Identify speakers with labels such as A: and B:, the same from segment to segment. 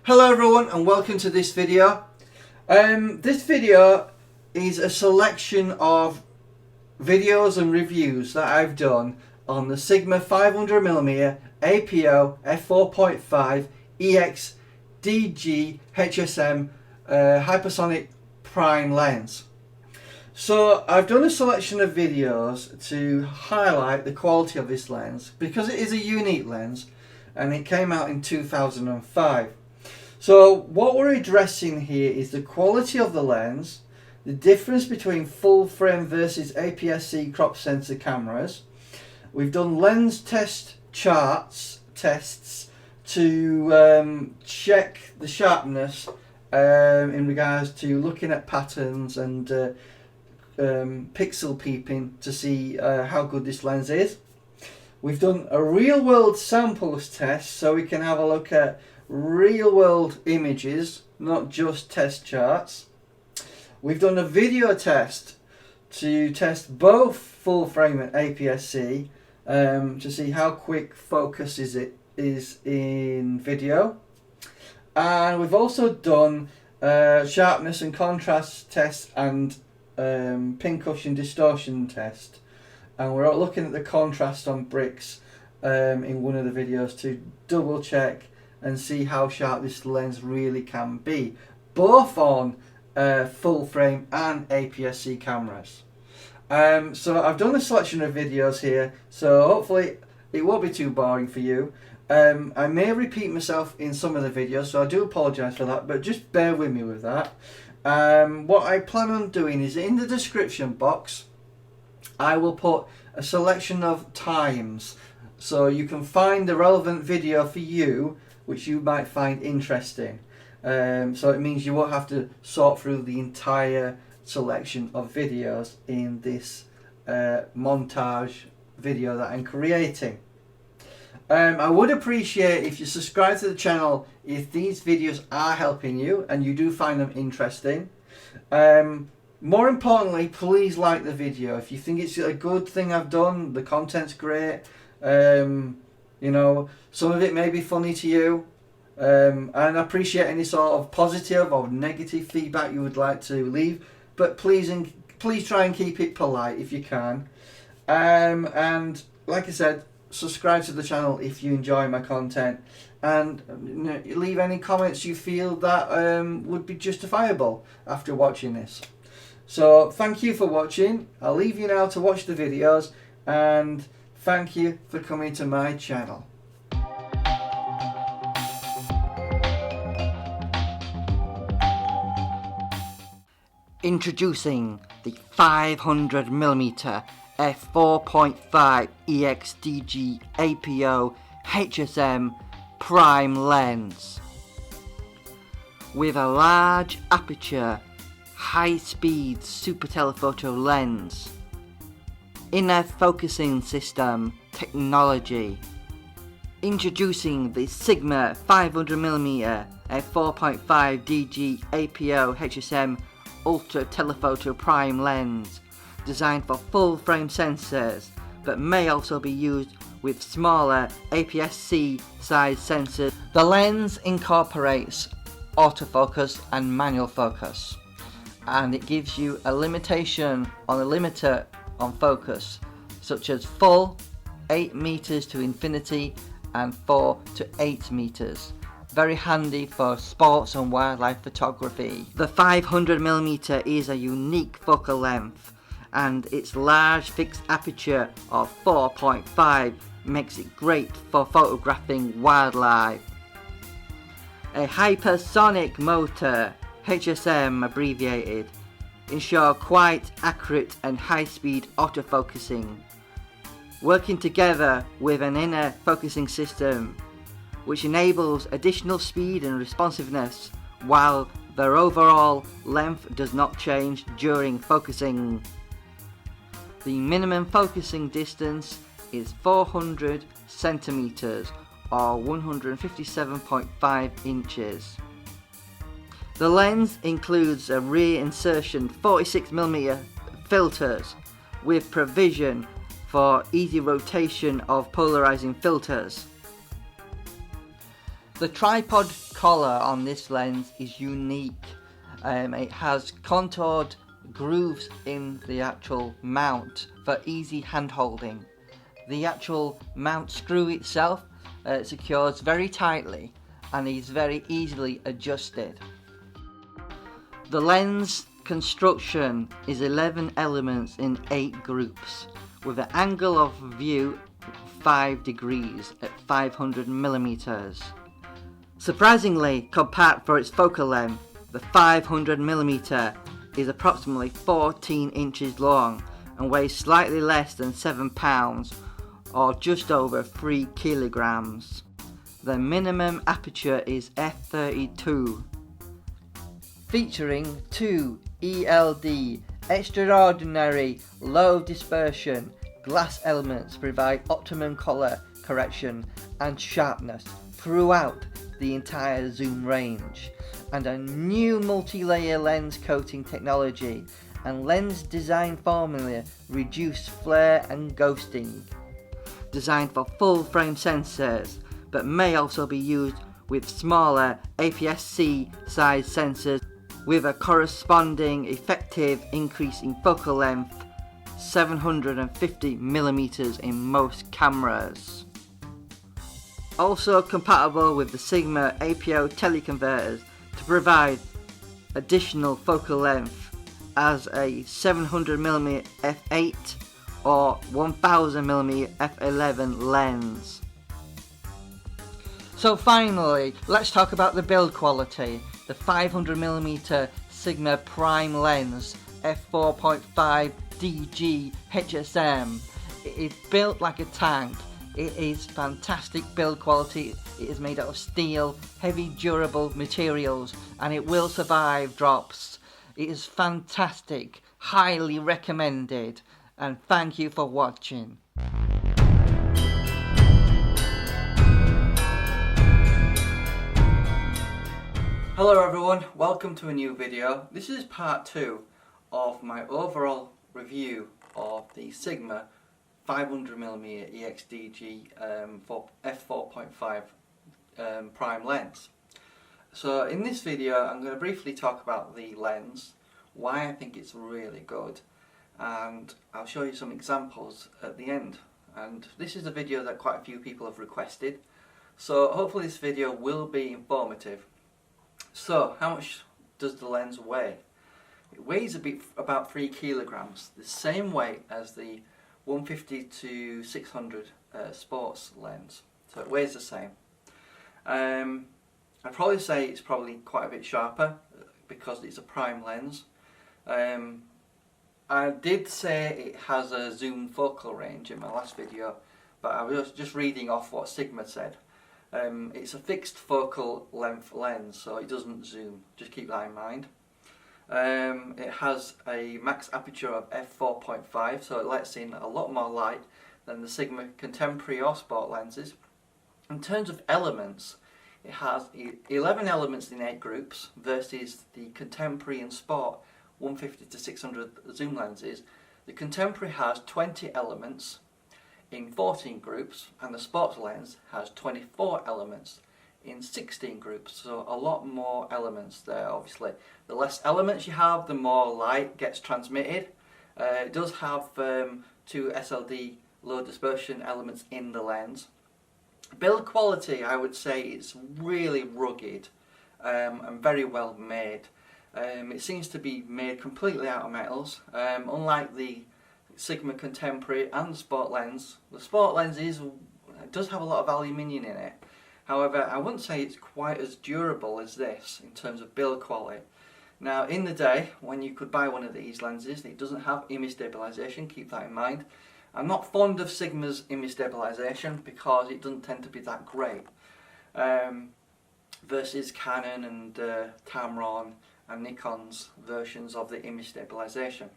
A: Hello everyone and welcome to this video. This video is a selection of videos and reviews that I've done on the Sigma 500mm APO F4.5 EX DG HSM hypersonic prime lens. So I've done a selection of videos to highlight the quality of this lens because it is a unique lens and it came out in 2005. So what we're addressing here is the quality of the lens, the difference between full frame versus APS-C crop sensor cameras. We've done lens tests to check the sharpness in regards to looking at patterns and pixel peeping to see how good this lens is. We've done a real world samples test so we can have a look at real world images, not just test charts. We've done a video test to test both full frame and APS-C to see how quick focus is in video. And we've also done sharpness and contrast test and pincushion distortion test. And we're looking at the contrast on bricks in one of the videos to double check and see how sharp this lens really can be, both on full frame and APS-C cameras. So I've done a selection of videos here, so hopefully it won't be too boring for you. I may repeat myself in some of the videos, so I do apologise for that, but just bear with me with that. What I plan on doing is in the description box I will put a selection of times so you can find the relevant video for you which you might find interesting. So it means you won't have to sort through the entire selection of videos in this montage video that I'm creating. I would appreciate if you subscribe to the channel if these videos are helping you and you do find them interesting. More importantly, please like the video. If you think it's a good thing I've done, the content's great, you know, some of it may be funny to you, and I appreciate any sort of positive or negative feedback you would like to leave, but please try and keep it polite if you can. And like I said, subscribe to the channel if you enjoy my content, and you know, leave any comments you feel that would be justifiable after watching this. So thank you for watching. I'll leave you now to watch the videos, and thank you for coming to my channel.
B: Introducing the 500mm f4.5 EXDG APO HSM prime lens. With a large aperture, high-speed super telephoto lens, inner focusing system technology. Introducing the Sigma 500mm f4.5 DG APO HSM ultra telephoto prime lens, designed for full frame sensors but may also be used with smaller APS-C size sensors. The lens incorporates autofocus and manual focus, and it gives you a limitation on a limiter on focus, such as full, 8 meters to infinity and 4 to 8 meters. Very handy for sports and wildlife photography. The 500mm is a unique focal length, and its large fixed aperture of 4.5 makes it great for photographing wildlife. A hypersonic motor, HSM abbreviated, ensure quite accurate and high-speed autofocusing, working together with an inner focusing system which enables additional speed and responsiveness while their overall length does not change during focusing. The minimum focusing distance is 400 centimeters or 157.5 inches. The lens includes a rear insertion 46mm filters with provision for easy rotation of polarizing filters. The tripod collar on this lens is unique. It has contoured grooves in the actual mount for easy hand holding. The actual mount screw itself secures very tightly and is very easily adjusted. The lens construction is 11 elements in 8 groups with an angle of view 5 degrees at 500 millimeters. Surprisingly compact for its focal length, the 500 millimeter is approximately 14 inches long and weighs slightly less than 7 pounds or just over 3 kilograms. The minimum aperture is f/32, featuring 2 ELD extraordinary low dispersion glass elements provide optimum color correction and sharpness throughout the entire zoom range, and a new multi-layer lens coating technology and lens design formula reduce flare and ghosting. Designed for full frame sensors, but may also be used with smaller APS-C size sensors with a corresponding effective increase in focal length, 750 millimeters in most cameras. Also compatible with the Sigma APO teleconverters to provide additional focal length as a 700mm f8 or 1000mm f11 lens. So finally, let's talk about the build quality. The 500mm Sigma prime lens F4.5 DG HSM. It is built like a tank. It is fantastic build quality. It is made out of steel, heavy durable materials, and it will survive drops. It is fantastic, highly recommended, and thank you for watching.
A: Hello everyone, welcome to a new video. This is part 2 of my overall review of the Sigma 500mm EXDG for F4.5 prime lens. So in this video I'm going to briefly talk about the lens, why I think it's really good, and I'll show you some examples at the end. And this is a video that quite a few people have requested, so hopefully this video will be informative. So how much does the lens weigh? It weighs about 3 kilograms, the same weight as the 150 to 600 sports lens, so it weighs the same. I'd probably say it's probably quite a bit sharper because it's a prime lens. I did say it has a zoom focal range in my last video, but I was just reading off what Sigma said. It's a fixed focal length lens, so it doesn't zoom, just keep that in mind. It has a max aperture of f4.5, so it lets in a lot more light than the Sigma contemporary or sport lenses. In terms of elements, it has 11 elements in 8 groups versus the contemporary and sport 150 to 600 zoom lenses. The contemporary has 20 elements in 14 groups, and the sports lens has 24 elements in 16 groups, so a lot more elements there. Obviously the less elements you have, the more light gets transmitted. It does have 2 SLD low dispersion elements in the lens. Build quality, I would say it's really rugged and very well made. It seems to be made completely out of metals, unlike the Sigma contemporary and the sport lens. The sport lens does have a lot of aluminium in it. However, I wouldn't say it's quite as durable as this in terms of build quality. Now, in the day when you could buy one of these lenses, it doesn't have image stabilization, keep that in mind. I'm not fond of Sigma's image stabilization because it doesn't tend to be that great, versus Canon and Tamron and Nikon's versions of the image stabilization.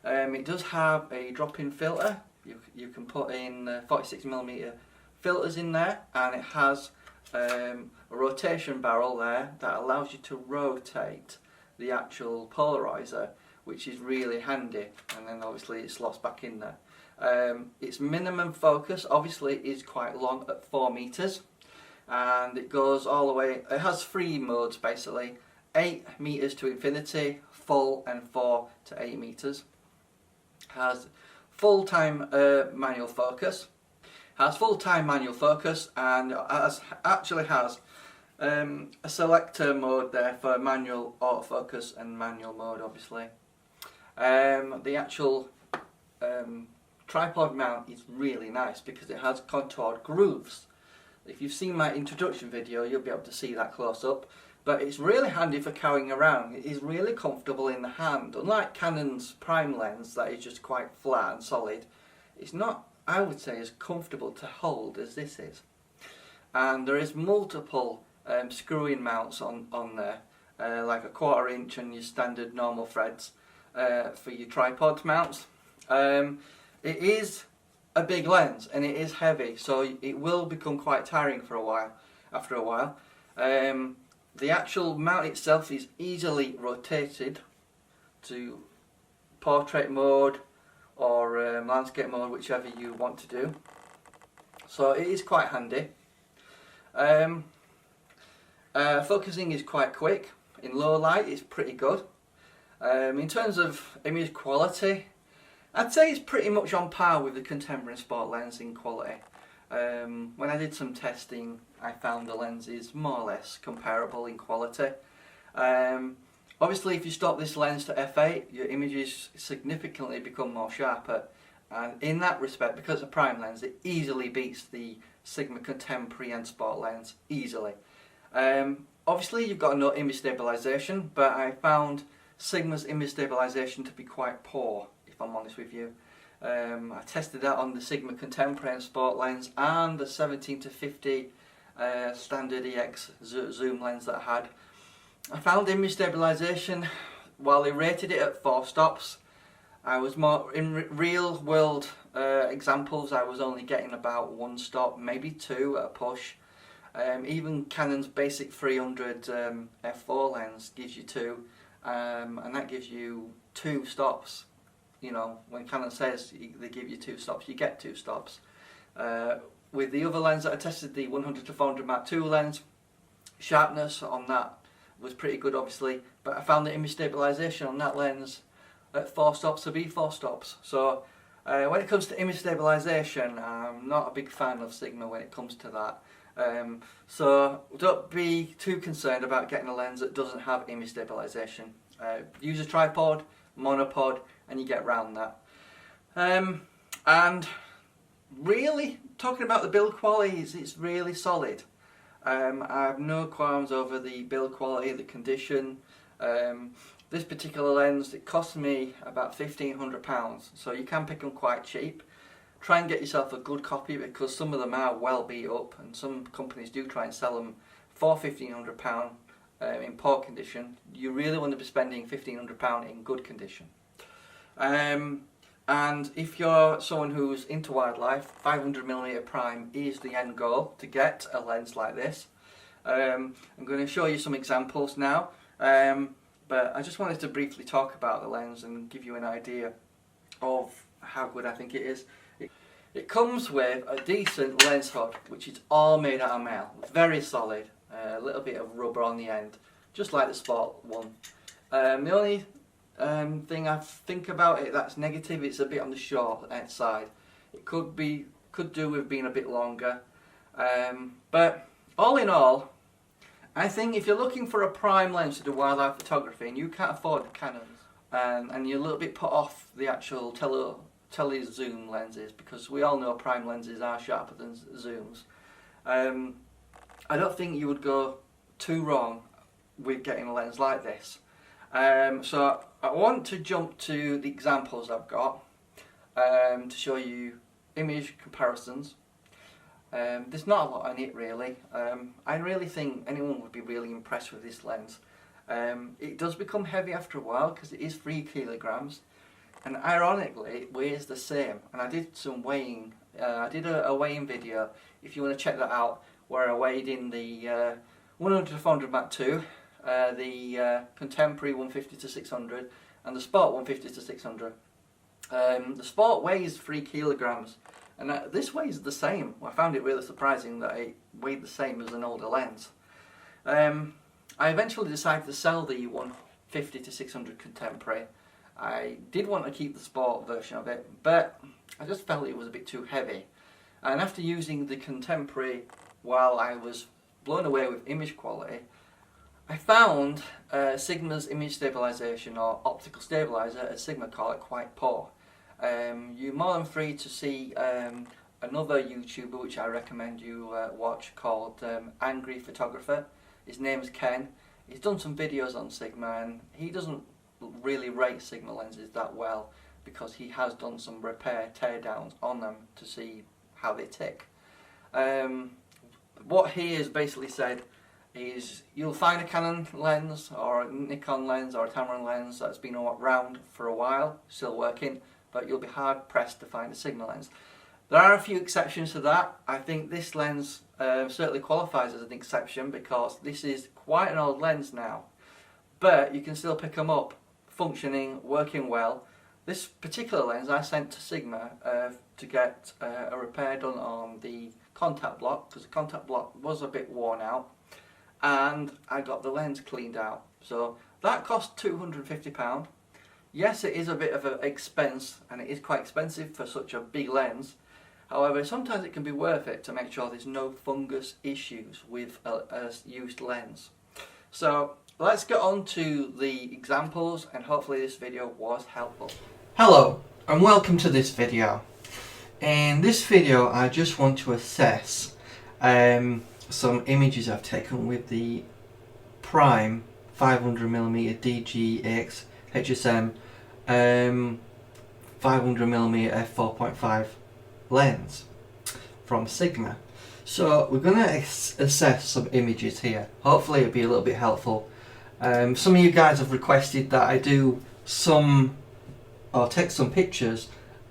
A: It does have a drop-in filter. You can put in 46mm filters in there, and it has a rotation barrel there that allows you to rotate the actual polarizer, which is really handy, and then obviously it's lost back in there. Its minimum focus obviously is quite long at 4 meters. and it goes all the way. It has 3 modes basically: 8 meters to infinity, full, and 4 to 8 meters. Has full-time manual focus. Has full-time manual focus, and actually has a selector mode there for manual autofocus and manual mode, obviously. The actual tripod mount is really nice because it has contoured grooves. If you've seen my introduction video, you'll be able to see that close up. But it's really handy for carrying around. It is really comfortable in the hand. Unlike Canon's prime lens that is just quite flat and solid, it's not, I would say, as comfortable to hold as this is. And there is multiple screw-in mounts on there, like a 1/4 inch and your standard normal threads for your tripod mounts. It is a big lens and it is heavy, so it will become quite tiring for a while. After a while, the actual mount itself is easily rotated to portrait mode or landscape mode, whichever you want to do. So it is quite handy. Focusing is quite quick. In low light it's pretty good. In terms of image quality, I'd say it's pretty much on par with the contemporary sport lens in quality. When I did some testing, I found the lenses more or less comparable in quality. Obviously, if you stop this lens to f8, your images significantly become more sharper. And in that respect, because it's a prime lens, it easily beats the Sigma contemporary and sport lens, easily. Obviously, you've got no image stabilization, but I found Sigma's image stabilization to be quite poor, if I'm honest with you. I tested that on the Sigma contemporary and sport lens and the 17-50 standard EX zoom lens that I had. I found image stabilization, while they rated it at 4 stops, I was more, in real world examples, I was only getting about 1 stop, maybe 2 at a push. Even Canon's basic 300 F4 lens gives you 2, and that gives you 2 stops. You know, when Canon says they give you 2 stops, you get 2 stops. With the other lens that I tested, the 100-400 Mark II lens, sharpness on that was pretty good, obviously, but I found the image stabilization on that lens at 4 stops to be 4 stops. So when it comes to image stabilization, I'm not a big fan of Sigma when it comes to that. So don't be too concerned about getting a lens that doesn't have image stabilization. Use a tripod, monopod, and you get around that. And really, talking about the build quality, it's really solid. I have no qualms over the build quality, the condition. This particular lens, it cost me about £1,500, so you can pick them quite cheap. Try and get yourself a good copy, because some of them are well beat up, and some companies do try and sell them for £1,500 in poor condition. You really want to be spending £1,500 in good condition. And if you're someone who's into wildlife, 500mm prime is the end goal to get a lens like this. I'm going to show you some examples now, but I just wanted to briefly talk about the lens and give you an idea of how good I think it is. It comes with a decent lens hood, which is all made out of metal, very solid, a little bit of rubber on the end, just like the Sport one. The only thing I think about it that's negative, it's a bit on the short side. It could do with being a bit longer, but all in all, I think if you're looking for a prime lens to do wildlife photography and you can't afford the Canons, and you're a little bit put off the actual tele zoom lenses, because we all know prime lenses are sharper than zooms, I don't think you would go too wrong with getting a lens like this. So I want to jump to the examples I've got to show you image comparisons. There's not a lot on it really. I really think anyone would be really impressed with this lens. It does become heavy after a while because it is 3 kilograms, and ironically it weighs the same. And I did some weighing. I did a weighing video, if you want to check that out, where I weighed in the 100-400 Mark II, the contemporary 150-600, and the Sport 150-600. The Sport weighs 3 kilograms, And this weighs the same. I found it really surprising that it weighed the same as an older lens. I eventually decided to sell the 150 to 600 Contemporary. I did want to keep the sport version of it, but I just felt it was a bit too heavy. And after using the Contemporary while I was blown away with image quality, I found Sigma's image stabilization, or optical stabilizer as Sigma call it, quite poor. You're more than free to see another YouTuber which I recommend you watch, called Angry Photographer. His name is Ken. He's done some videos on Sigma, and he doesn't really rate Sigma lenses that well because he has done some repair teardowns on them to see how they tick. What he has basically said is you'll find a Canon lens or a Nikon lens or a Tamron lens that's been around for a while, still working, but you'll be hard pressed to find a Sigma lens. There are a few exceptions to that. I think this lens certainly qualifies as an exception because this is quite an old lens now, but you can still pick them up functioning, working well. This particular lens I sent to Sigma to get a repair done on the contact block, because the contact block was a bit worn out, and I got the lens cleaned out. So that cost £250. Yes, it is a bit of an expense, and it is quite expensive for such a big lens. However, sometimes it can be worth it to make sure there's no fungus issues with a used lens. So let's get on to the examples, and hopefully this video was helpful. Hello and welcome to this video. In this video I just want to assess some images I've taken with the Prime 500mm DG-AX HSM 500mm f4.5 lens from Sigma. So we're going to assess some images here. Hopefully it'll be a little bit helpful. Some of you guys have requested that I do some, or take some pictures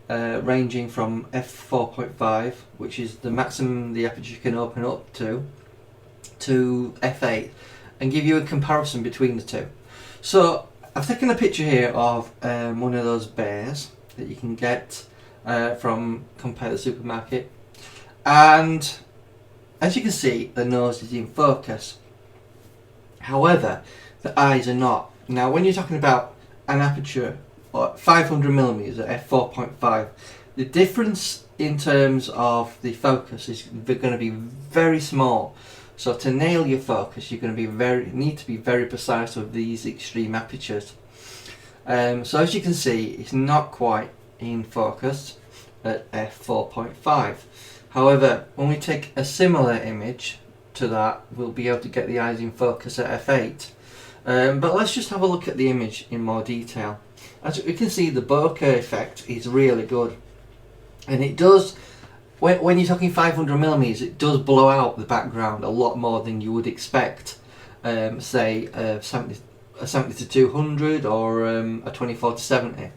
A: ranging from F4.5, which is the maximum the aperture can open up to F8, and give you a comparison between the two. So I've taken a picture here of one of those bears that you can get from Compare the Supermarket, and as you can see the nose is in focus, however the eyes are not. Now when you're talking about an aperture or 500mm at f4.5, the difference in terms of the focus is going to be very small. So to nail your focus, you're going to be need to be very precise with these extreme apertures. So as you can see, it's not quite in focus at f4.5. However, when we take a similar image to that, we'll be able to get the eyes in focus at f8. But let's just have a look at the image in more detail. As you can see, the bokeh effect is really good, and it does, when you're talking 500mm, it does blow out the background a lot more than you would expect, say a 70 to 200 or a 24 to 70.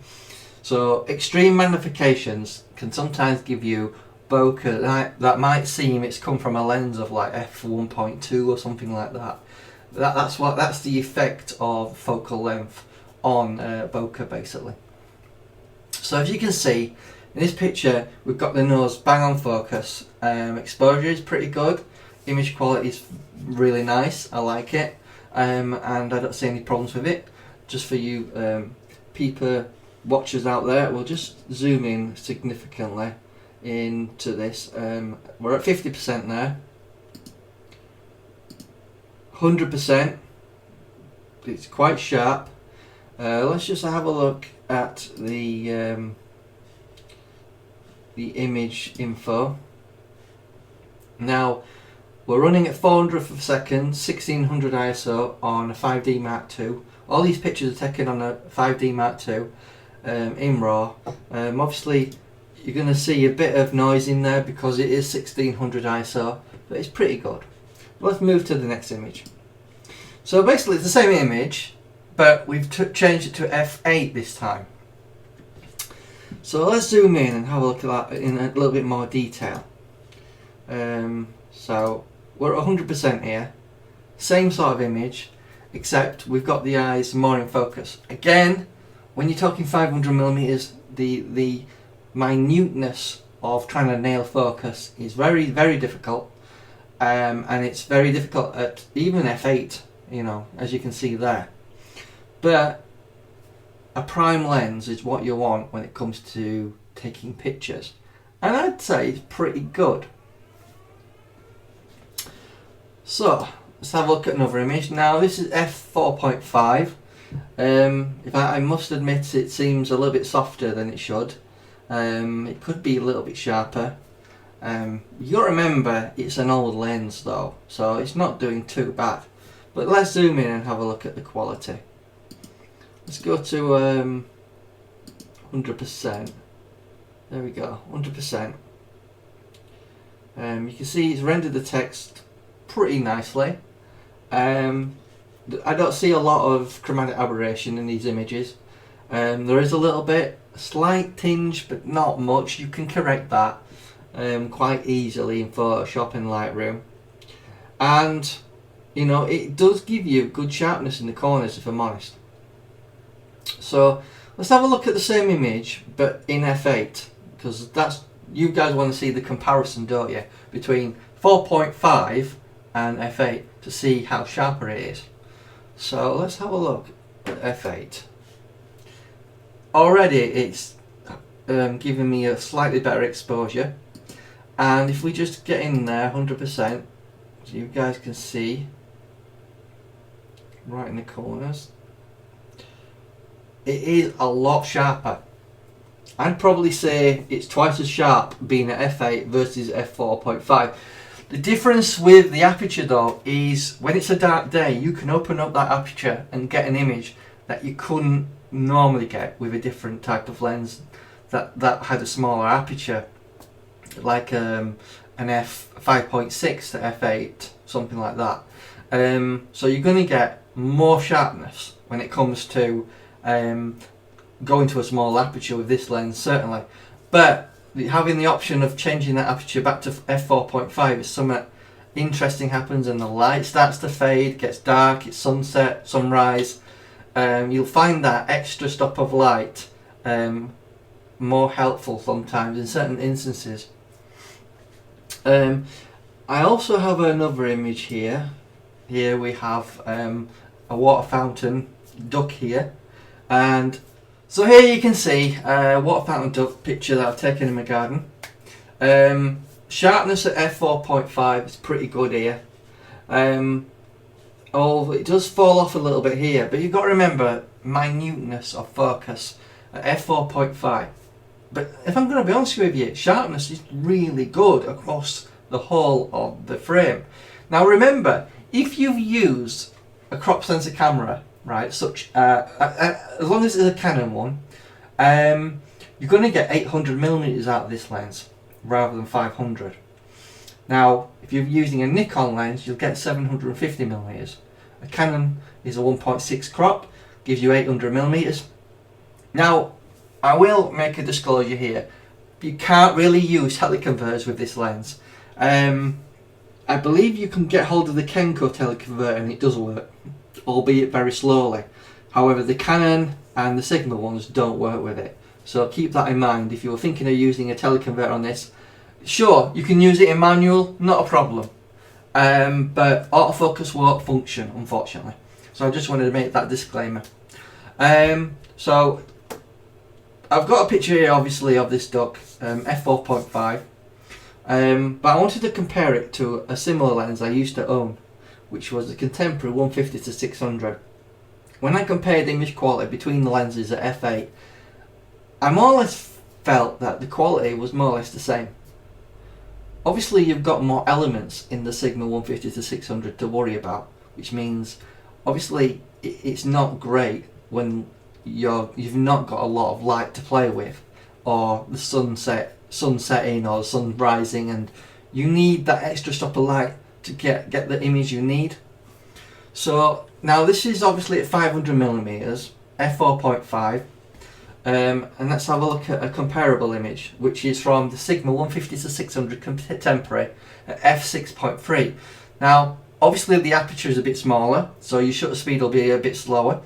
A: So extreme magnifications can sometimes give you bokeh that might seem it's come from a lens of like f1.2 or something like that. That's the effect of focal length on bokeh basically. So as you can see in this picture, we've got the nose bang on focus. Exposure is pretty good, image quality is really nice, I like it, and I don't see any problems with it. Just for you peeper watchers out there, we'll just zoom in significantly into this. We're at 50% there, 100%, it's quite sharp. Let's just have a look at the image info. Now we're running at 400th of a second, 1600 ISO on a 5D Mark II. All these pictures are taken on a 5D Mark II in RAW. Obviously you're going to see a bit of noise in there because it is 1600 ISO, but it's pretty good. Let's move to the next image. So basically it's the same image, but we've changed it to f8 this time. So let's zoom in and have a look at that in a little bit more detail. So we're at 100% here, same sort of image, except we've got the eyes more in focus. Again, when you're talking 500mm, the minuteness of trying to nail focus is very, very difficult, and it's very difficult at even f8, you know, as you can see there. But a prime lens is what you want when it comes to taking pictures, and I'd say it's pretty good. So let's have a look at another image. Now this is f4.5. I must admit it seems a little bit softer than it should. It could be a little bit sharper. You'll remember it's an old lens though, so it's not doing too bad. But let's zoom in and have a look at the quality. Let's go to 100%. There we go, 100%. You can see it's rendered the text pretty nicely. I don't see a lot of chromatic aberration in these images. There is a little bit, a slight tinge, but not much. You can correct that quite easily in Photoshop and Lightroom. And you know, it does give you good sharpness in the corners, if I'm honest. So let's have a look at the same image but in f8, because that's, you guys want to see the comparison, don't you, between 4.5 and f8 to see how sharper it is. So let's have a look at f8. Already it's giving me a slightly better exposure, and if we just get in there 100%, so you guys can see right in the corners, it is a lot sharper. I'd probably say it's twice as sharp being at f8 versus f4.5. The difference with the aperture though is when it's a dark day, you can open up that aperture and get an image that you couldn't normally get with a different type of lens that had a smaller aperture, like an f5.6 to f8, something like that. So you're going to get more sharpness when it comes to going to a small aperture with this lens, certainly. But having the option of changing that aperture back to f4.5 is something interesting happens, and the light starts to fade, gets dark, it's sunset, sunrise. You'll find that extra stop of light more helpful sometimes in certain instances. I also have another image here. Here we have a water fountain duck here, and so here you can see a water fountain duck picture that I've taken in my garden. Sharpness at f4.5 is pretty good here. Oh, it does fall off a little bit here, but you've got to remember minuteness of focus at f4.5. But if I'm going to be honest with you, sharpness is really good across the whole of the frame. Now remember, if you've used a crop sensor camera, right, such as long as it's a Canon one, you're going to get 800mm out of this lens rather than 500. Now, if you're using a Nikon lens, you'll get 750mm. A Canon is a 1.6 crop, gives you 800mm. Now, I will make a disclosure here. You can't really use teleconverters with this lens. I believe you can get hold of the Kenko teleconverter and it does work, albeit very slowly. However, the Canon and the Sigma ones don't work with it. So keep that in mind if you're thinking of using a teleconverter on this. Sure, you can use it in manual, not a problem. But autofocus won't function, unfortunately. So I just wanted to make that disclaimer. So I've got a picture here, obviously, of this duck, f4.5. But I wanted to compare it to a similar lens I used to own, which was the contemporary 150 to 600. When I compared image quality between the lenses at f8, I more or less felt that the quality was more or less the same. Obviously you've got more elements in the Sigma 150 to 600 to worry about, which means obviously it's not great when you've not got a lot of light to play with, or the sun setting or the sun rising, and you need that extra stop of light to get the image you need. So now this is obviously at 500mm, f4.5. And let's have a look at a comparable image, which is from the Sigma 150 to 600 contemporary at f6.3. Now, obviously the aperture is a bit smaller, so your shutter speed will be a bit slower,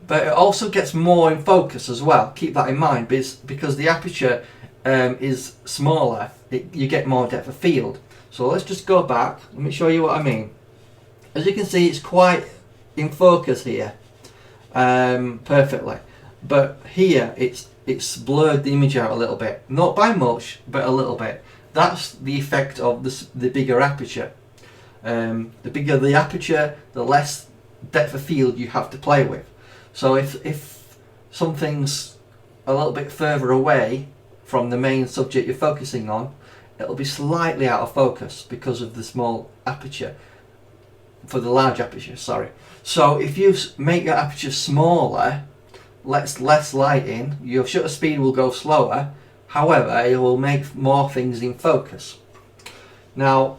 A: but it also gets more in focus as well. Keep that in mind, because the aperture is smaller, you get more depth of field. So let's just go back. Let me show you what I mean. As you can see, it's quite in focus here, perfectly. But here, it's blurred the image out a little bit. Not by much, but a little bit. That's the effect of the bigger aperture. The bigger the aperture, the less depth of field you have to play with. So if something's a little bit further away from the main subject you're focusing on, it'll be slightly out of focus because of the small aperture, for the large aperture, sorry. So if you make your aperture smaller, lets less light in, your shutter speed will go slower, however it will make more things in focus. Now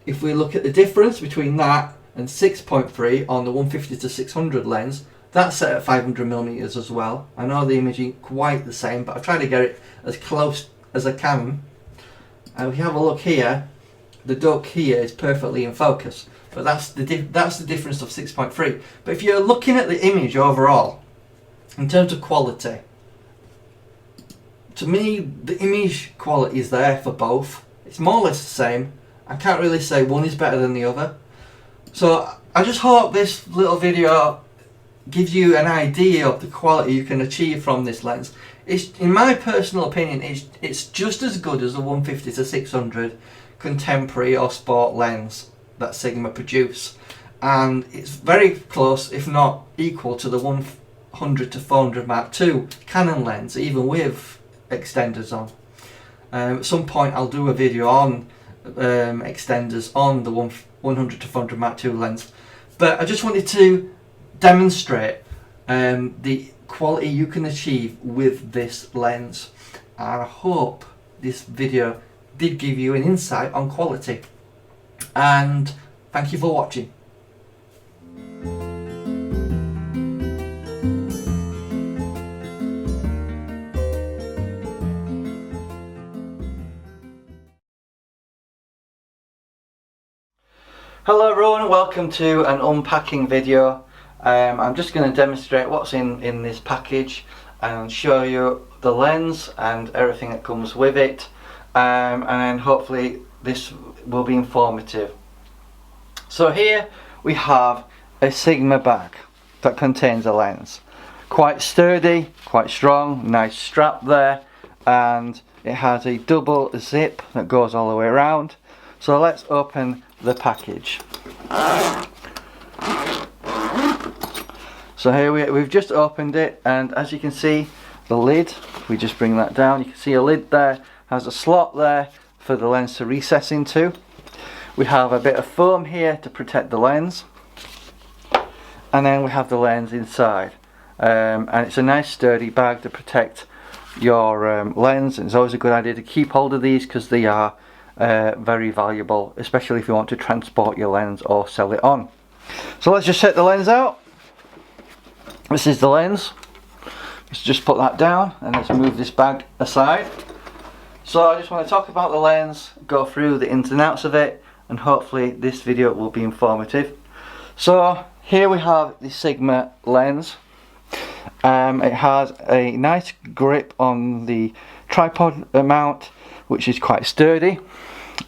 A: if we look at the difference between that and 6.3 on the 150 to 600 lens, that's set at 500mm as well. I know the image ain't quite the same, but I've tried to get it as close as I can. And if you have a look here, the duck here is perfectly in focus, but that's the difference of 6.3. But if you're looking at the image overall, in terms of quality, to me the image quality is there for both. It's more or less the same. I can't really say one is better than the other. So I just hope this little video gives you an idea of the quality you can achieve from this lens. It's, in my personal opinion, it's just as good as the 150 to 600 contemporary or sport lens that Sigma produce, and it's very close, if not equal, to the 100 to 400 Mark II Canon lens, even with extenders on. At some point I'll do a video on extenders on the 100 to 400 Mark II lens, but I just wanted to demonstrate the quality you can achieve with this lens, and I hope this video did give you an insight on quality, and thank you for watching. Hello everyone and welcome to an unpacking video. I'm just going to demonstrate what's in this package and show you the lens and everything that comes with it, and then hopefully this will be informative. So here we have a Sigma bag that contains a lens. Quite sturdy, quite strong, nice strap there, and it has a double zip that goes all the way around. So let's open the package. So here we've just opened it, and as you can see, the lid, if we just bring that down, you can see a lid there, has a slot there for the lens to recess into. We have a bit of foam here to protect the lens, and then we have the lens inside, and it's a nice sturdy bag to protect your lens, and it's always a good idea to keep hold of these because they are very valuable, especially if you want to transport your lens or sell it on. So let's just set the lens out. This is the lens. Let's just put that down and let's move this bag aside. So I just want to talk about the lens, go through the ins and outs of it, and hopefully this video will be informative. So here we have the Sigma lens. It has a nice grip on the tripod mount, which is quite sturdy.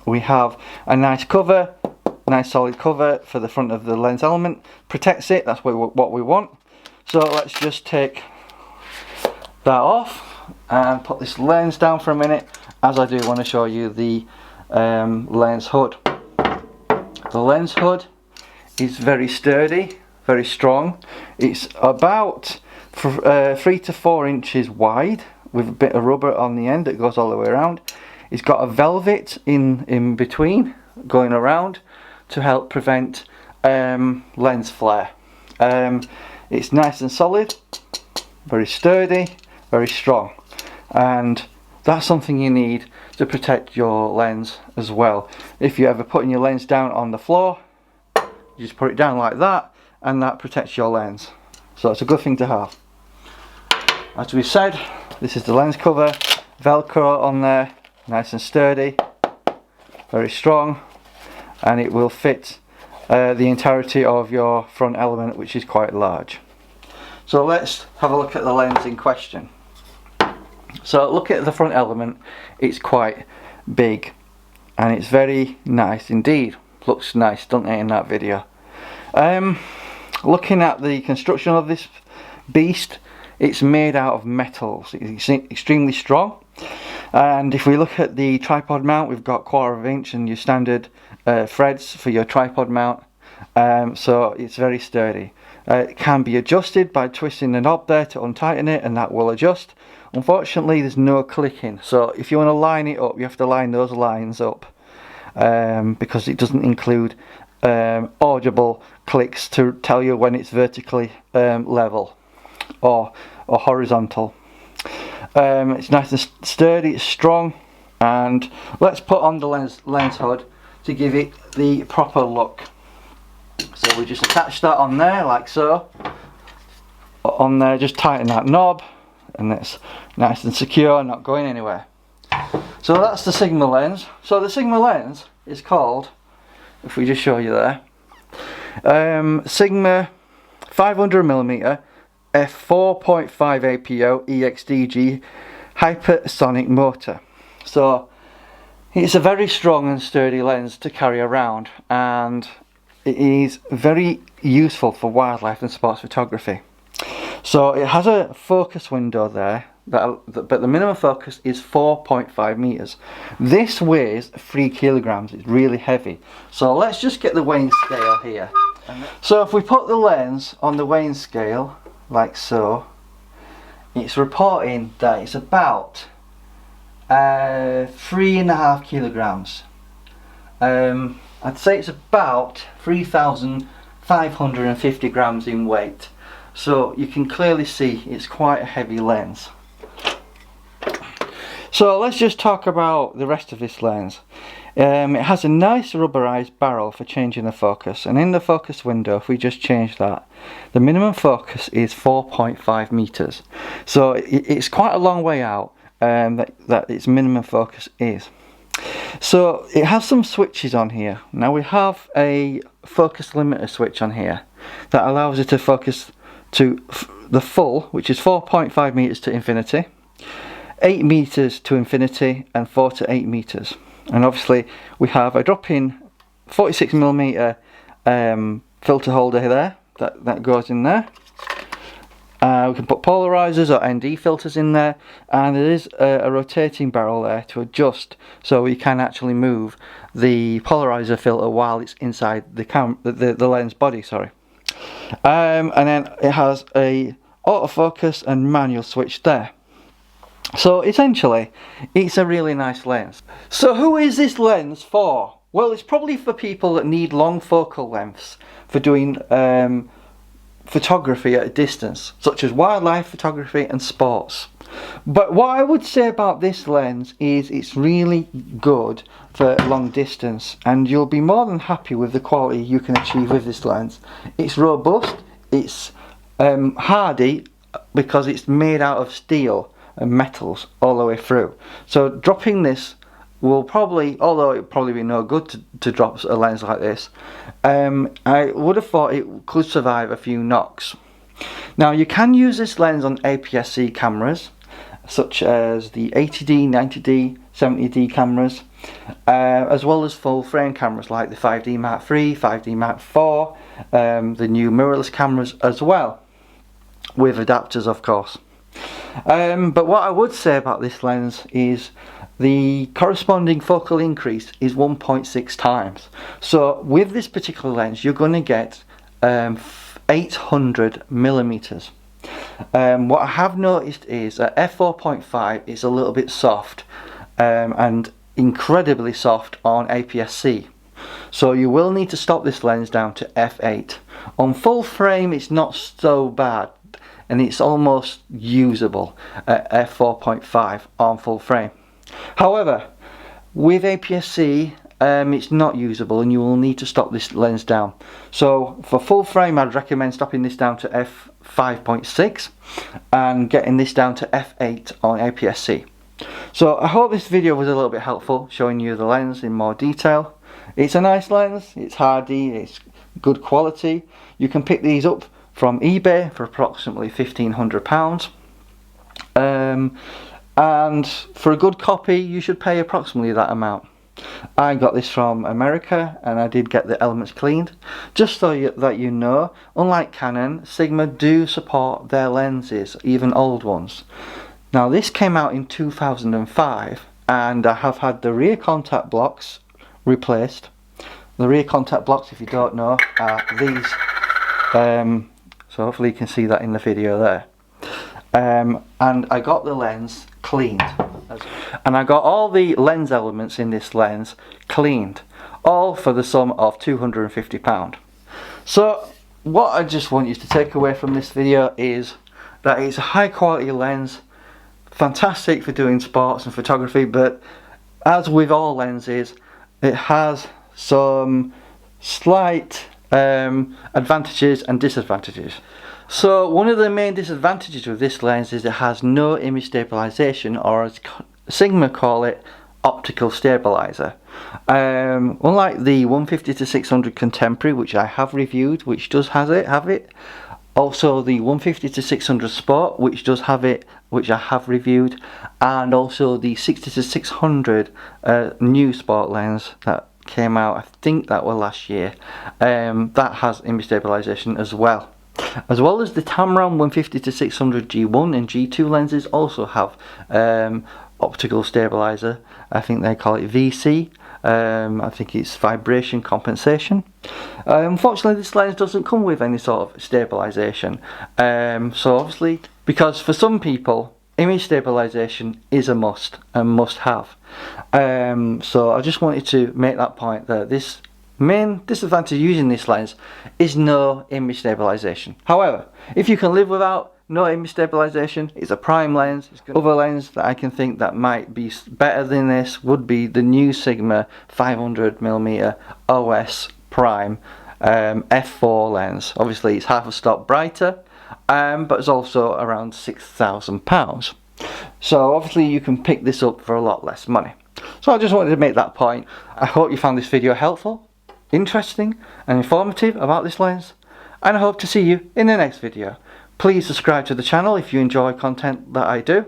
A: We have a nice cover, nice solid cover for the front of the lens element, protects it, that's what we want. So let's just take that off and put this lens down for a minute, as I do want to show you the lens hood. The lens hood is very sturdy, very strong. It's about 3 to 4 inches wide with a bit of rubber on the end that goes all the way around. It's got a velvet in between going around to help prevent lens flare. It's nice and solid, very sturdy, very strong, and that's something you need to protect your lens as well. If you're ever putting your lens down on the floor, you just put it down like that and that protects your lens. So it's a good thing to have. As we said, this is the lens cover, Velcro on there, nice and sturdy, very strong, and it will fit the entirety of your front element, which is quite large. So let's have a look at the lens in question. So look at the front element, it's quite big and it's very nice indeed. Looks nice, doesn't it, in that video? Looking at the construction of this beast, it's made out of metals. It's extremely strong. And if we look at the tripod mount, we've got 1/4 inch and your standard threads for your tripod mount. So it's very sturdy. It can be adjusted by twisting the knob there to untighten it, and that will adjust. Unfortunately, there's no clicking, so if you want to line it up, you have to line those lines up, because it doesn't include audible clicks to tell you when it's vertically level or horizontal. It's nice and sturdy, it's strong, and let's put on the lens hood to give it the proper look. So we just attach that on there like so. On there, just tighten that knob, and it's nice and secure, not going anywhere. So that's the Sigma lens. So the Sigma lens is called, if we just show you there, Sigma 500mm F4.5 APO EXDG hypersonic motor. So it's a very strong and sturdy lens to carry around, and it is very useful for wildlife and sports photography. So it has a focus window there, but the minimum focus is 4.5 meters. This weighs 3 kilograms. It's really heavy. So let's just get the weighing scale here. So if we put the lens on the weighing scale like so, it's reporting that it's about 3.5 kilograms. I'd say it's about 3,550 grams in weight. So you can clearly see it's quite a heavy lens. So let's just talk about the rest of this lens. It has a nice rubberized barrel for changing the focus, and in the focus window, if we just change that, the minimum focus is 4.5 meters. So it's quite a long way out that its minimum focus is. So it has some switches on here. Now we have a focus limiter switch on here that allows it to focus to the full, which is 4.5 meters to infinity, 8 meters to infinity, and 4 to 8 meters. And obviously we have a drop-in 46mm filter holder there that goes in there. We can put polarizers or ND filters in there, and there is a rotating barrel there to adjust, so we can actually move the polarizer filter while it's inside the lens body. Sorry. And then it has a autofocus and manual switch there. So essentially it's a really nice lens. So who is this lens for? Well, it's probably for people that need long focal lengths for doing photography at a distance, such as wildlife photography and sports. But what I would say about this lens is it's really good for long distance, and you'll be more than happy with the quality you can achieve with this lens. It's robust, it's hardy because it's made out of steel and metals all the way through. So dropping this will probably, although it would probably be no good to drop a lens like this, I would have thought it could survive a few knocks. Now you can use this lens on APS-C cameras, such as the 80D, 90D, 70D cameras, as well as full frame cameras like the 5D Mark III, 5D Mark IV, the new mirrorless cameras as well, with adapters of course. But what I would say about this lens is the corresponding focal increase is 1.6 times. So with this particular lens you're going to get 800 millimeters. What I have noticed is that F4.5 is a little bit soft, and incredibly soft on APS-C. So you will need to stop this lens down to F8. On full frame it's not so bad, and it's almost usable at F4.5 on full frame. However, with APS-C it's not usable, and you will need to stop this lens down. So for full frame I'd recommend stopping this down to F5.6 and getting this down to F8 on APS-C. So I hope this video was a little bit helpful, showing you the lens in more detail. It's a nice lens, it's hardy, it's good quality. You can pick these up from eBay for approximately £1,500. and for a good copy you should pay approximately that amount. I got this from America and I did get the elements cleaned. Just so that you know, unlike Canon, Sigma do support their lenses, even old ones. Now this came out in 2005 and I have had the rear contact blocks replaced. The rear contact blocks, if you don't know, are these. So hopefully you can see that in the video there. And I got the lens cleaned. And I got all the lens elements in this lens cleaned. All for the sum of £250. So what I just want you to take away from this video is that it's a high quality lens. Fantastic for doing sports and photography, but as with all lenses, it has some slight advantages and disadvantages. So one of the main disadvantages with this lens is it has no image stabilization, or as Sigma call it, optical stabilizer. Unlike the 150-600 contemporary, which I have reviewed, which does have it. Also the 150-600 sport, which does have it, which I have reviewed, and also the 60-600 new sport lens that came out, I think that was last year. That has image stabilization as well. As well as the Tamron 150-600 G1 and G2 lenses also have optical stabilizer. I think they call it VC. I think it's vibration compensation. Unfortunately this lens doesn't come with any sort of stabilization. So obviously, because for some people image stabilization is a must and must have. So I just wanted to make that point that this main disadvantage using this lens is no image stabilization. However, if you can live without no image stabilization, it's a prime lens. Other lens that I can think that might be better than this would be the new Sigma 500mm OS prime f4 lens. Obviously it's half a stop brighter, but it's also around £6,000. So obviously you can pick this up for a lot less money. So I just wanted to make that point. I hope you found this video helpful, interesting and informative about this lens, and I hope to see you in the next video. Please subscribe to the channel if you enjoy content that I do,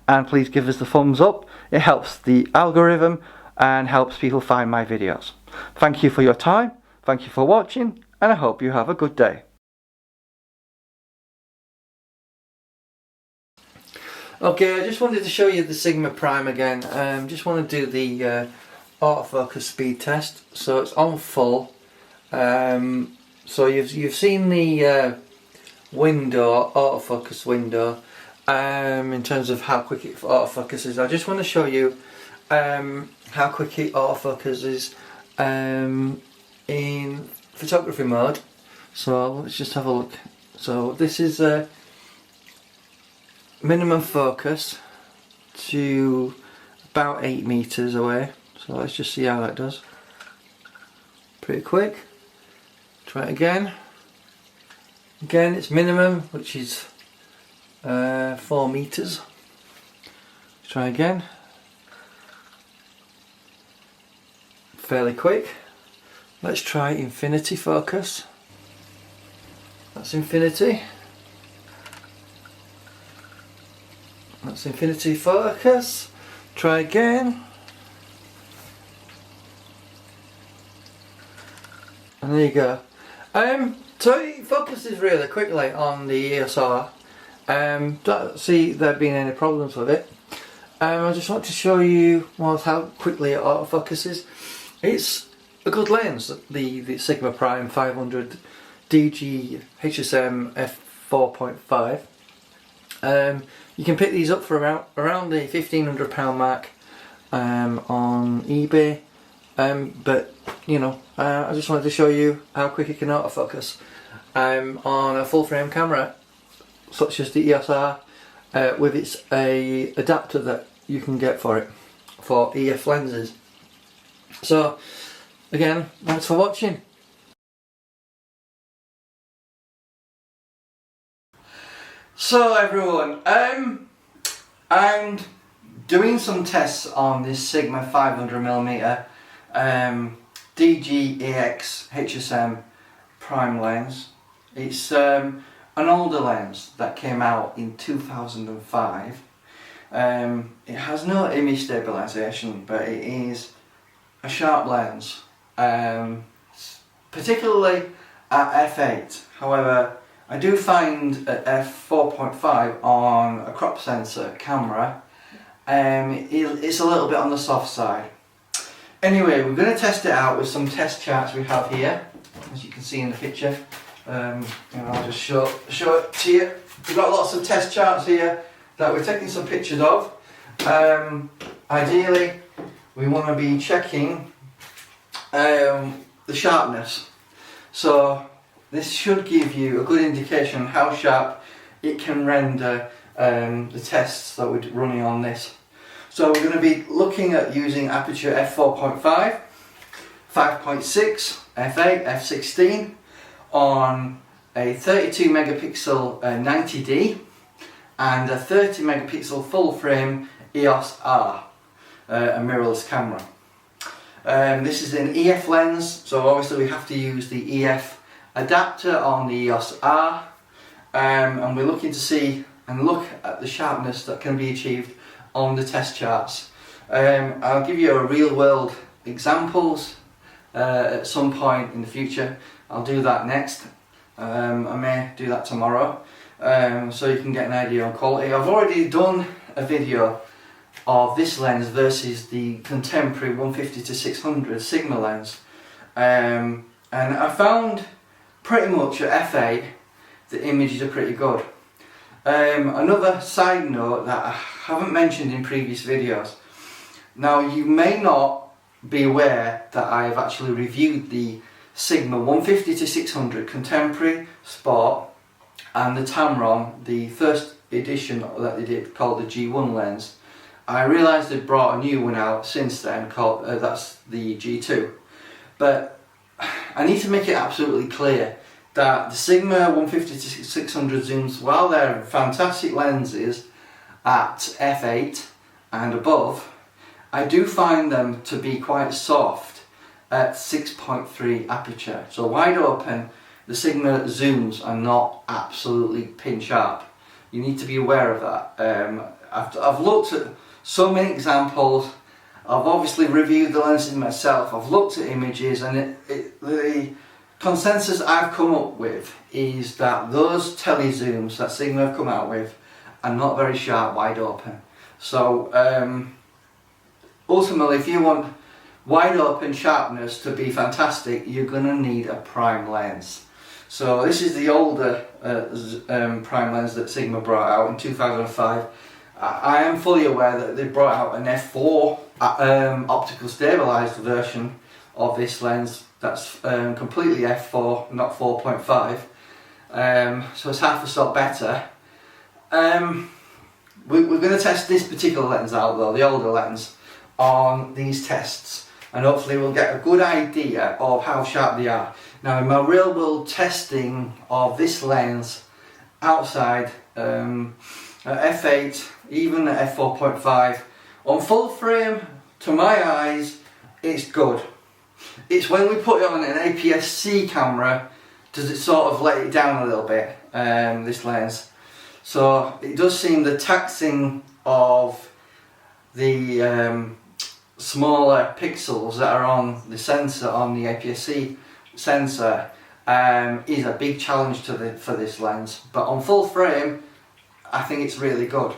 A: and please give us the thumbs up. It helps the algorithm and helps people find my videos. Thank you for your time, thank you for watching, and I hope you have a good day. Okay, I just wanted to show you the Sigma Prime again. Just want to do the autofocus speed test. So it's on full. So you've seen the window, autofocus window, in terms of how quick it autofocuses. I just want to show you how quick it autofocuses in photography mode. So let's just have a look. So this is minimum focus to about 8 meters away. So let's just see how that does. Pretty quick. Try it again. Again, it's minimum, which is 4 meters. Try again. Fairly quick. Let's try infinity focus. That's infinity. That's infinity focus. Try again. And there you go. So it focuses really quickly on the EOS R. Don't see there being any problems with it. I just want to show you how quickly it autofocuses. It's a good lens, the Sigma Prime 500 DG HSM F4.5. You can pick these up for around the £1,500 mark on eBay. But you know, I just wanted to show you how quick it can autofocus on a full frame camera such as the EOS R, with its adapter that you can get for it for EF lenses. So again, thanks for watching. So everyone, I'm doing some tests on this Sigma 500mm DG-AX HSM prime lens. It's an older lens that came out in 2005. It has no image stabilization, but it is a sharp lens, particularly at f8. However, I do find at f4.5 on a crop sensor camera, it's a little bit on the soft side. Anyway, we're going to test it out with some test charts we have here, as you can see in the picture. And I'll just show it to you. We've got lots of test charts here that we're taking some pictures of. Ideally, we want to be checking the sharpness. So this should give you a good indication how sharp it can render the tests that we're running on this. So we're going to be looking at using aperture f4.5, 5.6, f8, f16 on a 32 megapixel 90D and a 30 megapixel full frame EOS R, a mirrorless camera. This is an EF lens, so obviously we have to use the EF adapter on the EOS R, and we're looking to see and look at the sharpness that can be achieved on the test charts. I'll give you a real world examples at some point in the future. I'll do that next. I may do that tomorrow, so you can get an idea on quality. I've already done a video of this lens versus the contemporary 150-600 Sigma lens, and I found pretty much at f8 the images are pretty good. Another side note that I haven't mentioned in previous videos. Now, you may not be aware that I have actually reviewed the Sigma 150-600 Contemporary Sport and the Tamron, the first edition that they did, called the G1 lens. I realised they've brought a new one out since then called that's the G2. But I need to make it absolutely clear that the Sigma 150-600 zooms, while they're fantastic lenses at f8 and above, I do find them to be quite soft at 6.3 aperture. So wide open, the Sigma zooms are not absolutely pin sharp. You need to be aware of that. I've looked at so many examples. I've obviously reviewed the lenses myself. I've looked at images, and the consensus I've come up with is that those tele-zooms that Sigma have come out with are not very sharp wide open. So ultimately, if you want wide open sharpness to be fantastic, you're going to need a prime lens. So this is the older prime lens that Sigma brought out in 2005. I am fully aware that they brought out an F4 optical stabilized version of this lens that's completely f4, not 4.5, so it's half a stop better. We're going to test this particular lens out though, the older lens, on these tests, and hopefully we'll get a good idea of how sharp they are. Now, in my real world testing of this lens outside at f8, even at f4.5, on full frame, to my eyes, it's good. It's when we put it on an APS-C camera does it sort of let it down a little bit, this lens. So it does seem the taxing of the smaller pixels that are on the sensor, on the APS-C sensor, is a big challenge for this lens. But on full frame, I think it's really good.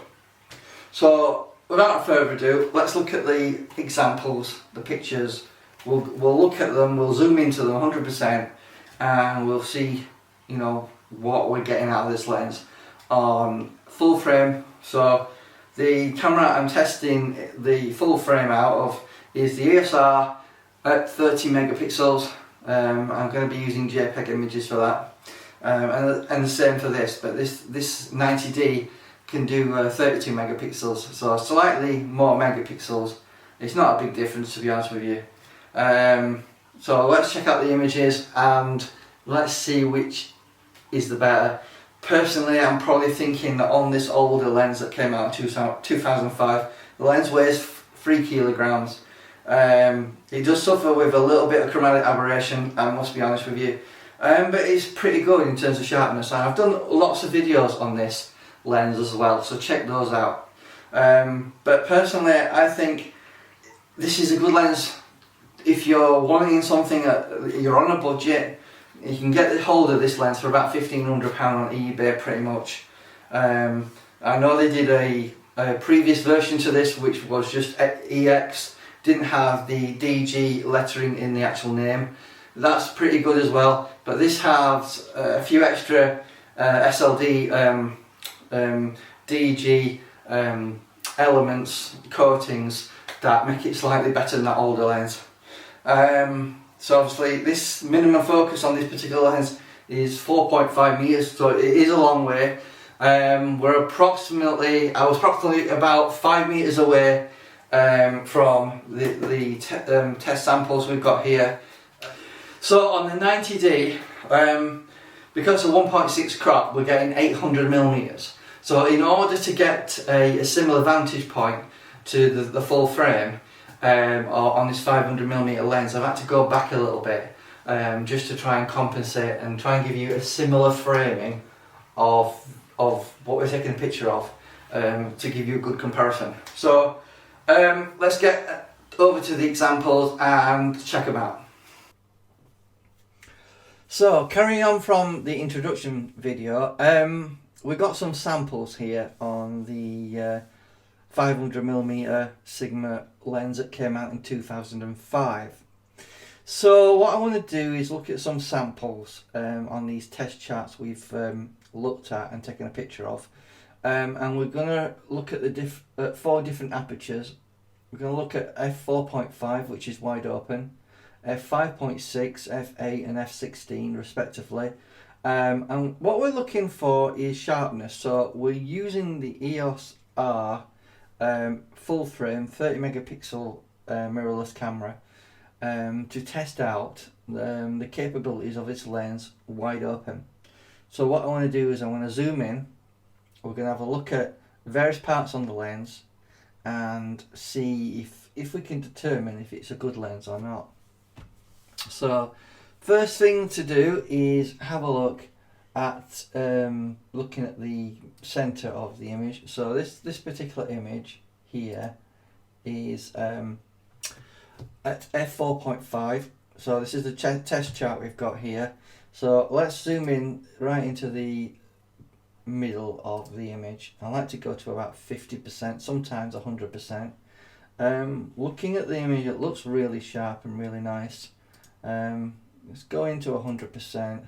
A: So without further ado, let's look at the examples, the pictures. We'll look at them, we'll zoom into them 100%, and we'll see, you know, what we're getting out of this lens on full frame. So the camera I'm testing the full frame out of is the EOS R at 30 megapixels. I'm going to be using JPEG images for that, and the same for this, but this 90D can do 32 megapixels, so slightly more megapixels. It's not a big difference, to be honest with you. So let's check out the images and let's see which is the better. Personally, I'm probably thinking that on this older lens that came out in 2005, the lens weighs 3 kilograms. It does suffer with a little bit of chromatic aberration, I must be honest with you, but it's pretty good in terms of sharpness, and I've done lots of videos on this lens as well, so check those out. But personally, I think this is a good lens if you're wanting something you're on a budget. You can get hold of this lens for about £1,500 on eBay pretty much. I know they did a previous version to this which was just EX, didn't have the DG lettering in the actual name. That's pretty good as well, but this has a few extra SLD DG elements, coatings that make it slightly better than that older lens. So obviously this minimum focus on this particular lens is 4.5 meters, so it is a long way. I was approximately about 5 meters away from the test samples we've got here. So on the 90D, because of 1.6 crop, we're getting 800 millimeters. So in order to get a similar vantage point to the full frame, or on this 500mm lens, I've had to go back a little bit just to try and compensate and try and give you a similar framing of what we're taking a picture of, to give you a good comparison. So let's get over to the examples and check them out. So carrying on from the introduction video, we've got some samples here on the 500mm Sigma lens that came out in 2005. So what I want to do is look at some samples on these test charts we've looked at and taken a picture of, and we're going to look at the 4 different apertures. We're going to look at F4.5, which is wide open, F5.6, F8 and F16 respectively, and what we're looking for is sharpness. So we're using the EOS R full frame 30 megapixel mirrorless camera to test out the capabilities of its lens wide open. So what I want to do is I want to zoom in. We're going to have a look at various parts on the lens and see if we can determine if it's a good lens or not. So first thing to do is have a look at looking at the center of the image. So this particular image here is at f4.5. So this is the test chart we've got here. So let's zoom in right into the middle of the image. I like to go to about 50%, sometimes 100%. Looking at the image, it looks really sharp and really nice. Let's go into 100%.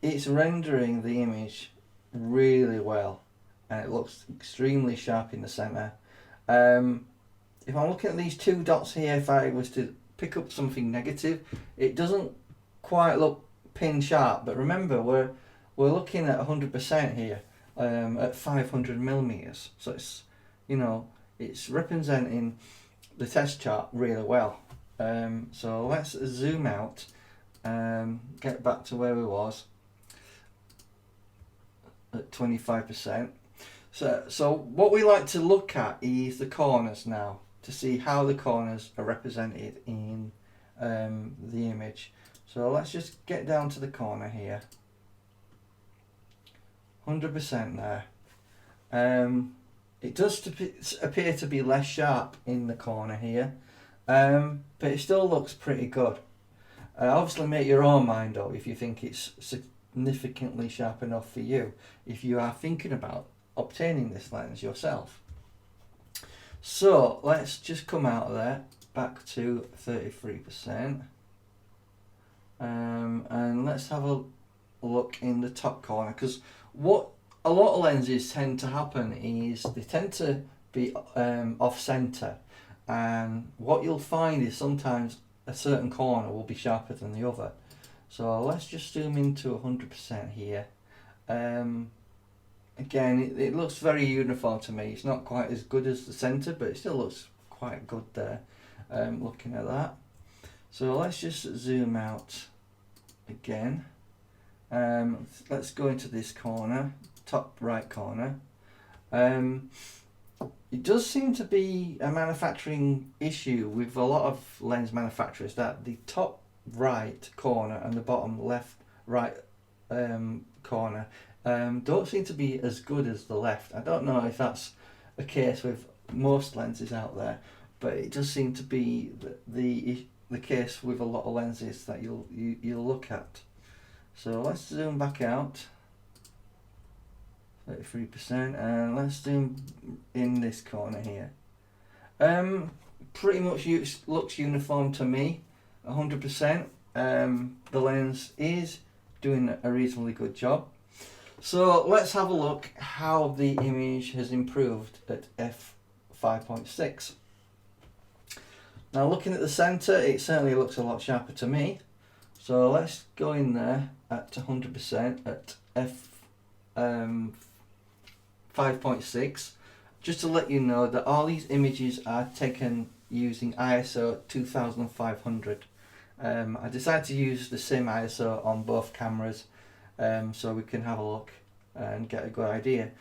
A: It's rendering the image really well, and it looks extremely sharp in the center. If I'm looking at these 2 dots here, if I was to pick up something negative, it doesn't quite look pin sharp, but remember we're looking at 100% here, at 500mm, so it's, you know, it's representing the test chart really well. So let's zoom out, get back to where we was at 25%. So what we like to look at is the corners now, to see how the corners are represented in the image. So let's just get down to the corner here, 100% there. It does appear to be less sharp in the corner here, but it still looks pretty good. Obviously make your own mind up if you think it's significantly sharp enough for you, if you are thinking about obtaining this lens yourself. So let's just come out of there, back to 33%, and let's have a look in the top corner, because what a lot of lenses tend to happen is they tend to be off center, and what you'll find is sometimes a certain corner will be sharper than the other. So let's just zoom into 100% here. Again, it looks very uniform to me. It's not quite as good as the center, but it still looks quite good there, looking at that. So let's just zoom out again. Let's go into this corner, top right corner. It does seem to be a manufacturing issue with a lot of lens manufacturers, that the top right corner and the bottom left right corner don't seem to be as good as the left. I don't know if that's the case with most lenses out there, but it does seem to be the case with a lot of lenses that you'll look at. So let's zoom back out, 33%, and let's zoom in this corner here. Pretty much looks uniform to me, 100%. The lens is doing a reasonably good job. So let's have a look how the image has improved at f5.6. Now looking at the center, it certainly looks a lot sharper to me. So let's go in there at 100% at f5.6. Just to let you know that all these images are taken using ISO 2500. I decided to use the same ISO on both cameras, so we can have a look and get a good idea.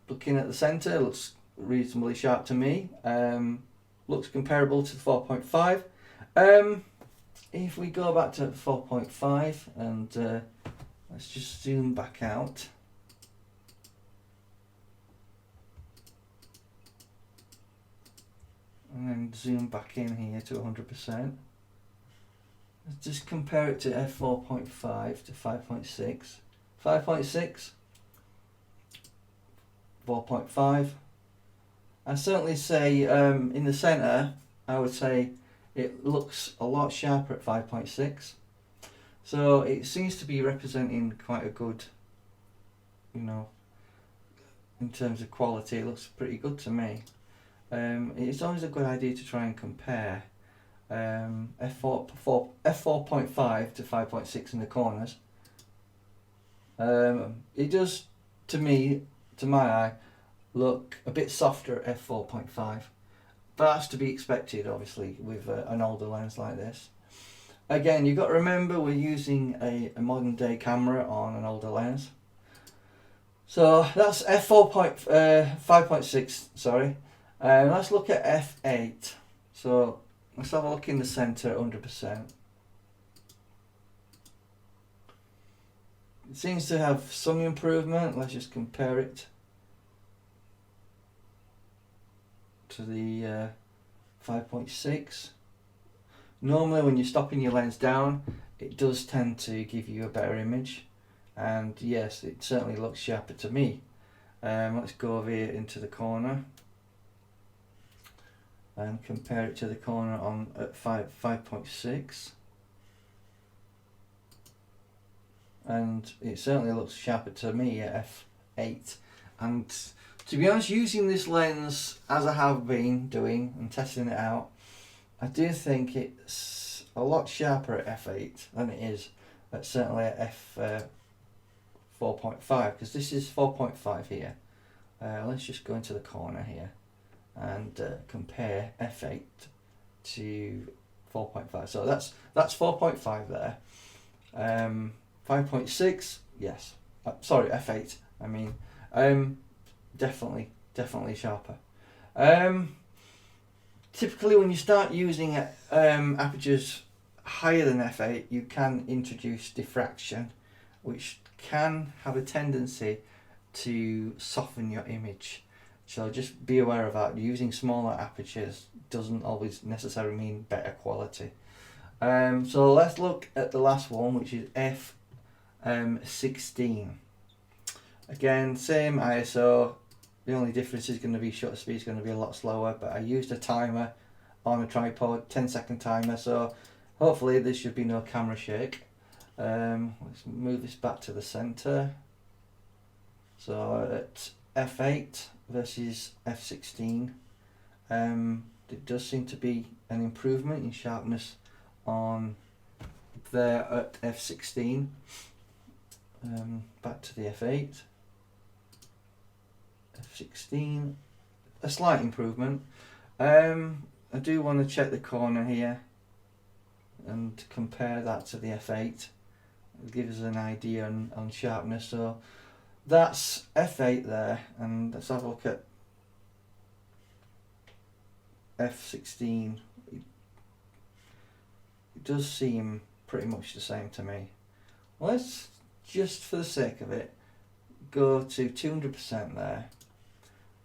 A: Looking at the center, it looks reasonably sharp to me. Looks comparable to 4.5. If we go back to 4.5 and let's just zoom back out. And then zoom back in here to 100%. Let's just compare it to f4.5 to 5.6. 5.6, 4.5. I certainly say in the centre, I would say it looks a lot sharper at 5.6. So it seems to be representing quite a good, you know, in terms of quality, it looks pretty good to me. It's always a good idea to try and compare f4.5 to 5.6 in the corners. It does, to me, to my eye, look a bit softer at f4.5. But that's to be expected, obviously, with an older lens like this. Again, you've got to remember we're using a modern day camera on an older lens. So that's f5.6, sorry. Let's look at f8. So let's have a look in the center at 100%. It seems to have some improvement. Let's just compare it to the 5.6. Normally when you're stopping your lens down, it does tend to give you a better image, and yes, it certainly looks sharper to me. Let's go over here into the corner and compare it to the corner on at 5.6, and it certainly looks sharper to me at f8. And to be honest, using this lens as I have been doing and testing it out, I do think it's a lot sharper at f8 than it is at certainly at f4.5, because this is 4.5 here. Let's just go into the corner here and compare f8 to 4.5. So that's 4.5 there. 5.6, yes. Sorry, f8. I mean, definitely sharper. Typically, when you start using apertures higher than f8, you can introduce diffraction, which can have a tendency to soften your image. So just be aware of that. Using smaller apertures doesn't always necessarily mean better quality. So let's look at the last one, which is f16. Again, same ISO. The only difference is going to be shutter speed is going to be a lot slower, but I used a timer on a tripod, 10-second timer, so hopefully there should be no camera shake. Let's move this back to the center. So at f8 versus f16, it does seem to be an improvement in sharpness on there at f16. Back to the f8. F16, a slight improvement. I do want to check the corner here and compare that to the f8. It'll give us an idea on sharpness. So that's f8 there, and let's have a look at f16. It does seem pretty much the same to me. Let's just for the sake of it, go to 200% there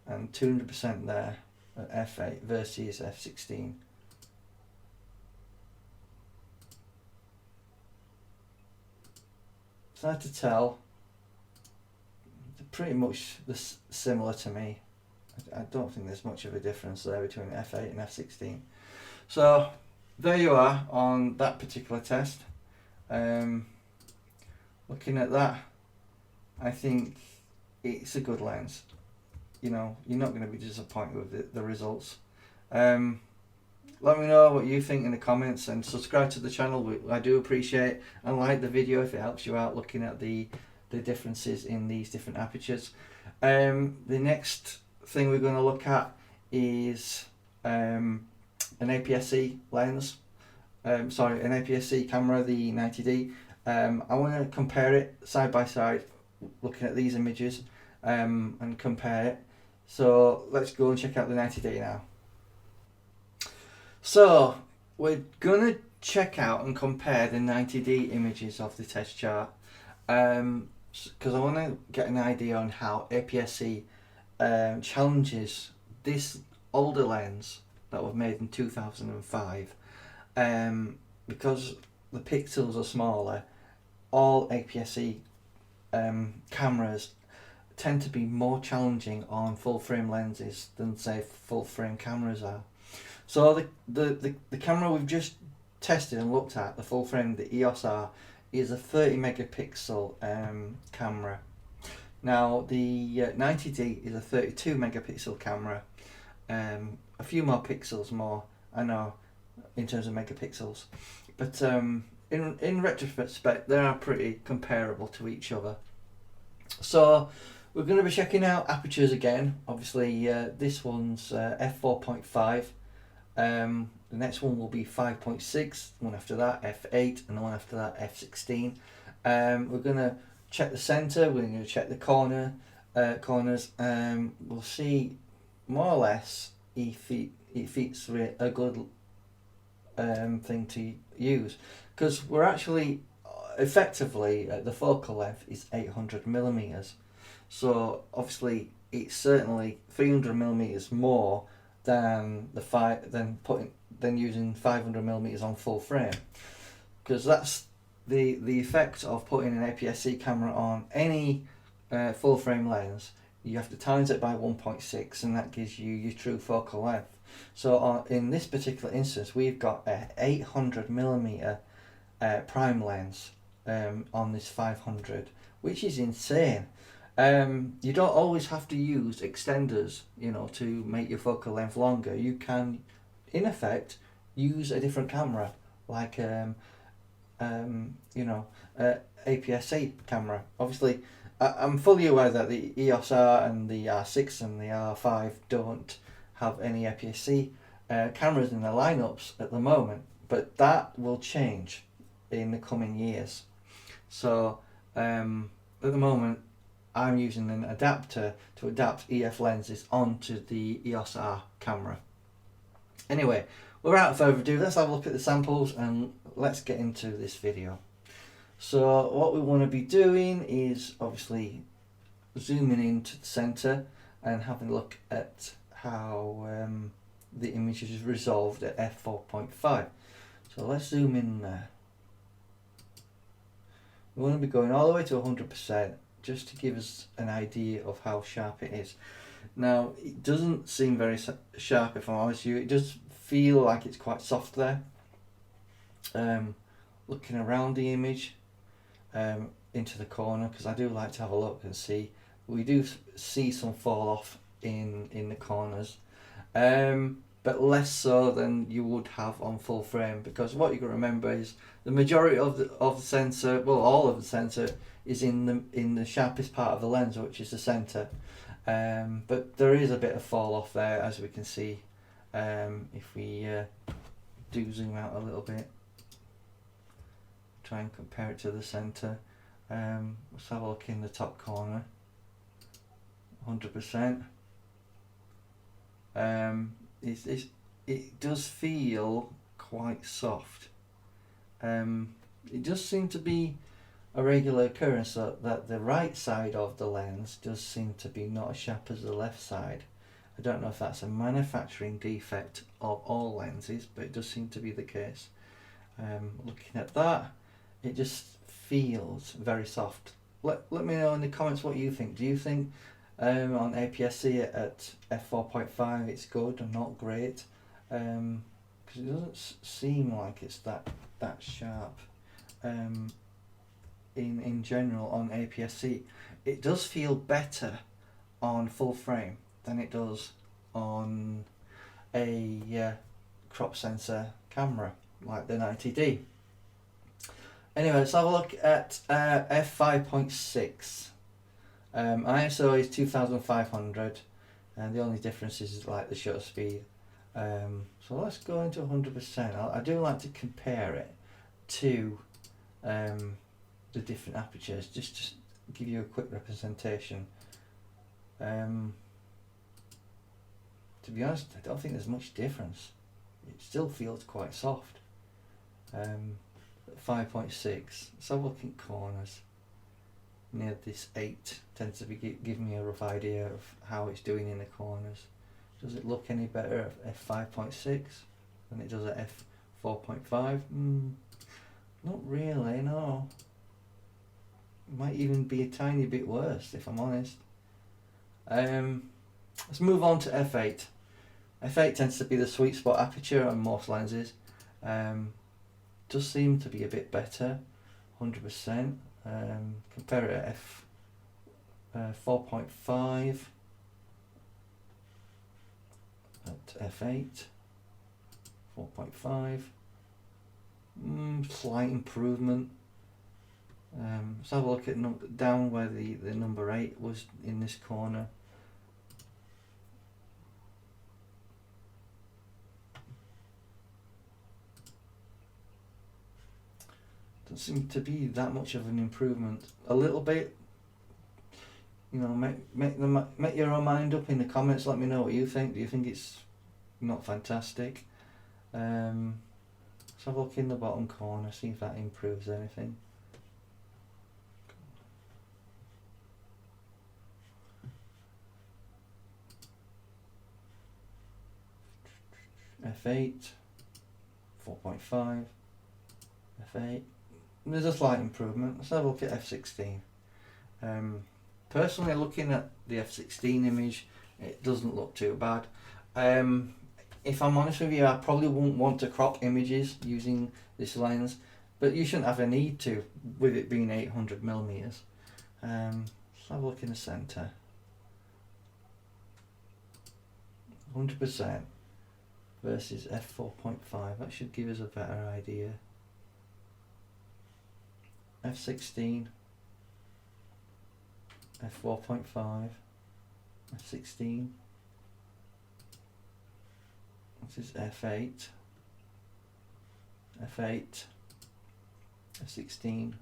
A: and 200% there at f8 versus f16. It's hard to tell. They're pretty much similar to me. I don't think there's much of a difference there between f8 and f16. So there you are on that particular test. Looking at that, I think it's a good lens. You know, you're not going to be disappointed with the results. Let me know what you think in the comments, and subscribe to the channel. I do appreciate it, and like the video if it helps you out looking at the differences in these different apertures. The next thing we're going to look at is an APS-C lens. Sorry, an APS-C camera, the 90D. I want to compare it side by side, looking at these images, and compare it. So let's go and check out the 90D now. So we're gonna check out and compare the 90D images of the test chart, because I want to get an idea on how APS-C challenges this older lens that was made in 2005. Because the pixels are smaller, all APS-C cameras tend to be more challenging on full frame lenses than say full frame cameras are. So the camera we've just tested and looked at, the full frame, the EOS R, is a 30 megapixel camera. Now the 90D is a 32 megapixel camera, a few more pixels more, I know, in terms of megapixels, but in retrospect they are pretty comparable to each other. So we're going to be checking out apertures again. Obviously this one's f4.5. The next one will be 5.6, the one after that f8, and the one after that f16. We're going to check the center, we're going to check the corners. We'll see more or less if it's a good thing to use, because we're actually effectively the focal length is 800 millimeters. So obviously it's certainly 300 millimeters more than than using 500 millimeters on full frame, because that's the effect of putting an APS-C camera on any full frame lens. You have to times it by 1.6, and that gives you your true focal length. So in this particular instance, we've got a 800 millimeter prime lens on this 500, which is insane. You don't always have to use extenders, you know, to make your focal length longer. You can, in effect, use a different camera, like APS-C camera. Obviously, I'm fully aware that the EOS R and the R6 and the R5 don't have any APS-C cameras in their lineups at the moment, but that will change in the coming years. So at the moment, I'm using an adapter to adapt EF lenses onto the EOS R camera. Anyway, without further ado, let's have a look at the samples and let's get into this video. So what we want to be doing is obviously zooming into the center and having a look at how the image is resolved at f4.5. So let's zoom in there. We want to be going all the way to 100%, just to give us an idea of how sharp it is. Now, it doesn't seem very sharp, if I'm honest with you. It does feel like it's quite soft there. Looking around the image, into the corner, because I do like to have a look and see. We do see some fall off in the corners, but less so than you would have on full frame, because what you got to remember is the majority of the sensor, well, all of the sensor, is in the sharpest part of the lens, which is the center. But there is a bit of fall off there, as we can see, if we do zoom out a little bit, try and compare it to the center. Let's have a look in the top corner. 100%. It does feel quite soft. It does seem to be a regular occurrence, so that the right side of the lens does seem to be not as sharp as the left side. I don't know if that's a manufacturing defect of all lenses, but it does seem to be the case. Looking at that, it just feels very soft. Let me know in the comments what you think. Do you think on APS-C at F4.5 it's good or not great? Because it doesn't seem like it's that sharp. In general on APS-C, it does feel better on full frame than it does on a crop sensor camera like the 90D. Anyway, let's have a look at F5.6. ISO is 2500, and the only difference is like the shutter speed. So let's go into 100%. I do like to compare it to the different apertures, just to give you a quick representation. To be honest, I don't think there's much difference. It still feels quite soft. 5.6. Let's have a look at corners. Near this 8 tends to be giving me a rough idea of how it's doing in the corners. Does it look any better at f5.6 than it does at f4.5? Not really, no. It might even be a tiny bit worse, if I'm honest. Let's move on to f8. f8 tends to be the sweet spot aperture on most lenses. Does seem to be a bit better, 100%. Compare it at f4.5 at f8, 4.5. Slight improvement. Let's have a look at down where the number 8 was in this corner. Doesn't seem to be that much of an improvement. A little bit. You know, make your own mind up in the comments. Let me know what you think. Do you think it's not fantastic? Let's have a look in the bottom corner, see if that improves anything. F8, 4.5, F8. There's a slight improvement. Let's have a look at F16. Personally, looking at the F16 image, it doesn't look too bad. If I'm honest with you, I probably wouldn't want to crop images using this lens, but you shouldn't have a need to with it being 800mm. Let's have a look in the centre. 100% versus f4.5. That should give us a better idea. f16, f4.5, f16. This is f8, f8, f16,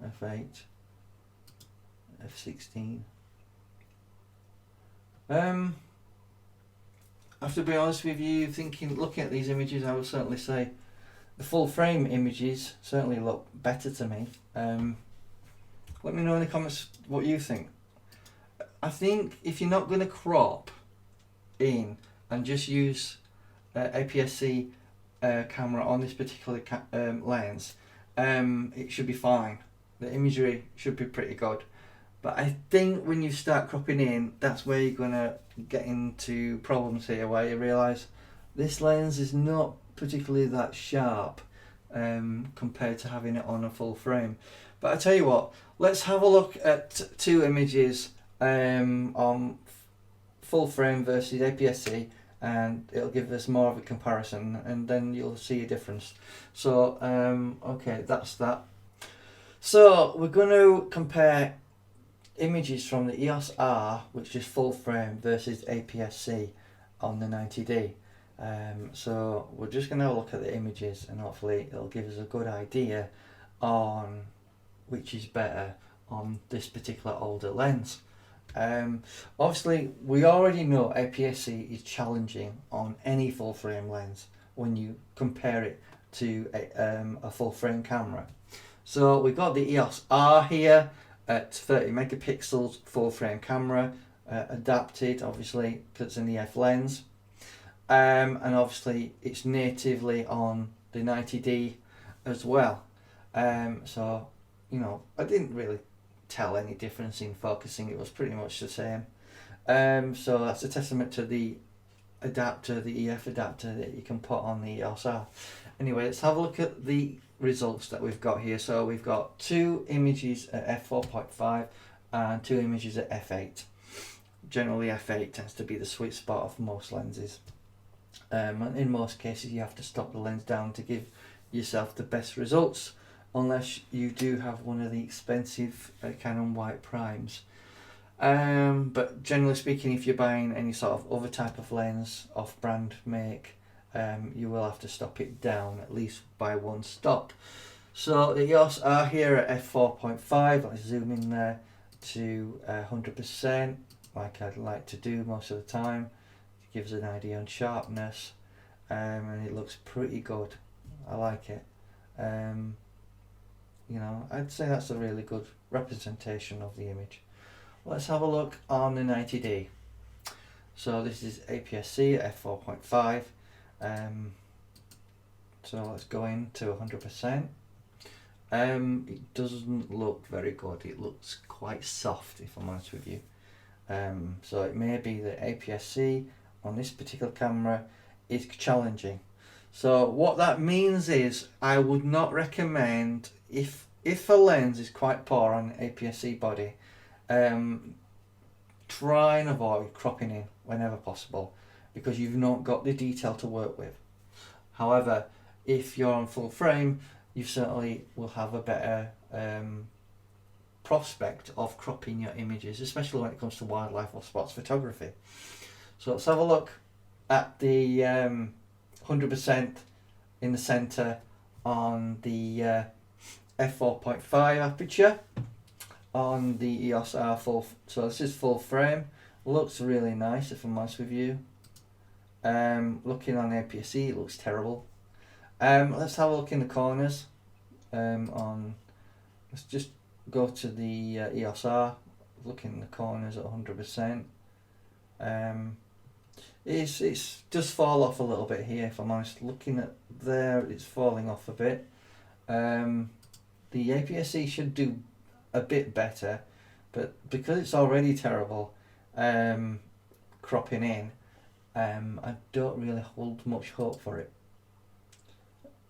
A: f8, f16. I have to be honest with you, looking at these images, I would certainly say the full frame images certainly look better to me. Let me know in the comments what you think. I think if you're not going to crop in and just use APS-C camera on this particular lens, it should be fine. The imagery should be pretty good. But I think when you start cropping in, that's where you're going to get into problems here, where you realise this lens is not particularly that sharp compared to having it on a full frame. But I tell you what, let's have a look at two images on full frame versus APS-C, and it'll give us more of a comparison, and then you'll see a difference. So okay, that's that. So we're going to compare images from the EOS R, which is full frame, versus APS-C on the 90D. So we're just going to have a look at the images, and hopefully it'll give us a good idea on which is better on this particular older lens. Obviously we already know APS-C is challenging on any full frame lens when you compare it to a full frame camera. So we've got the EOS R here at 30 megapixels, full frame camera, adapted obviously because it's in the F lens, and obviously it's natively on the 90D as well. So you know, I didn't really tell any difference in focusing, it was pretty much the same. So that's a testament to the adapter, the EF adapter that you can put on the EOS R. Anyway, let's have a look at the results that we've got here. So we've got 2 images at f4.5 and 2 images at f8. Generally f8 tends to be the sweet spot of most lenses. And in most cases you have to stop the lens down to give yourself the best results, unless you do have one of the expensive Canon white primes. But generally speaking, if you're buying any sort of other type of lens off brand make, you will have to stop it down at least by 1 stop. So the EOS are here at f4.5. Let's zoom in there to 100%, like I'd like to do most of the time. It gives an idea on sharpness, and it looks pretty good. I like it. You know, I'd say that's a really good representation of the image. Let's have a look on the 90D. So this is APS-C at f4.5. So let's go into 100%. It doesn't look very good. It looks quite soft, if I'm honest with you. So it may be that APS-C on this particular camera is challenging. So what that means is I would not recommend, if a lens is quite poor on APS-C body, try and avoid cropping in whenever possible, because you've not got the detail to work with. However, if you're on full frame, you certainly will have a better prospect of cropping your images, especially when it comes to wildlife or sports photography. So let's have a look at the 100% in the center on the f4.5 aperture on the EOS R full. So this is full frame. Looks really nice, if I'm honest with you. Looking on APS-C, it looks terrible. Let's have a look in the corners. Let's just go to the EOS R. Look in the corners at 100%. It's just fall off a little bit here, if I'm honest. Looking at there, it's falling off a bit. The APS-C should do a bit better, but because it's already terrible cropping in, I don't really hold much hope for it.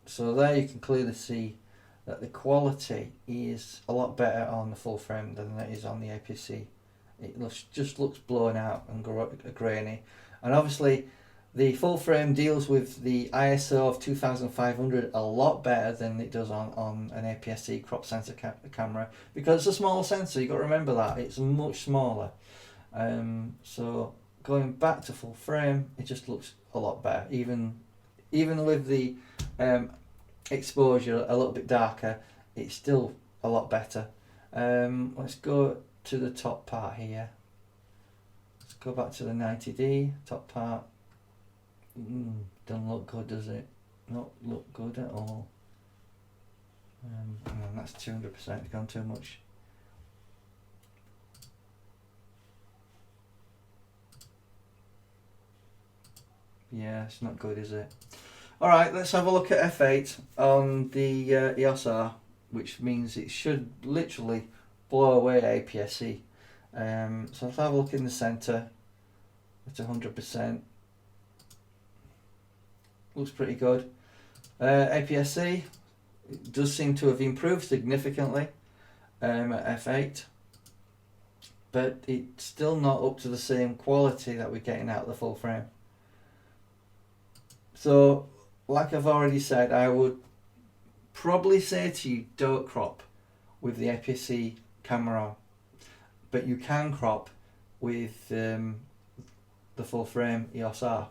A: So there you can clearly see that the quality is a lot better on the full frame than it is on the APS-C. It just looks blown out and grainy, and obviously the full frame deals with the ISO of 2500 a lot better than it does on an APS-C crop sensor camera, because it's a smaller sensor. You've got to remember that it's much smaller. So going back to full frame, it just looks a lot better, even with the exposure a little bit darker. It's still a lot better. Let's go to the top part here. Let's go back to the 90D top part. Doesn't look good, does it? Not look good at all. That's 200%, gone too much. Yeah, it's not good, is it? Alright, let's have a look at f8 on the EOS R, which means it should literally blow away APS-C. So let's have a look in the centre. It's 100%. Looks pretty good. APS-C does seem to have improved significantly at f8, but it's still not up to the same quality that we're getting out of the full frame. So, like I've already said, I would probably say to you, don't crop with the APS-C camera on, but you can crop with the full frame EOS R.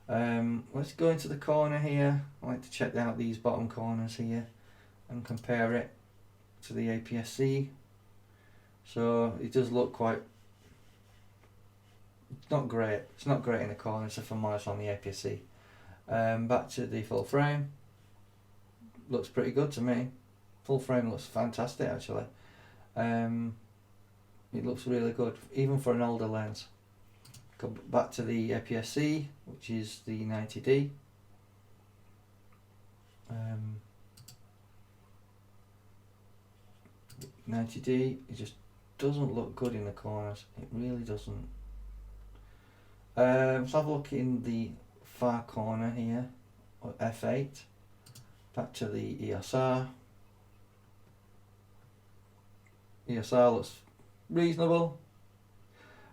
A: Let's go into the corner here. I like to check out these bottom corners here and compare it to the APS-C. So it does look quite, it's not great. It's not great in the corners, if I'm honest, on the APS-C. Back to the full frame. Looks pretty good to me. Full frame looks fantastic actually. It looks really good, even for an older lens. Go back to the APS-C, which is the 90D. 90D, it just doesn't look good in the corners. It really doesn't. Let's have a look in the far corner here, or F8. Back to the ESR. ESR looks reasonable.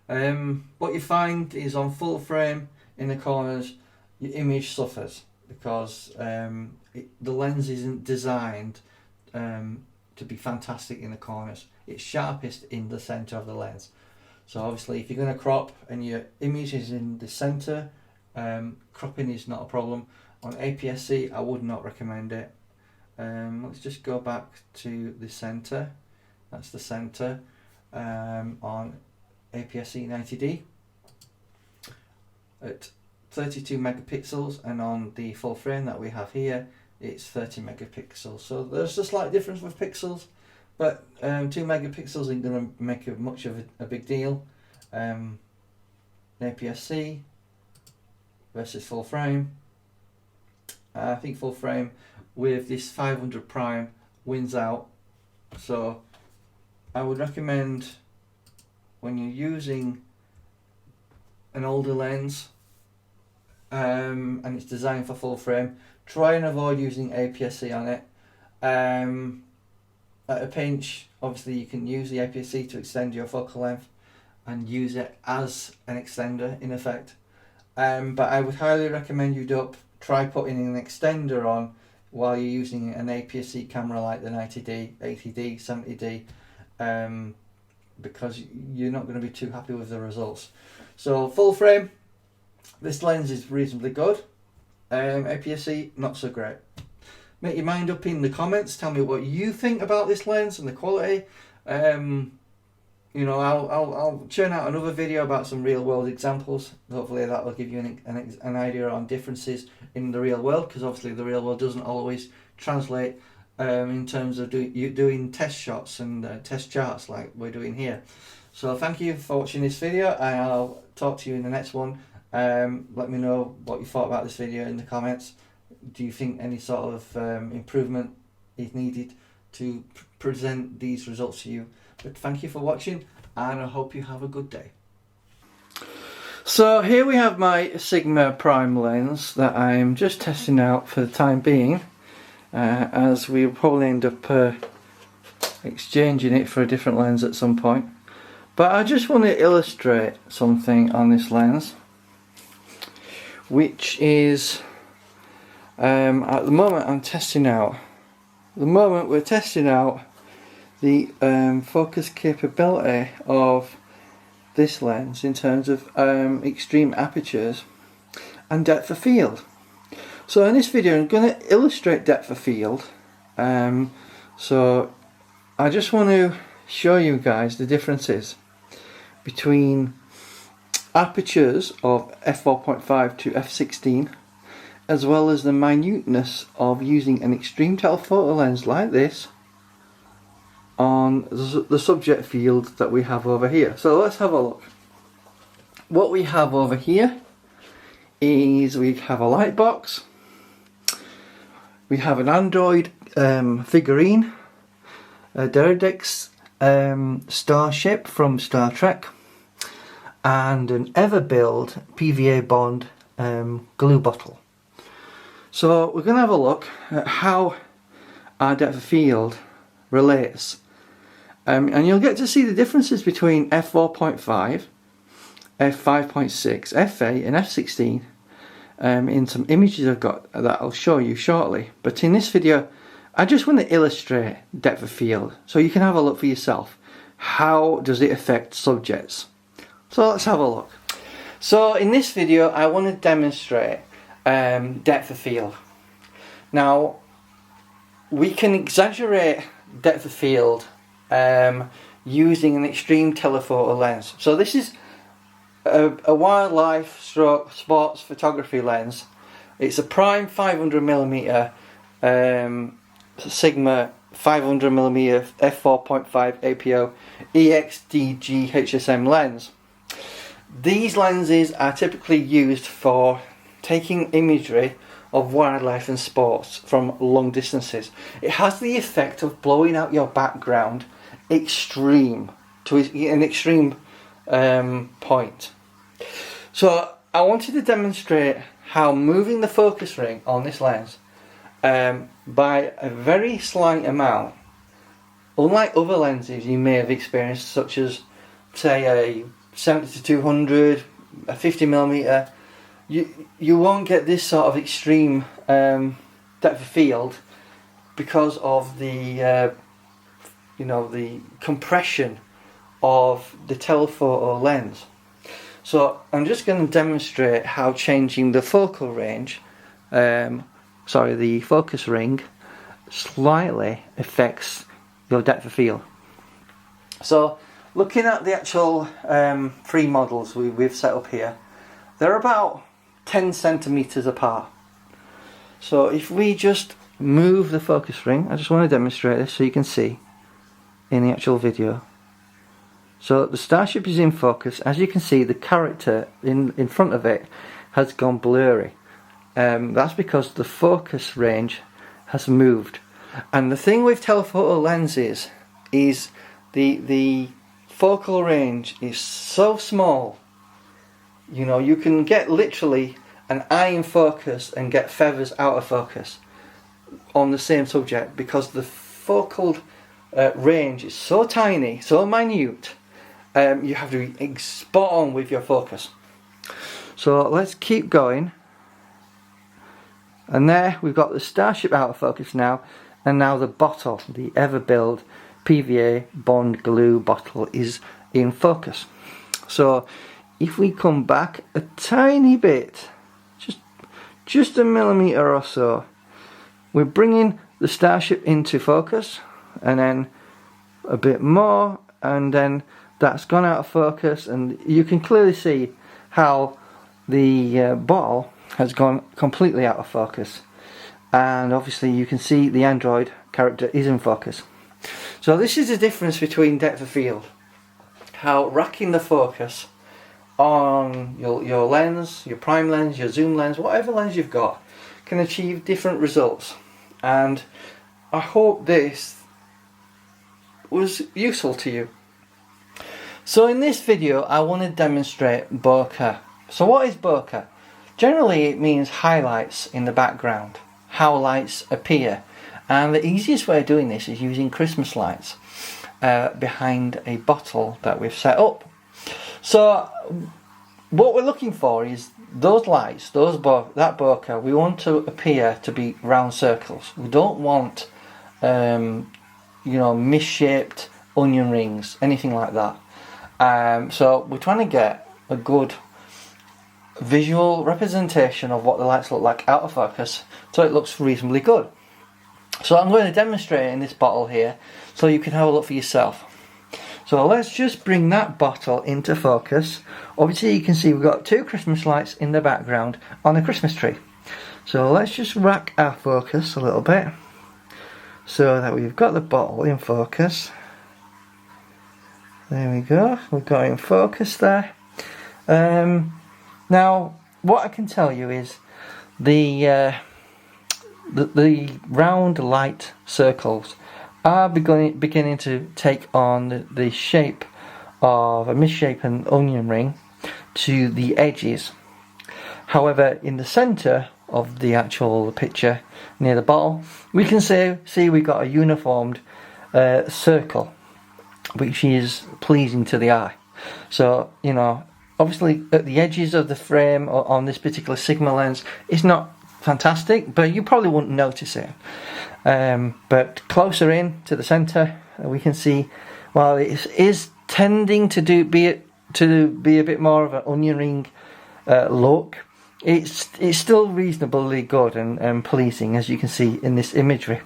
A: What you find is on full frame in the corners, your image suffers because the lens isn't designed to be fantastic in the corners. It's sharpest in the center of the lens. So obviously if you're going to crop and your image is in the center, cropping is not a problem. On APS-C I would not recommend it. Let's just go back to the center. That's the center on APS-C 90D at 32 megapixels, and on the full frame that we have here it's 30 megapixels. So there's a slight difference with pixels, but 2 megapixels isn't going to make much of a big deal. APS-C versus full frame. I think full frame with this 500 prime wins out. So I would recommend, when you're using an older lens and it's designed for full frame, try and avoid using APS-C on it. At a pinch, obviously you can use the APS-C to extend your focal length and use it as an extender in effect. But I would highly recommend you try putting an extender on while you're using an APS-C camera like the 90D, 80D, 70D, because you're not going to be too happy with the results. So full frame, this lens is reasonably good. APS-C, not so great. Make your mind up in the comments. Tell me what you think about this lens and the quality. You know, I'll churn out another video about some real world examples. Hopefully that will give you an idea on differences in the real world, because obviously the real world doesn't always translate in terms of doing test shots and test charts like we're doing here. So thank you for watching this video, and I'll talk to you in the next one. Let me know what you thought about this video in the comments. Do you think any sort of improvement is needed to present these results to you? But thank you for watching, and I hope you have a good day. So here we have my Sigma Prime lens that I'm just testing out for the time being, as we'll probably end up exchanging it for a different lens at some point. But I just want to illustrate something on this lens, which is at the moment I'm testing out. At the moment we're testing out the focus capability of this lens in terms of extreme apertures and depth of field. So in this video I'm going to illustrate depth of field. So I just want to show you guys the differences between apertures of F4.5 to F16, as well as the minuteness of using an extreme telephoto lens like this on the subject field that we have over here. So let's have a look. What we have over here is we have a light box, we have an Android figurine, a Deredex starship from Star Trek, and an Everbuild PVA bond glue bottle. So we're going to have a look at how our depth of field relates, and you'll get to see the differences between F4.5, F5.6, F8 and F16 in some images I've got that I'll show you shortly. But in this video I just want to illustrate depth of field so you can have a look for yourself. How does it affect subjects? So let's have a look. So in this video I want to demonstrate depth of field. Now we can exaggerate depth of field using an extreme telephoto lens. So this is a wildlife stroke sports photography lens. It's a prime 500mm Sigma 500mm f4.5 APO EXDG HSM lens. These lenses are typically used for taking imagery of wildlife and sports from long distances. It has the effect of blowing out your background extreme to an extreme point. So I wanted to demonstrate how moving the focus ring on this lens by a very slight amount, unlike other lenses you may have experienced, such as say a 70 to 200, a 50mm, you won't get this sort of extreme depth of field because of the the compression of the telephoto lens. So I'm just going to demonstrate how changing the focal range, the focus ring, slightly affects your depth of field. So looking at the actual 3 models we've set up here, they're about 10 centimeters apart. So if we just move the focus ring, I just want to demonstrate this so you can see in the actual video. So the Starship is in focus. As you can see, the character in front of it has gone blurry. That's because the focus range has moved. And the thing with telephoto lenses is the focal range is so small. You know, you can get literally an eye in focus and get feathers out of focus on the same subject, because the focal range is so tiny, so minute. You have to be spot on with your focus. So let's keep going. And there we've got the Starship out of focus now, and now the bottle, the Everbuild PVA Bond Glue bottle, is in focus. So if we come back a tiny bit, just a millimeter or so, we're bringing the Starship into focus, and then a bit more, and then that's gone out of focus, and you can clearly see how the bottle has gone completely out of focus, and obviously you can see the Android character is in focus. So this is the difference between depth of field, how racking the focus on your lens, your prime lens, your zoom lens, whatever lens you've got, can achieve different results. And I hope this was useful to you. So in this video I want to demonstrate bokeh. So what is bokeh? Generally it means highlights in the background, how lights appear, and the easiest way of doing this is using Christmas lights behind a bottle that we've set up. So what we're looking for is those lights, that bokeh, we want to appear to be round circles. We don't want misshaped onion rings, anything like that. So we're trying to get a good visual representation of what the lights look like out of focus, so it looks reasonably good. So I'm going to demonstrate in this bottle here so you can have a look for yourself. So let's just bring that bottle into focus. Obviously you can see we've got 2 Christmas lights in the background on a Christmas tree. So let's just rack our focus a little bit so that we've got the bottle in focus. There we go, we've got it in focus there. Now what I can tell you is the round light circles are beginning to take on the shape of a misshapen onion ring to the edges. However, in the centre of the actual picture, near the bottle, we can see we've got a uniformed circle, which is pleasing to the eye. So, you know, obviously at the edges of the frame on this particular Sigma lens, it's not fantastic, but you probably wouldn't notice it. But closer in to the centre, we can see, while it is tending to be a bit more of an onion ring look, it's still reasonably good and pleasing, as you can see in this imagery.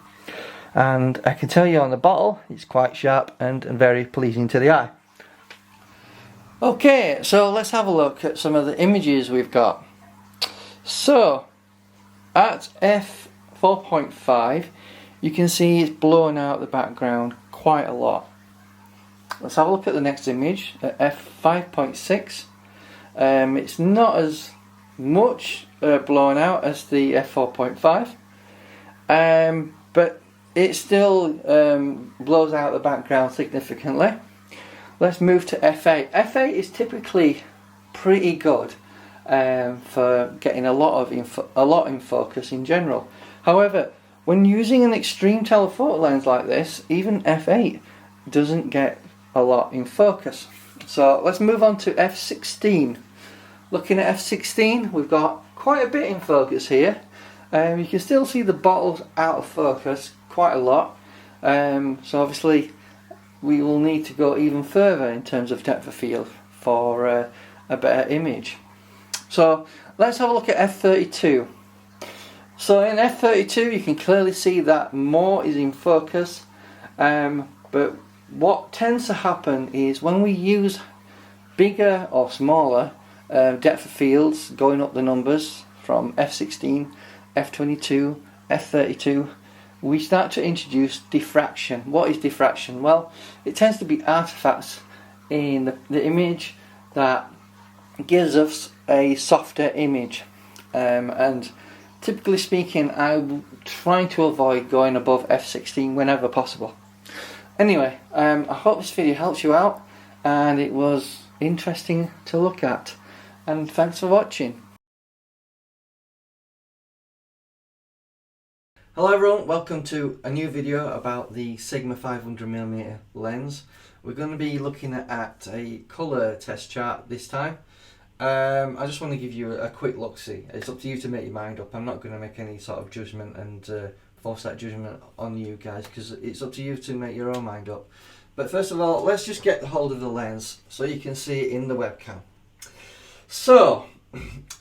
A: And I can tell you on the bottle, it's quite sharp and very pleasing to the eye. Okay, so let's have a look at some of the images we've got. So at F4.5, you can see it's blowing out the background quite a lot. Let's have a look at the next image at F5.6. It's not as much blown out as the F4.5, but it still blows out the background significantly. Let's move to F8. F8 is typically pretty good for getting a lot in focus in general. However, when using an extreme telephoto lens like this, even F8 doesn't get a lot in focus. So let's move on to F16. Looking at F16, we've got quite a bit in focus here. You can still see the bottles out of focus quite a lot. So obviously we will need to go even further in terms of depth of field for a better image. So let's have a look at F32. So in F32 you can clearly see that more is in focus, but what tends to happen is when we use bigger or smaller depth of fields, going up the numbers from F16, F22, F32, we start to introduce diffraction. What is diffraction? Well, it tends to be artifacts in the image that gives us a softer image, and typically speaking I'm trying to avoid going above F16 whenever possible. Anyway, I hope this video helps you out and it was interesting to look at, and thanks for watching. Hello everyone, welcome to a new video about the Sigma 500mm lens. We're going to be looking at a colour test chart this time. I just want to give you a quick look-see. It's up to you to make your mind up. I'm not going to make any sort of judgment and force that judgment on you guys, because it's up to you to make your own mind up. But first of all, let's just get hold of the lens so you can see it in the webcam. So,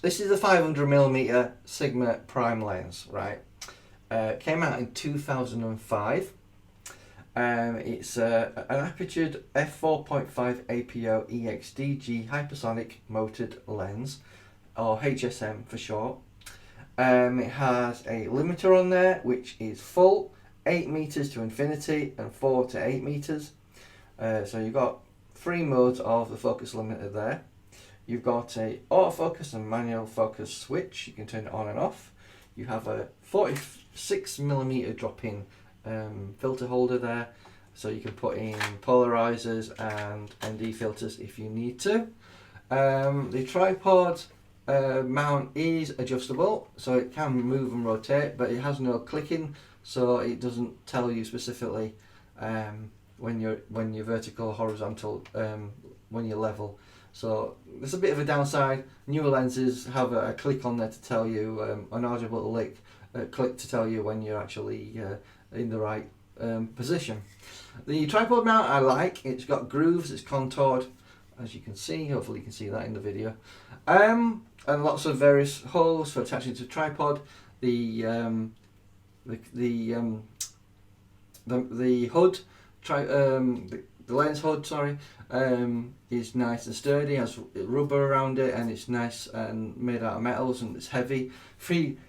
A: this is the 500mm Sigma prime lens, right? Came out in 2005. It's an apertured F4.5 APO EXDG hypersonic motored lens, or HSM for short. It has a limiter on there which is full, 8 meters to infinity and 4 to 8 meters. So you've got 3 modes of the focus limiter there. You've got a autofocus and manual focus switch, you can turn it on and off. You have a 46mm drop-in filter holder there, so you can put in polarizers and ND filters if you need to. The tripod mount is adjustable, so it can move and rotate, but it has no clicking, so it doesn't tell you specifically when you're vertical or horizontal, when you're level. So there's a bit of a downside. Newer lenses have a click on there to tell you, an audible click to tell you when you're actually in the right position. The tripod mount I like. It's got grooves, it's contoured, as you can see. Hopefully you can see that in the video. And lots of various holes for attaching to the tripod. The hood, the lens hood, sorry, is nice and sturdy, has rubber around it, and it's nice and made out of metals, and it's heavy.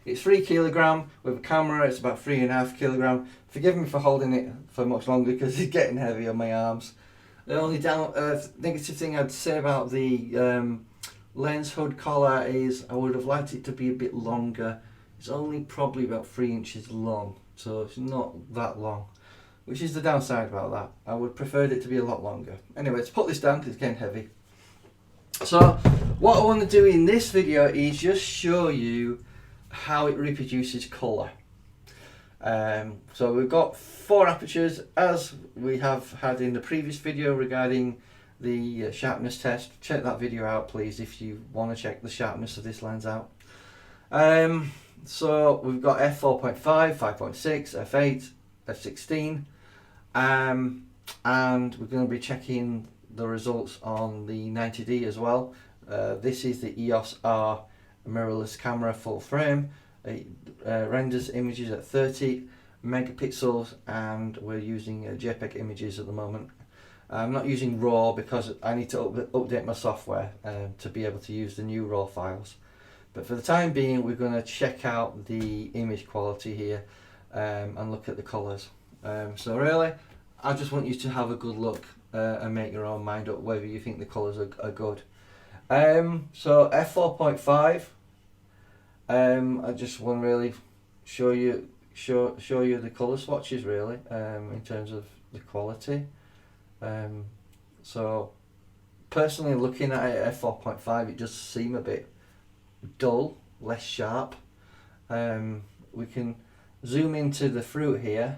A: It's 3 kilogram. With a camera it's about 3.5 kilogram. Forgive me for holding it for much longer because it's getting heavy on my arms. The only negative thing I'd say about the lens hood collar is I would have liked it to be a bit longer. It's only probably about 3 inches long, so it's not that long, which is the downside about that. I would prefer it to be a lot longer. Anyway, let's put this down because it's getting heavy. So what I want to do in this video is just show you how it reproduces colour. So we've got 4 apertures, as we have had in the previous video regarding the sharpness test. Check that video out please if you want to check the sharpness of this lens out. So we've got F4.5, 5.6, F8, F16. And we're going to be checking the results on the 90D as well. This is the EOS R mirrorless camera full frame. It renders images at 30 megapixels, and we're using JPEG images at the moment. I'm not using RAW because I need to update my software to be able to use the new RAW files. But for the time being we're going to check out the image quality here. and look at the colours. So really, I just want you to have a good look and make your own mind up whether you think the colours are good. So F4.5, I just want to really show you the colour swatches really, in terms of the quality. So personally, looking at it at F4.5, it does seem a bit dull, less sharp. We can zoom into the fruit here.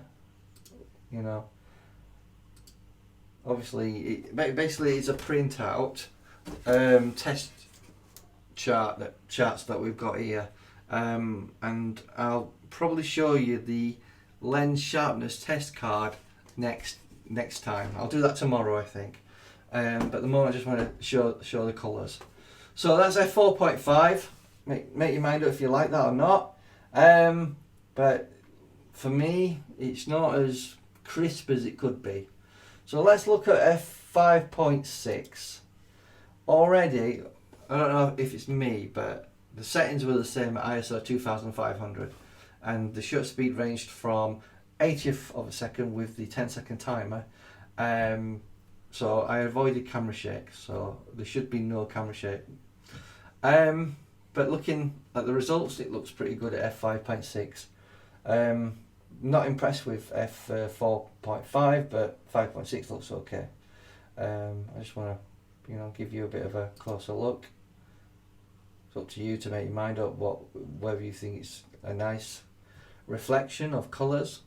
A: You know, obviously, basically it's a printout test charts that we've got here, and I'll probably show you the lens sharpness test card next time. I'll do that tomorrow, I think. But at the moment, I just want to show the colours. So that's F4.5. Make your mind up if you like that or not. But for me, it's not as crisp as it could be. So let's look at F5.6. Already, I don't know if it's me, but the settings were the same at ISO 2500, and the shutter speed ranged from 80th of a second with the 10-second timer. So I avoided camera shake, so there should be no camera shake. But looking at the results, it looks pretty good at F5.6. Not impressed with F4.5, but 5.6 looks okay. I just want to, give you a bit of a closer look. It's up to you to make your mind up whether you think it's a nice reflection of colours,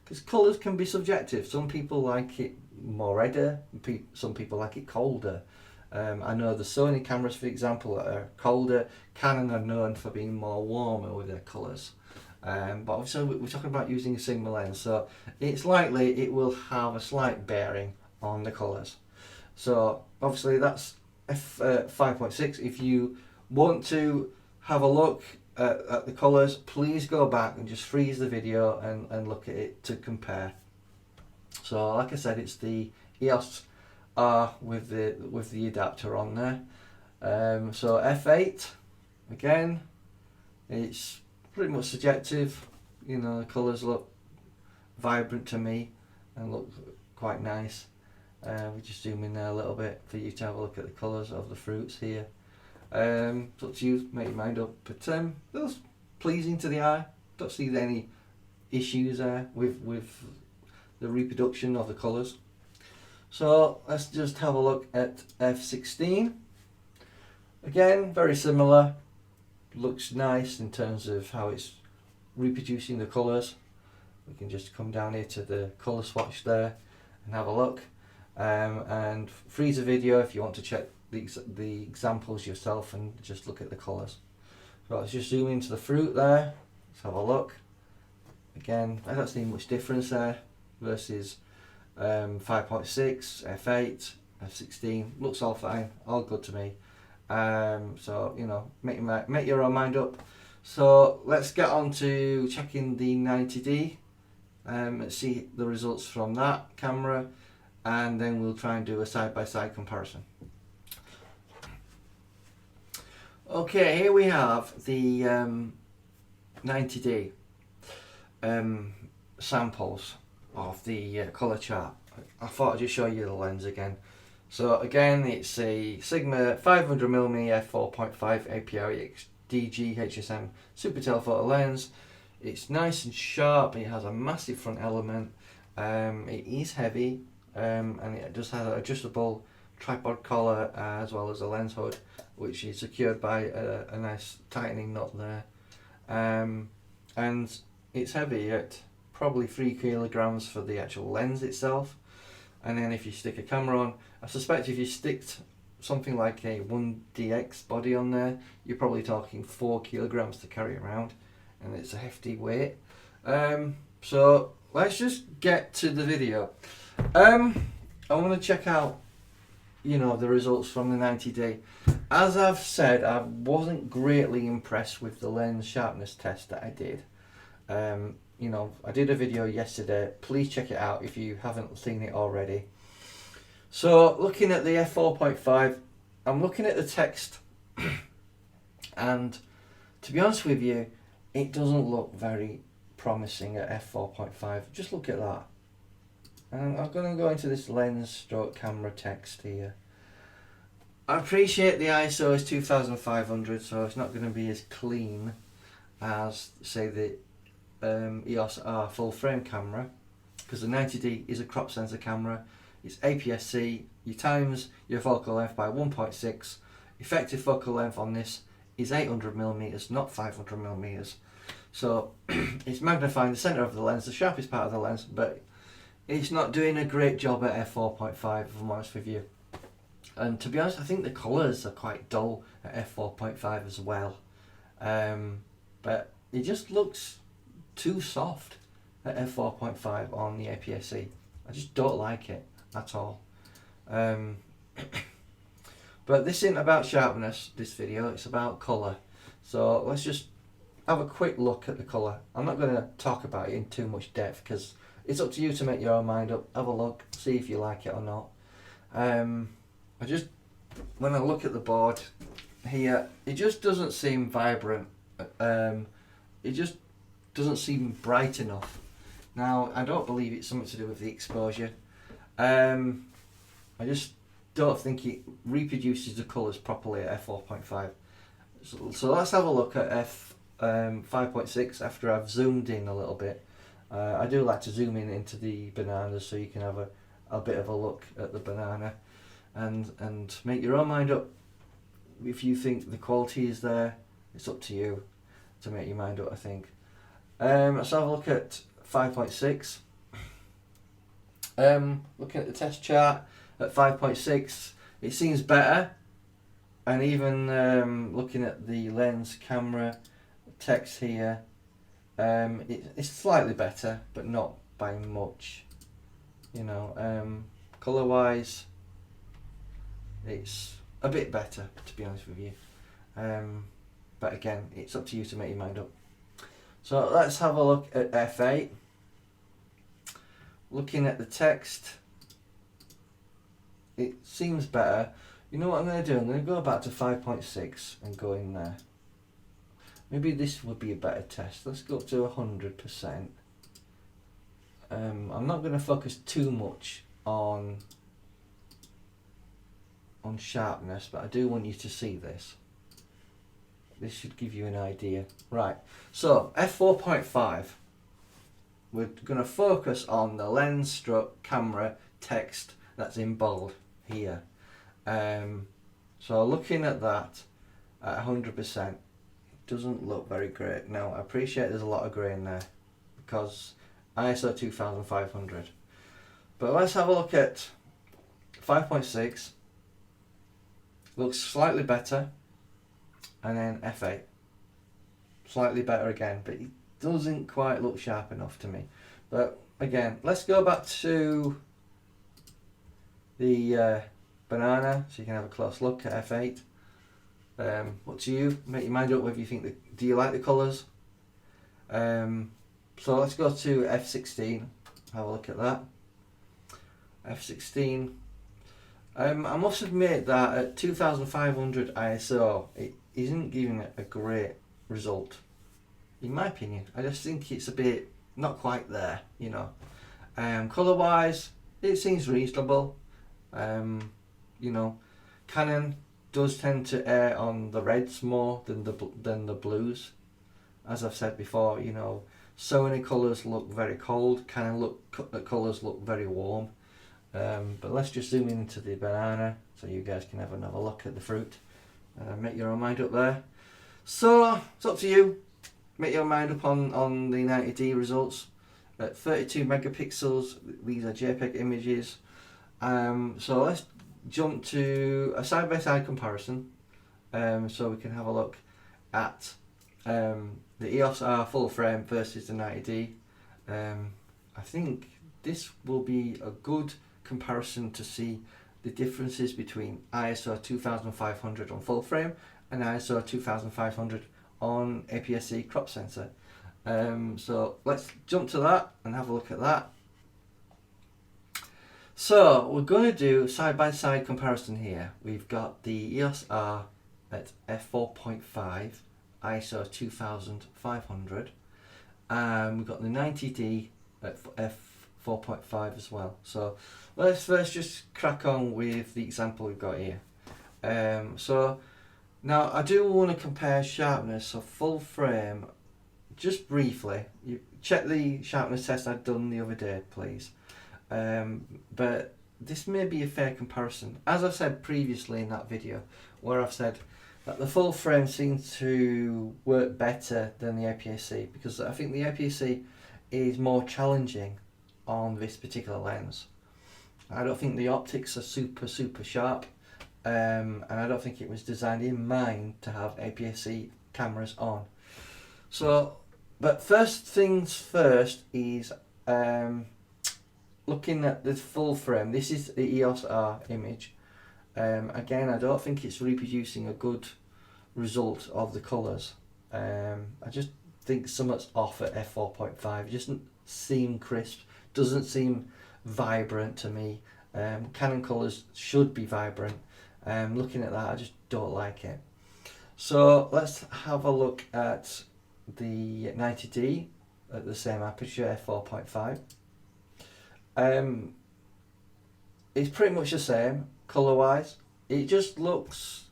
A: because colours can be subjective. Some people like it more redder, some people like it colder. I know the Sony cameras, for example, that are colder. Canon are known for being more warmer with their colours. But obviously we're talking about using a Sigma lens, so it's likely it will have a slight bearing on the colours. So obviously that's F5.6. If you want to have a look at the colours, please go back and just freeze the video and look at it to compare. So like I said, it's the EOS R with the adapter on there. So F8, again, it's pretty much subjective. The colours look vibrant to me and look quite nice. We just zoom in there a little bit for you to have a look at the colours of the fruits here. It's up to you, make your mind up. But it looks pleasing to the eye. Don't see any issues there with the reproduction of the colours. So let's just have a look at F16. Again, very similar. Looks nice in terms of how it's reproducing the colours. We can just come down here to the colour swatch there and have a look. And freeze the video if you want to check the examples yourself and just look at the colours. So let's just zoom into the fruit there. Let's have a look. Again, I don't see much difference there versus 5.6, F8, F16. Looks all fine, all good to me. So make your own mind up. So let's get on to checking the 90D. Let's see the results from that camera, and then we'll try and do a side-by-side comparison. Okay, here we have the 90D samples of the colour chart. I thought I'd just show you the lens again. So again, it's a Sigma 500mm f4.5 APO DG HSM super telephoto lens. It's nice and sharp. It has a massive front element. It is heavy, and it does have an adjustable tripod collar as well as a lens hood, which is secured by a nice tightening nut there. And it's heavy at probably 3 kilograms for the actual lens itself. And then if you stick a camera on, I suspect if you sticked something like a 1DX body on there, you're probably talking 4 kilograms to carry around, and it's a hefty weight. So let's just get to the video. I want to check out, the results from the 90D. As I've said, I wasn't greatly impressed with the lens sharpness test that I did. I did a video yesterday. Please check it out if you haven't seen it already. So looking at the F4.5, I'm looking at the text and to be honest with you, it doesn't look very promising at f4.5. Just look at that. And I'm going to go into this lens stroke camera text here. I appreciate the ISO is 2500, so it's not going to be as clean as, say, the EOS R full frame camera, because the 90D is a crop sensor camera. It's APS-C. You times your focal length by 1.6. Effective focal length on this is 800mm, not 500mm. So it's magnifying the centre of the lens, the sharpest part of the lens, but it's not doing a great job at f4.5, if I'm honest with you. And to be honest, I think the colours are quite dull at f4.5 as well. But it just looks too soft at f4.5 on the APS-C. I just don't like it at all. But this isn't about sharpness, this video, it's about colour. So let's just have a quick look at the colour. I'm not going to talk about it in too much depth because it's up to you to make your own mind up. Have a look, see if you like it or not. When I look at the board here, it just doesn't seem vibrant. It just doesn't seem bright enough. Now, I don't believe it's something to do with the exposure. I just don't think it reproduces the colours properly at f4.5. So let's have a look at f5.6 after I've zoomed in a little bit. I do like to zoom in into the bananas so you can have a bit of a look at the banana and make your own mind up. If you think the quality is there, it's up to you to make your mind up, I think. Let's have a look at 5.6. Looking at the test chart at 5.6, it seems better, and even looking at the lens camera text here, it's slightly better, but not by much. You know, colour wise, it's a bit better, to be honest with you. But again, it's up to you to make your mind up. So let's have a look at F8. Looking at the text, it seems better. You know what I'm going to do? I'm going to go back to 5.6 and go in there. Maybe this would be a better test. Let's go up to 100%. I'm not going to focus too much on sharpness, but I do want you to see this. This should give you an idea. Right, so f4.5, we're going to focus on the lens stroke camera text that's in bold here. So looking at that at 100%, it doesn't look very great. Now, I appreciate there's a lot of grey in there because ISO 2500. But let's have a look at 5.6. Looks slightly better. And then F8. Slightly better again, but it doesn't quite look sharp enough to me. But again, let's go back to the banana so you can have a close look at F8. Up to you, make your mind up whether you think do you like the colours. So let's go to F16, have a look at that. F16. I must admit that at 2500 ISO it isn't giving a great result, in my opinion. I just think it's a bit not quite there, you know. Colour wise, it seems reasonable. You know, Canon does tend to err on the reds more than the blues. As I've said before, you know, Sony colours look very cold, Canon colours look very warm. But let's just zoom into the banana so you guys can have another look at the fruit. Make your own mind up there. So it's up to you. Make your mind up on the 90D results. At 32 megapixels, these are JPEG images. So let's jump to a side-by-side comparison. So we can have a look at the EOS R full frame versus the 90D. I think this will be a good comparison to see the differences between ISO 2500 on full frame and ISO 2500 on APS-C crop sensor. So let's jump to that and have a look at that. So we're going to do side-by-side comparison here. We've got the EOS R at f4.5 ISO 2500 We've got the 90D at F4.5 as well. So let's first just crack on with the example we've got here. So now I do want to compare sharpness of full frame just briefly. You check the sharpness test I'd done the other day, please. But this may be a fair comparison. As I've said previously in that video, where I've said that the full frame seems to work better than the APS-C, because I think the APS-C is more challenging on this particular lens. I don't think the optics are super sharp, and I don't think it was designed in mind to have APS-C cameras on. So, but first things first is looking at the full frame. This is the EOS R image. Again, I don't think it's reproducing a good result of the colours. I just think something's off at F4.5. It doesn't seem crisp, doesn't seem vibrant to me. Canon colours should be vibrant. Looking at that, I just don't like it. So let's have a look at the 90D at the same aperture, F4.5. It's pretty much the same colour wise. It just looks,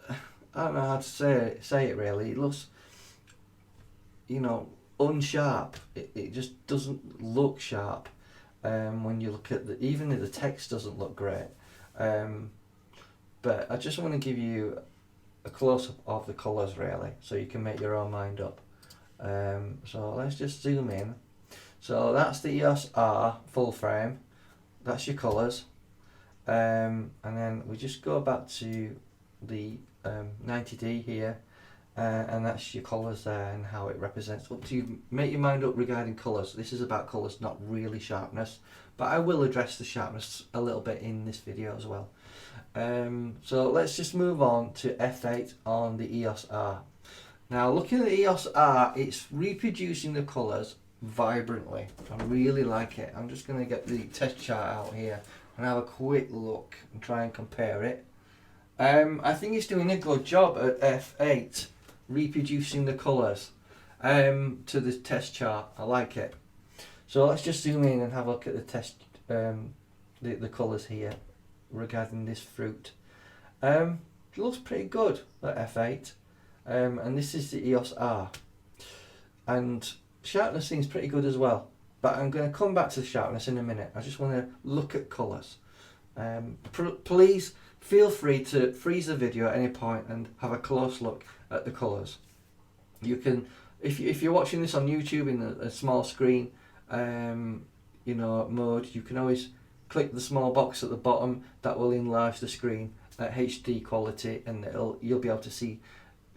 A: I don't know how to say it really. It looks, you know, unsharp. It just doesn't look sharp. When you look at even the text doesn't look great. But I just want to give you a close-up of the colours really, so you can make your own mind up. So let's just zoom in. So that's the EOS R full frame. That's your colours. And then we just go back to the 90D here, and that's your colours there and how it represents. Up to you, make your mind up regarding colours. This is about colours, not really sharpness, but I will address the sharpness a little bit in this video as well. So let's just move on to F8 on the EOS R. Now looking at the EOS R, it's reproducing the colours vibrantly. I really like it. I'm just going to get the test chart out here and have a quick look and try and compare it. I think it's doing a good job at F8 reproducing the colours to the test chart. I like it. So let's just zoom in and have a look at the test, the colours here regarding this fruit. It looks pretty good at F8, and this is the EOS R, and sharpness seems pretty good as well, but I'm going to come back to the sharpness in a minute. I just want to look at colours. Please feel free to freeze the video at any point and have a close look at the colours. You can, if you're watching this on YouTube in a small screen, you know, mode, you can always click the small box at the bottom that will enlarge the screen at HD quality, and you'll be able to see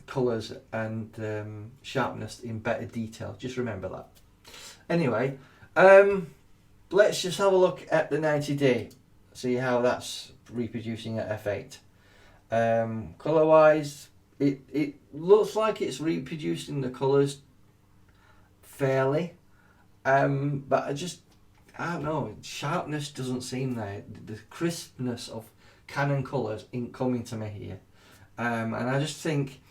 A: colours and sharpness in better detail. Just remember that. Anyway, let's just have a look at the 90D, see how that's reproducing at F8. Colour wise, it looks like it's reproducing the colours fairly, but I don't know, sharpness doesn't seem there. The crispness of Canon colours ain't coming to me here, and I just think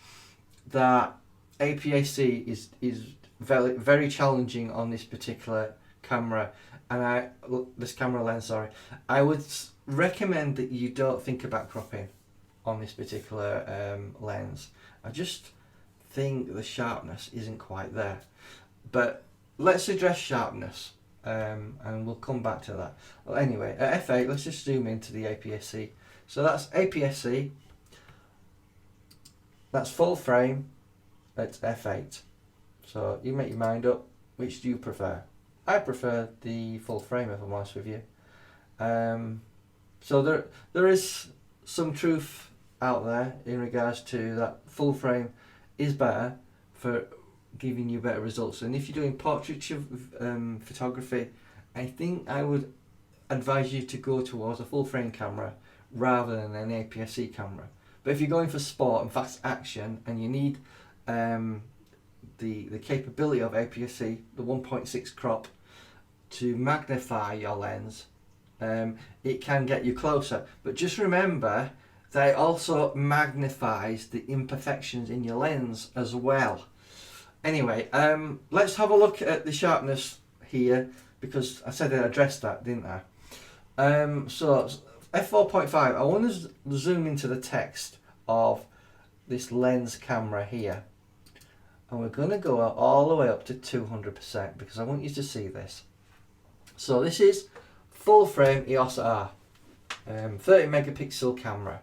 A: that APS-C is very challenging on this particular camera, and this camera lens. Sorry, I would recommend that you don't think about cropping on this particular lens. I just think the sharpness isn't quite there. But let's address sharpness, and we'll come back to that. Well, anyway, at F8, let's just zoom into the APS-C. So that's APS-C. That's full frame at F8. So you make your mind up. Which do you prefer? I prefer the full frame, if I'm honest with you. So there is some truth out there in regards to that full frame is better for giving you better results. And if you're doing portraiture photography, I think I would advise you to go towards a full frame camera rather than an APS-C camera. But if you're going for sport and fast action and you need the capability of APS-C, the 1.6 crop, to magnify your lens, it can get you closer. But just remember that it also magnifies the imperfections in your lens as well. Anyway, let's have a look at the sharpness here, because I said I addressed that, didn't I? So F4.5, I want to zoom into the text of this lens camera here. And we're going to go all the way up to 200% because I want you to see this. So this is full frame EOS R, 30 megapixel camera.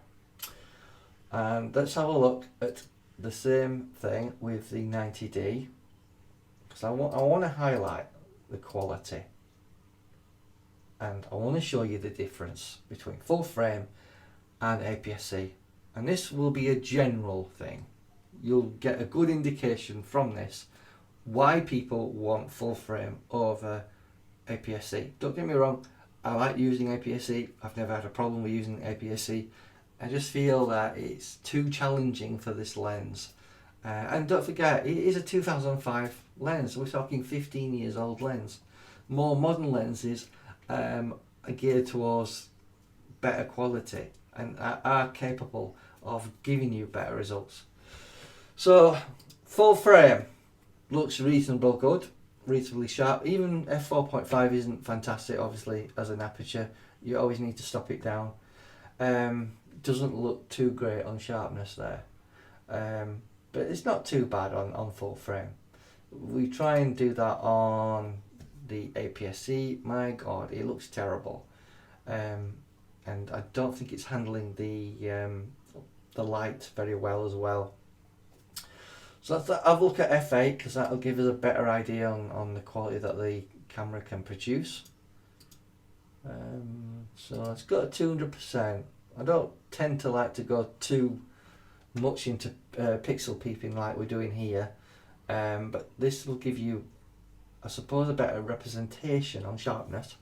A: And let's have a look at the same thing with the 90D, because I want to highlight the quality, and I want to show you the difference between full frame and APS-C. And this will be a general thing. You'll get a good indication from this why people want full frame over APS-C. Don't get me wrong, I like using APS-C. I've never had a problem with using APS-C. I just feel that it's too challenging for this lens. And don't forget, it is a 2005 lens. We're talking 15 years old lens. More modern lenses are geared towards better quality and are capable of giving you better results. So full frame looks reasonable good, reasonably sharp. Even F4.5 isn't fantastic, obviously, as an aperture. You always need to stop it down. Doesn't look too great on sharpness there, but it's not too bad on full frame. We try and do that on the APS-C. My god, it looks terrible, and I don't think it's handling the light very well as well. So let's have a look at F8, because that'll give us a better idea on the quality that the camera can produce. So it's got a 200%. I don't tend to like to go too much into pixel peeping like we're doing here, but this will give you, I suppose, a better representation on sharpness.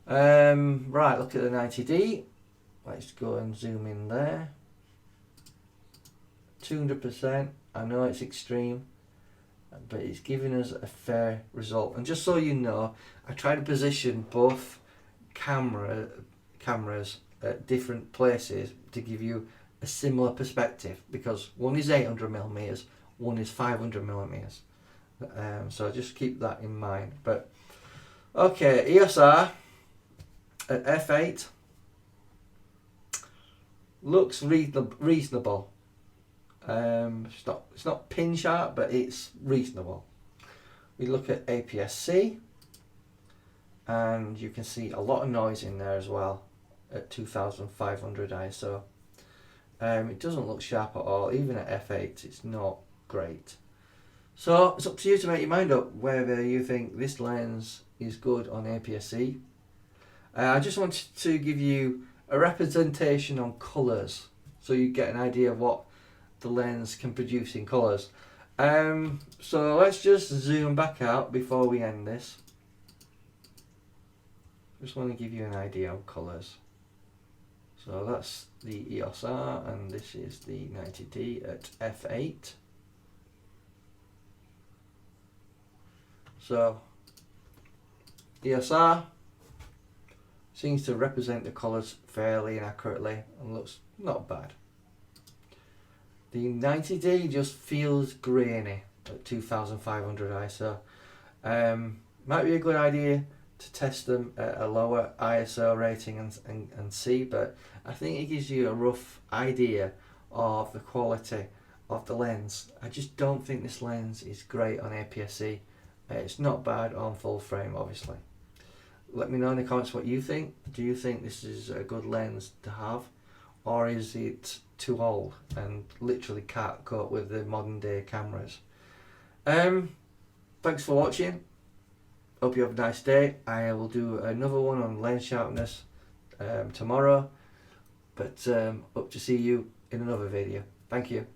A: Right, look at the 90D. Let's go and zoom in there. 200%. I know it's extreme, but it's giving us a fair result. And just so you know, I try to position both cameras at different places to give you a similar perspective, because one is 800mm, one is 500mm. So just keep that in mind. But okay, EOS R at F8 looks reasonable. It's not pin sharp, but it's reasonable. We look at APS-C, and you can see a lot of noise in there as well at 2500 ISO. It doesn't look sharp at all. Even at F8 it's not great. So it's up to you to make your mind up whether you think this lens is good on APS-C. I just wanted to give you a representation on colours, so you get an idea of what the lens can produce in colours. So let's just zoom back out before we end this. Just want to give you an idea of colours. So that's the EOS R, and this is the 90D at F8. So EOS R seems to represent the colours fairly and accurately and looks not bad. The 90D just feels grainy at 2500 ISO. Might be a good idea to test them at a lower ISO rating and see, but I think it gives you a rough idea of the quality of the lens. I just don't think this lens is great on APS-C. It's not bad on full frame, obviously. Let me know in the comments what you think. Do you think this is a good lens to have, or is it too old and literally can't cope with the modern day cameras? Thanks for watching. Hope you have a nice day. I will do another one on lens sharpness tomorrow, but hope to see you in another video. Thank you.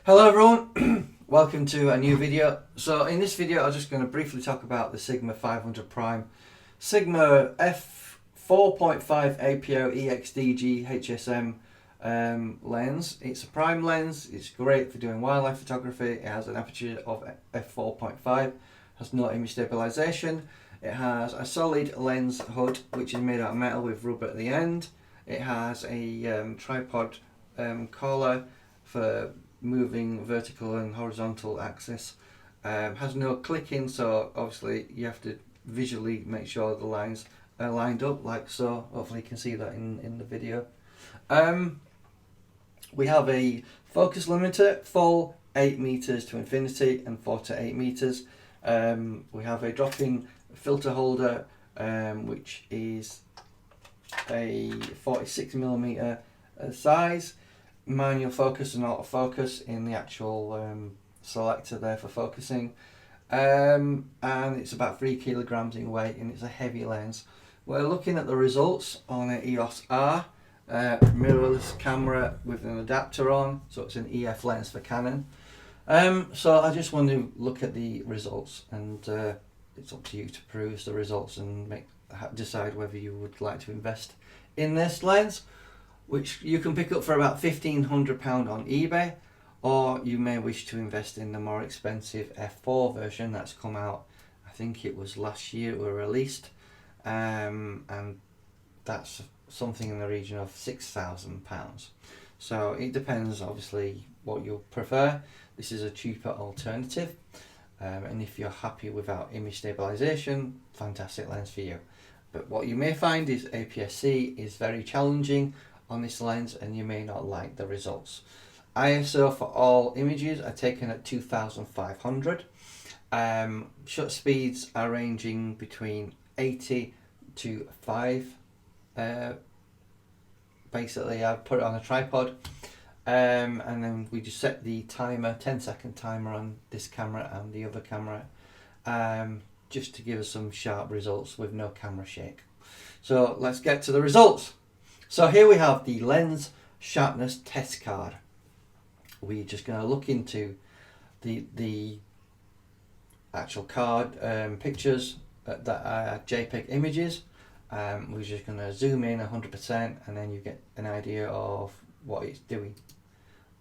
A: Hello everyone, welcome to a new video. So in this video I'm just going to briefly talk about the Sigma 500 prime Sigma F4.5 APO EXDG HSM lens. It's a prime lens. It's great for doing wildlife photography. It has an aperture of f4.5, has no image stabilization. It has a solid lens hood which is made out of metal with rubber at the end. It has a tripod collar for moving vertical and horizontal axis. Has no clicking, so obviously you have to visually make sure the lines are lined up like so. Hopefully you can see that in the video. We have a focus limiter, full 8 meters to infinity and 4 to 8 meters. We have a drop-in filter holder, which is a 46mm size, manual focus and autofocus in the actual selector there for focusing, and it's about 3 kilograms in weight, and it's a heavy lens. We're looking at the results on an EOS R, mirrorless camera with an adapter on, so it's an EF lens for Canon. So I just want to look at the results, and it's up to you to peruse the results and decide whether you would like to invest in this lens, which you can pick up for about £1,500 on eBay, or you may wish to invest in the more expensive F4 version that's come out. I think it was last year it were released, and that's something in the region of £6,000. So it depends obviously what you prefer. This is a cheaper alternative, and if you're happy without image stabilization, fantastic lens for you. But what you may find is APS-C is very challenging on this lens, and you may not like the results. ISO for all images are taken at 2500. Shutter speeds are ranging between 80 to 5. Basically, I put it on a tripod, and then we just set the timer, 10-second timer on this camera and the other camera, just to give us some sharp results with no camera shake. So let's get to the results. So here we have the lens sharpness test card. We're just going to look into the actual card pictures that are JPEG images. We're just going to zoom in 100%, and then you get an idea of what it's doing.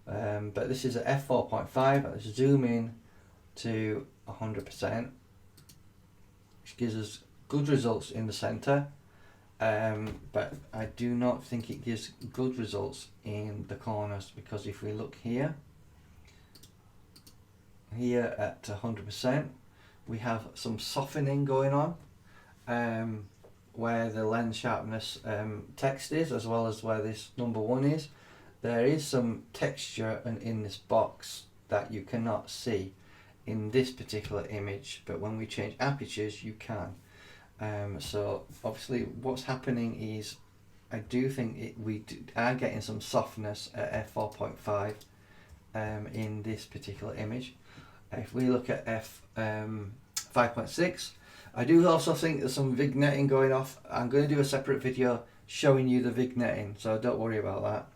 A: But this is a F4.5. Let's zoom in to 100%, which gives us good results in the center. But I do not think it gives good results in the corners, because if we look here at 100%, we have some softening going on, where the lens sharpness text is, as well as where this number 1 is. There is some texture in this box that you cannot see in this particular image, but when we change apertures you can. So obviously what's happening is, I do think we are getting some softness at f4.5 in this particular image. If we look at f5.6, I do also think there's some vignetting going off. I'm going to do a separate video showing you the vignetting, so don't worry about that.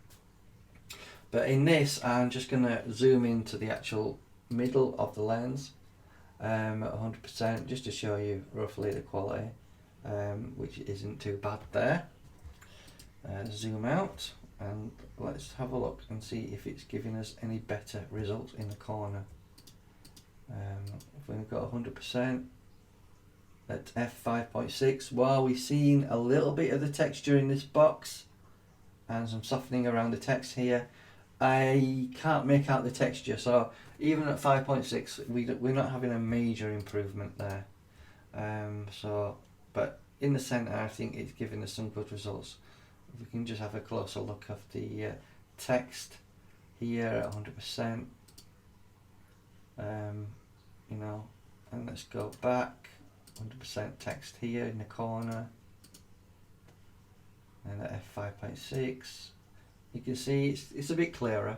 A: But in this, I'm just going to zoom into the actual middle of the lens at 100%, just to show you roughly the quality, which isn't too bad there. Zoom out, and let's have a look and see if it's giving us any better results in the corner. If we've got 100% at f5.6, while we're seeing a little bit of the texture in this box and some softening around the text here, I can't make out the texture. So even at 5.6, we're not having a major improvement there. But in the center, I think it's giving us some good results. If we can just have a closer look of the text here at 100%, you know, and let's go back. 100% text here in the corner, and at f5.6 you can see it's a bit clearer.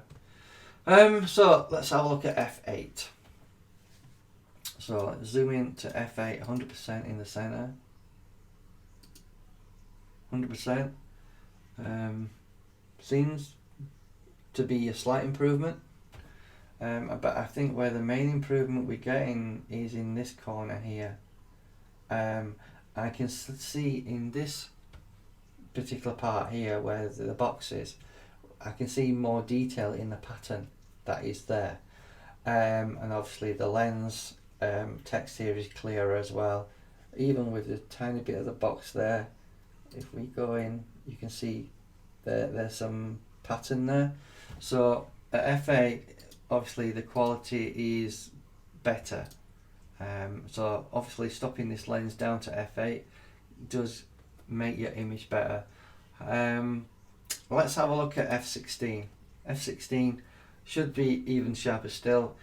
A: So let's have a look at f8. So let's zoom in to f8, 100% in the center, 100%. Seems to be a slight improvement, but I think where the main improvement we're getting is in this corner here. I can see in this particular part here where the box is, I can see more detail in the pattern that is there, and obviously the lens text here is clearer as well, even with the tiny bit of the box there. If we go in, you can see there's some pattern there. So at f8, obviously the quality is better. So obviously stopping this lens down to f8 does make your image better. Let's have a look at f16. F16 should be even sharper still,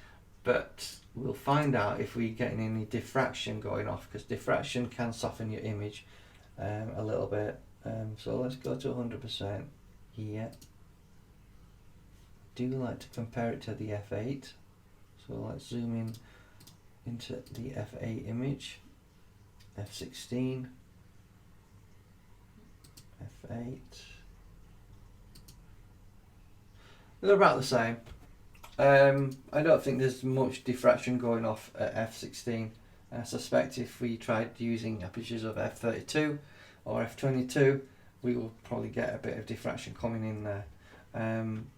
A: but we'll find out if we're getting any diffraction going off, because diffraction can soften your image a little bit. So let's go to 100% here. Do like to compare it to the f8, so let's zoom in into the f8 image, f16, f8. They're about the same. I don't think there's much diffraction going off at f16. I suspect if we tried using apertures of f32 or f22, we will probably get a bit of diffraction coming in there.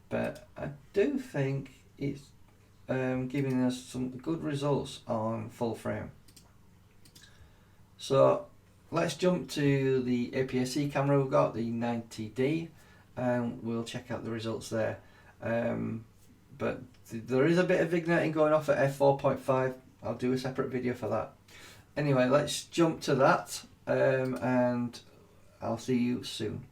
A: But I do think it's giving us some good results on full frame. So let's jump to the APS-C camera we've got, the 90D, and we'll check out the results there. But there is a bit of vignetting going off at F4.5. I'll do a separate video for that. Anyway, let's jump to that, and I'll see you soon.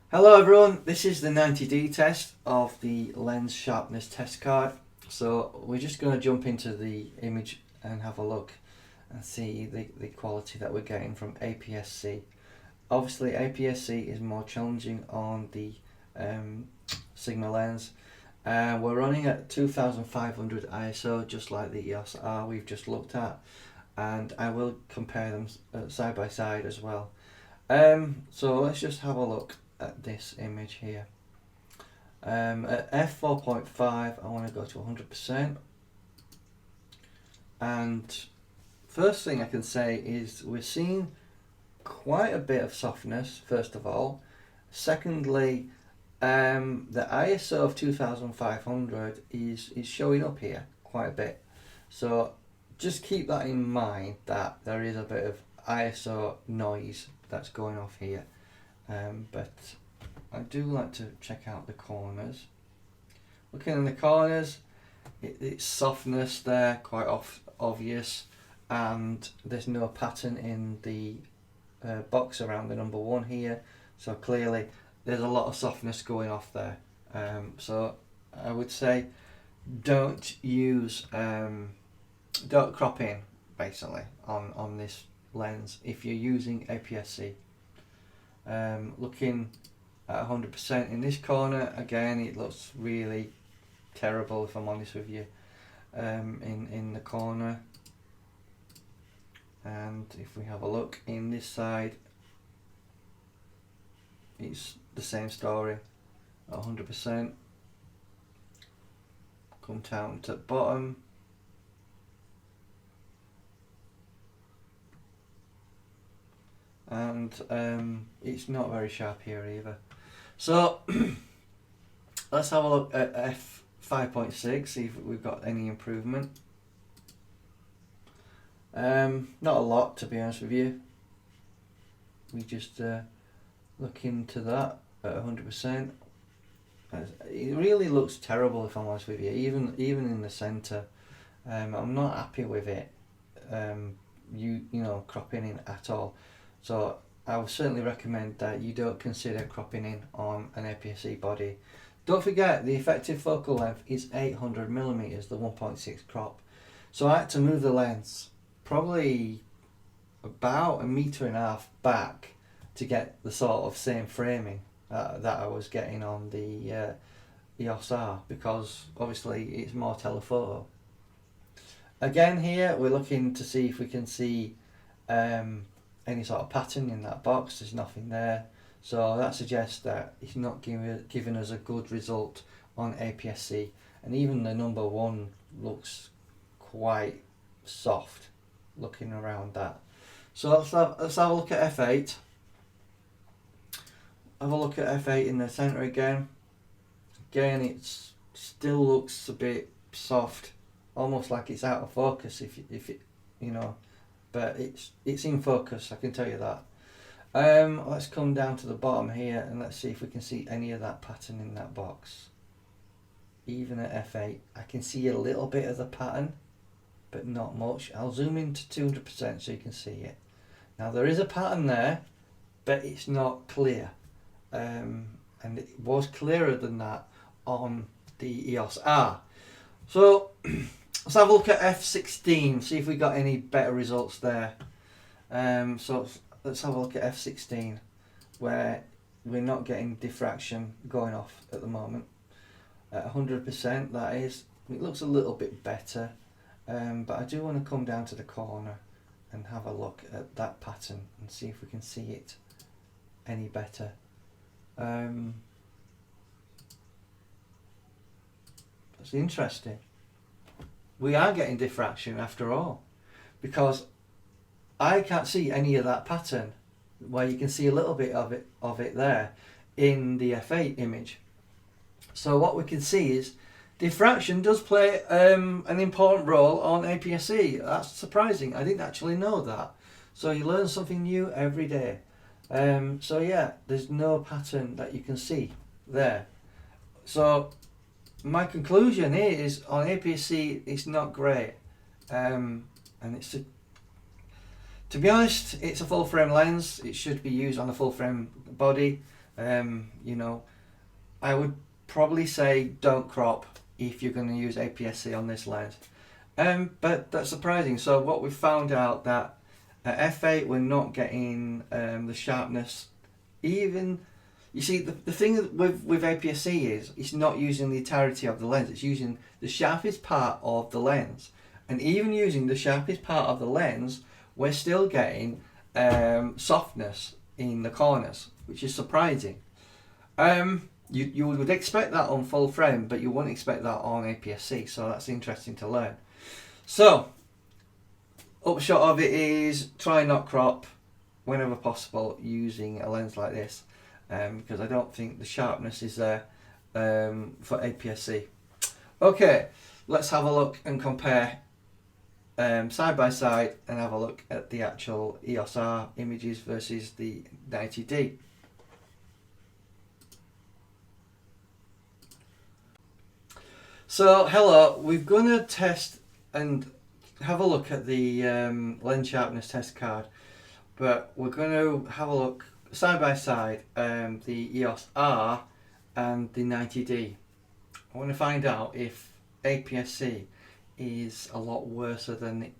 A: Hello everyone, this is the 90D test of the lens sharpness test card. So we're just going to jump into the image and have a look and see the quality that we're getting from APS-C. Obviously APS-C is more challenging on the Sigma lens. We're running at 2500 ISO, just like the EOS R we've just looked at, and I will compare them side by side as well. So let's just have a look at this image here. At f4.5 I want to go to 100%, and first thing I can say is we're seeing quite a bit of softness, first of all. Secondly, the ISO of 2500 is showing up here quite a bit, so just keep that in mind, that there is a bit of ISO noise that's going off here. But I do like to check out the corners. Looking in the corners, it's softness there, quite obvious, and there's no pattern in the box around the number 1 here, so clearly there's a lot of softness going off there. So I would say don't crop in basically on this lens if you're using APS-C. Looking at 100% in this corner, again it looks really terrible if I'm honest with you, in the corner. And if we have a look in this side, it's the same story at 100%. Come down to the bottom, and it's not very sharp here either. So let's have a look at f5.6, see if we've got any improvement. Not a lot, to be honest with you. We just look into that at 100%. It really looks terrible if I'm honest with you, even in the centre. I'm not happy with it, you know, cropping in at all. So I would certainly recommend that you don't consider cropping in on an APS-C body. Don't forget the effective focal length is 800mm, the 1.6 crop. So I had to move the lens probably about 1.5 meters back to get the sort of same framing that I was getting on the EOS R, because obviously it's more telephoto. Again here we're looking to see if we can see any sort of pattern in that box. There's nothing there, so that suggests that it's not giving us a good result on APS-C, and even the number 1 looks quite soft looking around that. So let's have a look at f8. Have a look at f8 in the centre again. Again, it still looks a bit soft, almost like it's out of focus if it, you know, but it's in focus, I can tell you that. Let's come down to the bottom here and let's see if we can see any of that pattern in that box. even at f8, I can see a little bit of the pattern, but not much. I'll zoom in to 200% so you can see it. Now there is a pattern there, but it's not clear. And it was clearer than that on the EOS R. So let's have a look at f16, see if we got any better results there. So let's have a look at f16, where we're not getting diffraction going off at the moment. At 100%, that is, it looks a little bit better, but I do want to come down to the corner and have a look at that pattern and see if we can see it any better. That's interesting. We are getting diffraction after all, because I can't see any of that pattern where you can see a little bit of it there in the f8 image. So what we can see is diffraction does play an important role on APS-C. That's surprising. I didn't actually know that. So you learn something new every day. So yeah, there's no pattern that you can see there. So my conclusion is on APS-C it's not great, and it's to be honest, it's a full frame lens. It should be used on a full frame body. You know, I would probably say don't crop if you're going to use APS-C on this lens. But that's surprising. So what we found out that at f8 we're not getting the sharpness. Even, you see, the thing with APS-C is it's not using the entirety of the lens. It's using the sharpest part of the lens. And even using the sharpest part of the lens, we're still getting softness in the corners, which is surprising. You would expect that on full frame, but you wouldn't expect that on APS-C, so that's interesting to learn. So, upshot of it is try not crop whenever possible using a lens like this, because I don't think the sharpness is there for APS-C. Okay, let's have a look and compare side by side and have a look at the actual EOS R images versus the 90D. So hello, we're going to test and have a look at the lens sharpness test card, but we're going to have a look side by side the EOS R and the 90D. I want to find out if APS-C is a lot worse than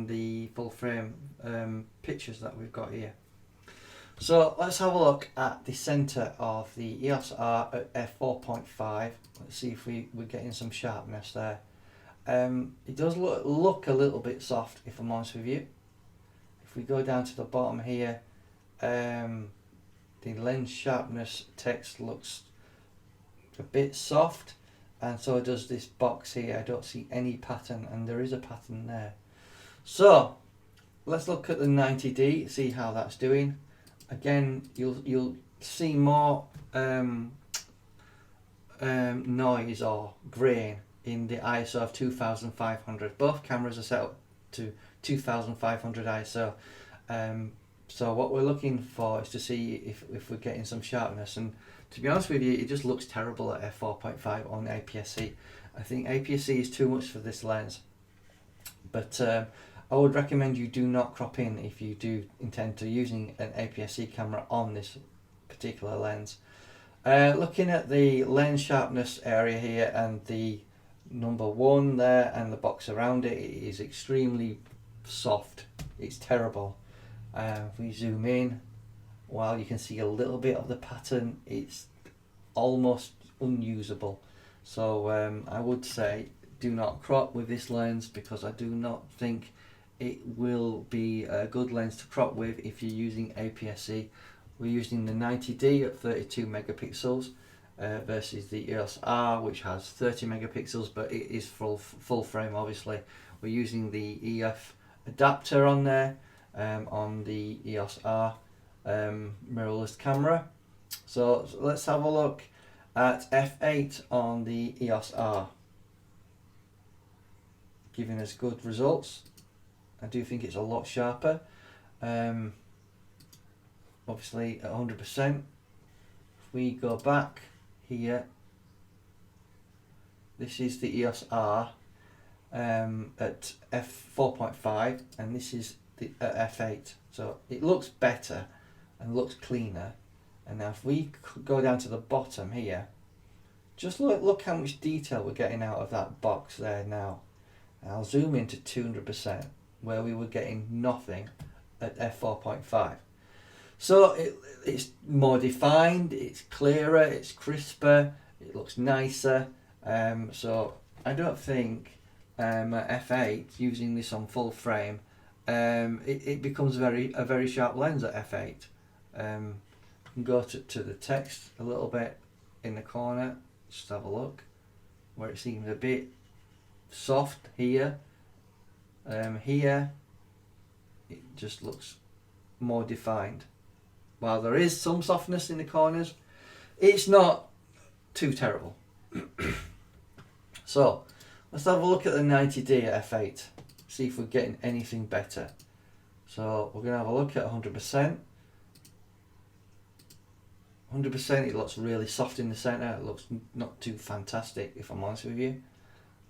A: the full frame pictures that we've got here. So let's have a look at the centre of the EOS R at f4.5. Let's see if we're getting some sharpness there. It does look a little bit soft, if I'm honest with you. If we go down to the bottom here, the lens sharpness text looks a bit soft, and so does this box here. I don't see any pattern, and there is a pattern there. So let's look at the 90D, see how that's doing. Again, you'll see more noise or grain in the ISO of 2500. Both cameras are set up to 2500 ISO. So what we're looking for is to see if we're getting some sharpness. And to be honest with you, it just looks terrible at f4.5 on APS-C. I think APS-C is too much for this lens. But I would recommend you do not crop in if you do intend to using an APS-C camera on this particular lens. Looking at the lens sharpness area here and the number 1 there and the box around it, it is extremely soft. It's terrible. If we zoom in, while you can see a little bit of the pattern, it's almost unusable. So I would say do not crop with this lens, because I do not think it will be a good lens to crop with if you're using APS-C. We're using the 90D at 32 megapixels versus the EOS R, which has 30 megapixels, but it is full frame obviously. We're using the EF adapter on there on the EOS R mirrorless camera. So let's have a look at f8 on the EOS R, giving us good results. I do think it's a lot sharper, obviously at 100%. If we go back here, This is the EOS R at F4.5, and this is the F8. So it looks better and looks cleaner. And now if we go down to the bottom here, just look how much detail we're getting out of that box there now. And I'll zoom into 200%, where we were getting nothing at F4.5. So it's more defined, it's clearer, it's crisper, it looks nicer. So I don't think at F8, using this on full frame, it becomes a very sharp lens at F8. You can go to the text a little bit in the corner, just have a look, where it seems a bit soft here. Here it just looks more defined. While there is some softness in the corners, it's not too terrible. So let's have a look at the 90D at F8, see if we're getting anything better. So we're going to have a look at 100%. 100%, it looks really soft in the centre. It looks not too fantastic, if I'm honest with you.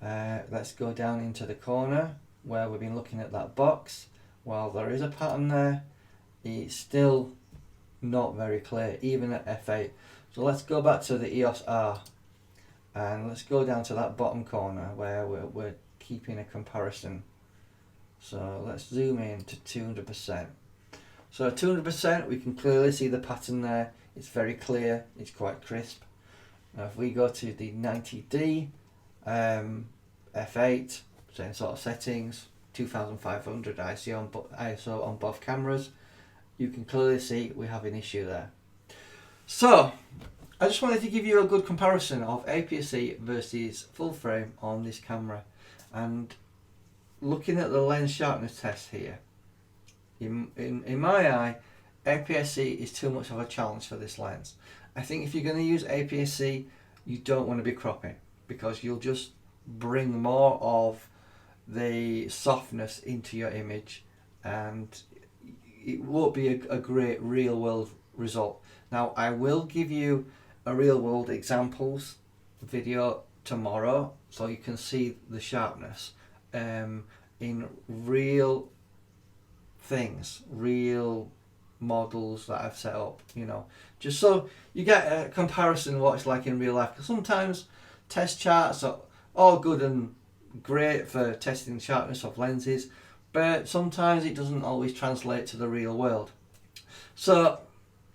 A: Let's go down into the corner where we've been looking at that box. While there is a pattern there, it's still not very clear, even at F8. So let's go back to the EOS R and let's go down to that bottom corner where we're keeping a comparison. So let's zoom in to 200%. So at 200% we can clearly see the pattern there. It's very clear, it's quite crisp. Now if we go to the 90D, F8, same sort of settings, 2500 ISO on both cameras, you can clearly see we have an issue there. So I just wanted to give you a good comparison of APS-C versus full frame on this camera, and looking at the lens sharpness test here, in my eye, APS-C is too much of a challenge for this lens. I think if you're going to use APS-C, you don't want to be cropping, because you'll just bring more of the softness into your image and it won't be a great real world result. Now I will give you a real world examples video tomorrow so you can see the sharpness in real things, real models that I've set up, you know, just so you get a comparison of what it's like in real life. Because sometimes test charts are all good and great for testing sharpness of lenses, but sometimes it doesn't always translate to the real world. So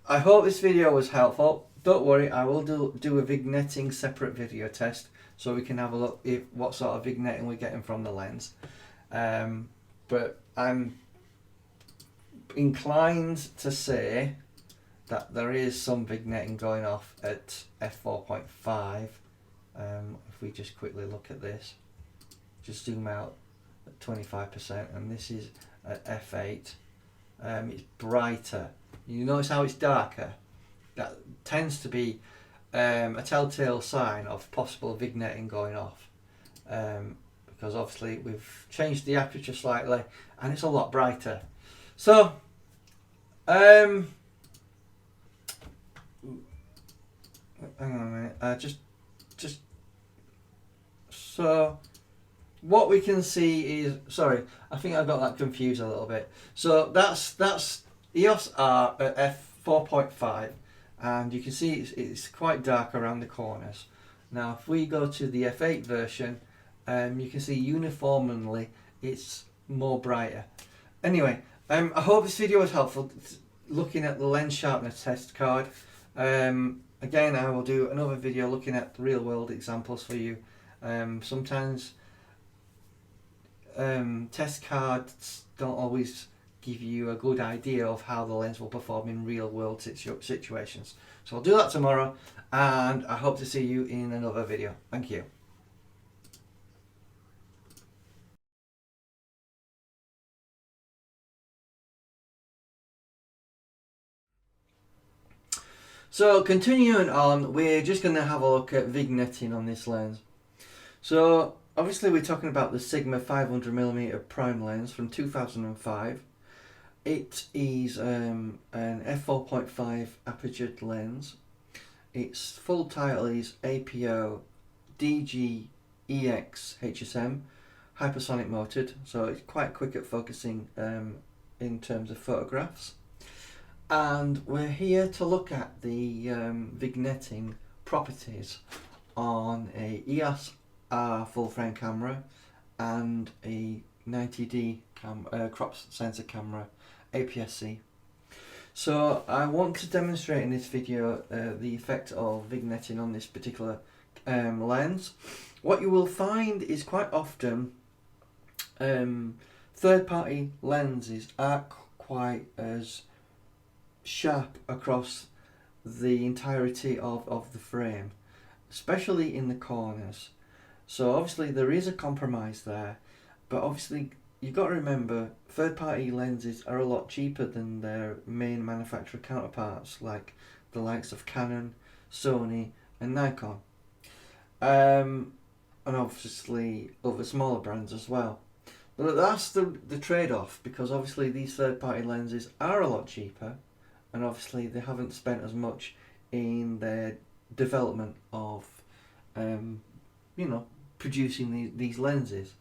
A: I hope this video was helpful. Don't worry, I will do a vignetting separate video test so we can have a look at what sort of vignetting we're getting from the lens. But I'm inclined to say that there is some vignetting going off at F4.5. If we just quickly look at this, just zoom out at 25%, and this is at F8. It's brighter. You notice how it's darker? That tends to be a telltale sign of possible vignetting going off, because obviously we've changed the aperture slightly and it's a lot brighter. So hang on a minute, just so what we can see is, sorry, I think I got that confused a little bit. So that's EOS R at F4.5, and you can see it's quite dark around the corners. Now if we go to the F8 version, you can see uniformly it's more brighter. Anyway, I hope this video was helpful looking at the lens sharpness test card. Again, I will do another video looking at real world examples for you. Sometimes test cards don't always give you a good idea of how the lens will perform in real world situations. So I'll do that tomorrow, and I hope to see you in another video. Thank you. So continuing on, we're just going to have a look at vignetting on this lens. So obviously we're talking about the Sigma 500mm prime lens from 2005. It is an F4.5 apertured lens. Its full title is APO DG EX HSM, hypersonic motored, so it's quite quick at focusing in terms of photographs. And we're here to look at the vignetting properties on a EOS R full frame camera and a 90D crop sensor camera APS-C. So I want to demonstrate in this video the effect of vignetting on this particular lens. What you will find is quite often third-party lenses aren't quite as sharp across the entirety of the frame, especially in the corners. So obviously there is a compromise there, but obviously you've got to remember third-party lenses are a lot cheaper than their main manufacturer counterparts like the likes of Canon, Sony and Nikon, and obviously other smaller brands as well. But that's the trade-off, because obviously these third-party lenses are a lot cheaper, and obviously they haven't spent as much in their development of producing these lenses.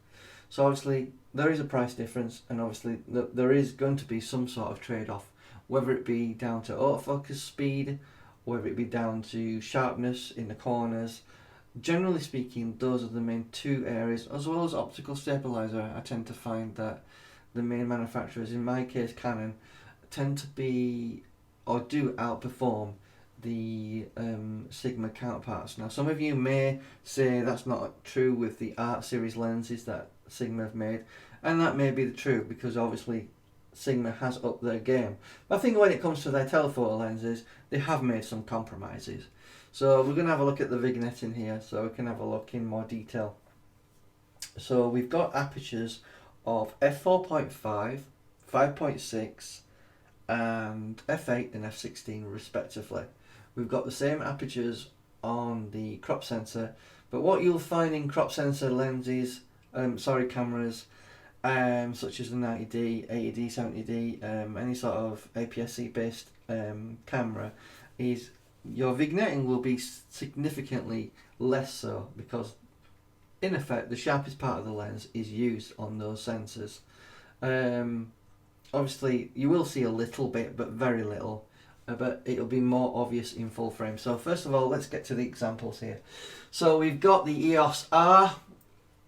A: So obviously there is a price difference, and obviously there is going to be some sort of trade-off, whether it be down to autofocus speed, whether it be down to sharpness in the corners. Generally speaking, those are the main two areas, as well as optical stabilizer. I tend to find that the main manufacturers, in my case Canon, tend to be or do outperform the Sigma counterparts. Now some of you may say that's not true with the Art series lenses that Sigma have made, and that may be the true, because obviously Sigma has upped their game. But I think when it comes to their telephoto lenses, they have made some compromises. So we're going to have a look at the vignetting here, so we can have a look in more detail. So we've got apertures of f4.5, 5.6 and f8 and f16 respectively. We've got the same apertures on the crop sensor, but what you'll find in crop sensor lenses, cameras, such as the 90D, 80D, 70D, any sort of APS-C based camera, is your vignetting will be significantly less so, because in effect the sharpest part of the lens is used on those sensors. Obviously you will see a little bit, but very little, but it'll be more obvious in full frame. So first of all, let's get to the examples here. So we've got the EOS R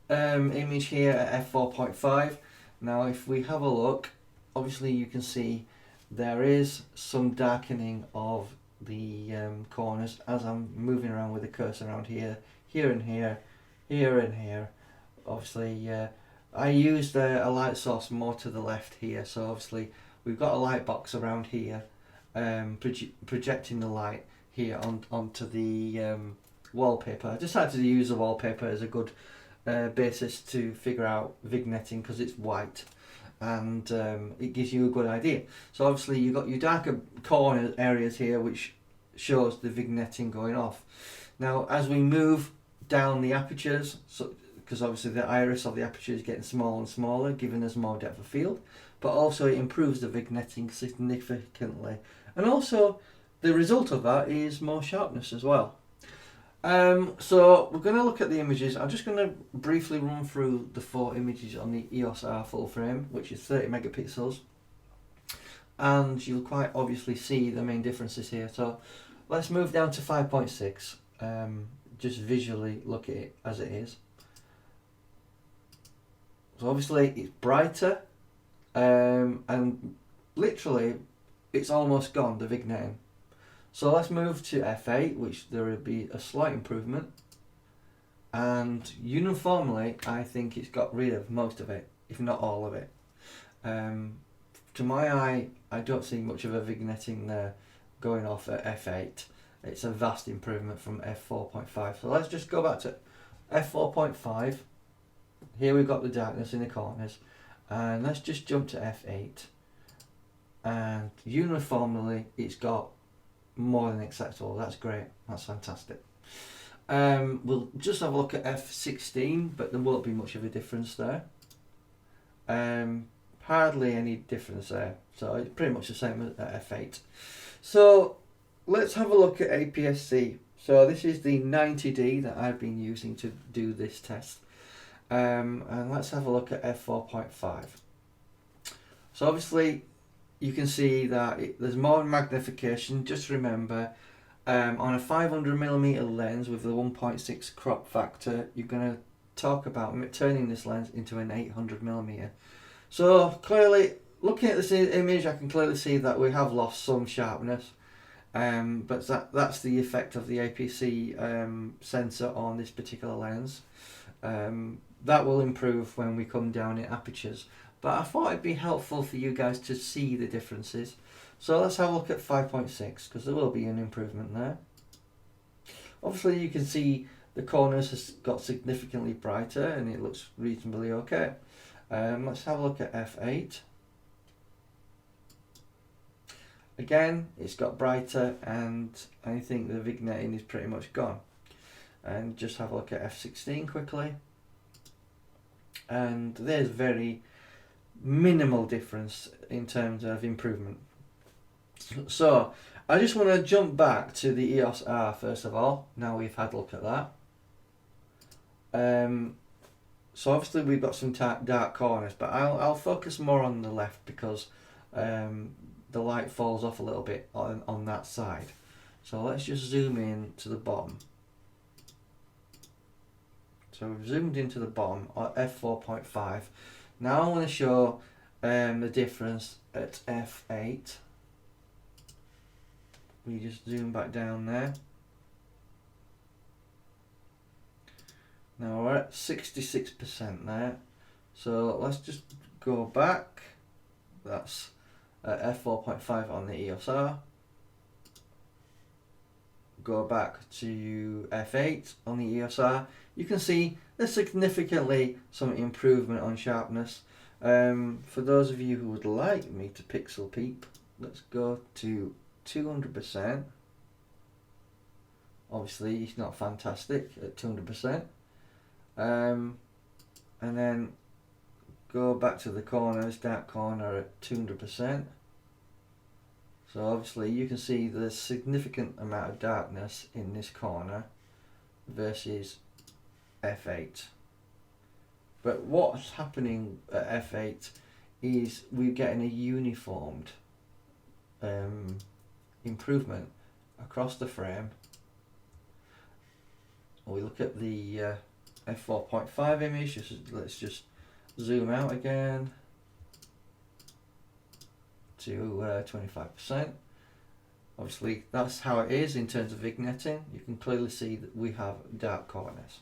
A: image here at f4.5. Now if we have a look, obviously you can see there is some darkening of the corners as I'm moving around with the cursor around here, here and here, here and here. Obviously I used a light source more to the left here, so obviously we've got a light box around here projecting the light here onto the wallpaper. I decided to use the wallpaper as a good basis to figure out vignetting, because it's white and it gives you a good idea. So obviously you've got your darker corner areas here, which shows the vignetting going off. Now as we move down the apertures, because obviously the iris of the aperture is getting smaller and smaller, giving us more depth of field, but also it improves the vignetting significantly, and also the result of that is more sharpness as well. So we're going to look at the images. I'm just going to briefly run through the 4 images on the EOS R full frame, which is 30 megapixels, and you'll quite obviously see the main differences here. So let's move down to 5.6, just visually look at it as it is. So obviously it's brighter, and literally it's almost gone, the vignetting. So let's move to f8, which there will be a slight improvement, and uniformly I think it's got rid of most of it, if not all of it. To my eye, I don't see much of a vignetting there going off at f8. It's a vast improvement from f4.5. So let's just go back to f4.5. Here we've got the darkness in the corners, and let's just jump to f8, and uniformly it's got more than acceptable. That's great, that's fantastic. We'll just have a look at f16, but there won't be much of a difference there. Hardly any difference there, so it's pretty much the same as at f8. So let's have a look at APS-C. So this is the 90D that I've been using to do this test. And let's have a look at F4.5. So obviously you can see that there's more magnification. Just remember, on a 500mm lens with the 1.6 crop factor, you're going to talk about turning this lens into an 800mm. So clearly, looking at this image, I can clearly see that we have lost some sharpness. But that's the effect of the APC sensor on this particular lens. That will improve when we come down in apertures. But I thought it'd be helpful for you guys to see the differences. So let's have a look at 5.6, because there will be an improvement there. Obviously you can see the corners has got significantly brighter and it looks reasonably okay. Let's have a look at F8. Again, it's got brighter, and I think the vignetting is pretty much gone. And just have a look at F16 quickly. And there's very minimal difference in terms of improvement. So I just want to jump back to the EOS R first of all. Now we've had a look at that. So obviously we've got some dark corners, but I'll focus more on the left because the light falls off a little bit on that side. So let's just zoom in to the bottom. So we've zoomed into the bottom at F4.5. Now I want to show the difference at F8. We just zoom back down there. Now we're at 66% there. So let's just go back. That's F4.5 on the EOS R. Go back to F8 on the EOS R. You can see there's significantly some improvement on sharpness. For those of you who would like me to pixel peep, let's go to 200%. Obviously it's not fantastic at 200%. And then go back to the corners, dark corner at 200%. So obviously you can see there's significant amount of darkness in this corner versus F8. But what's happening at F8 is we're getting a uniformed improvement across the frame. We look at the F4.5 image. Let's just zoom out again to 25%. Obviously that's how it is in terms of vignetting. You can clearly see that we have dark corners.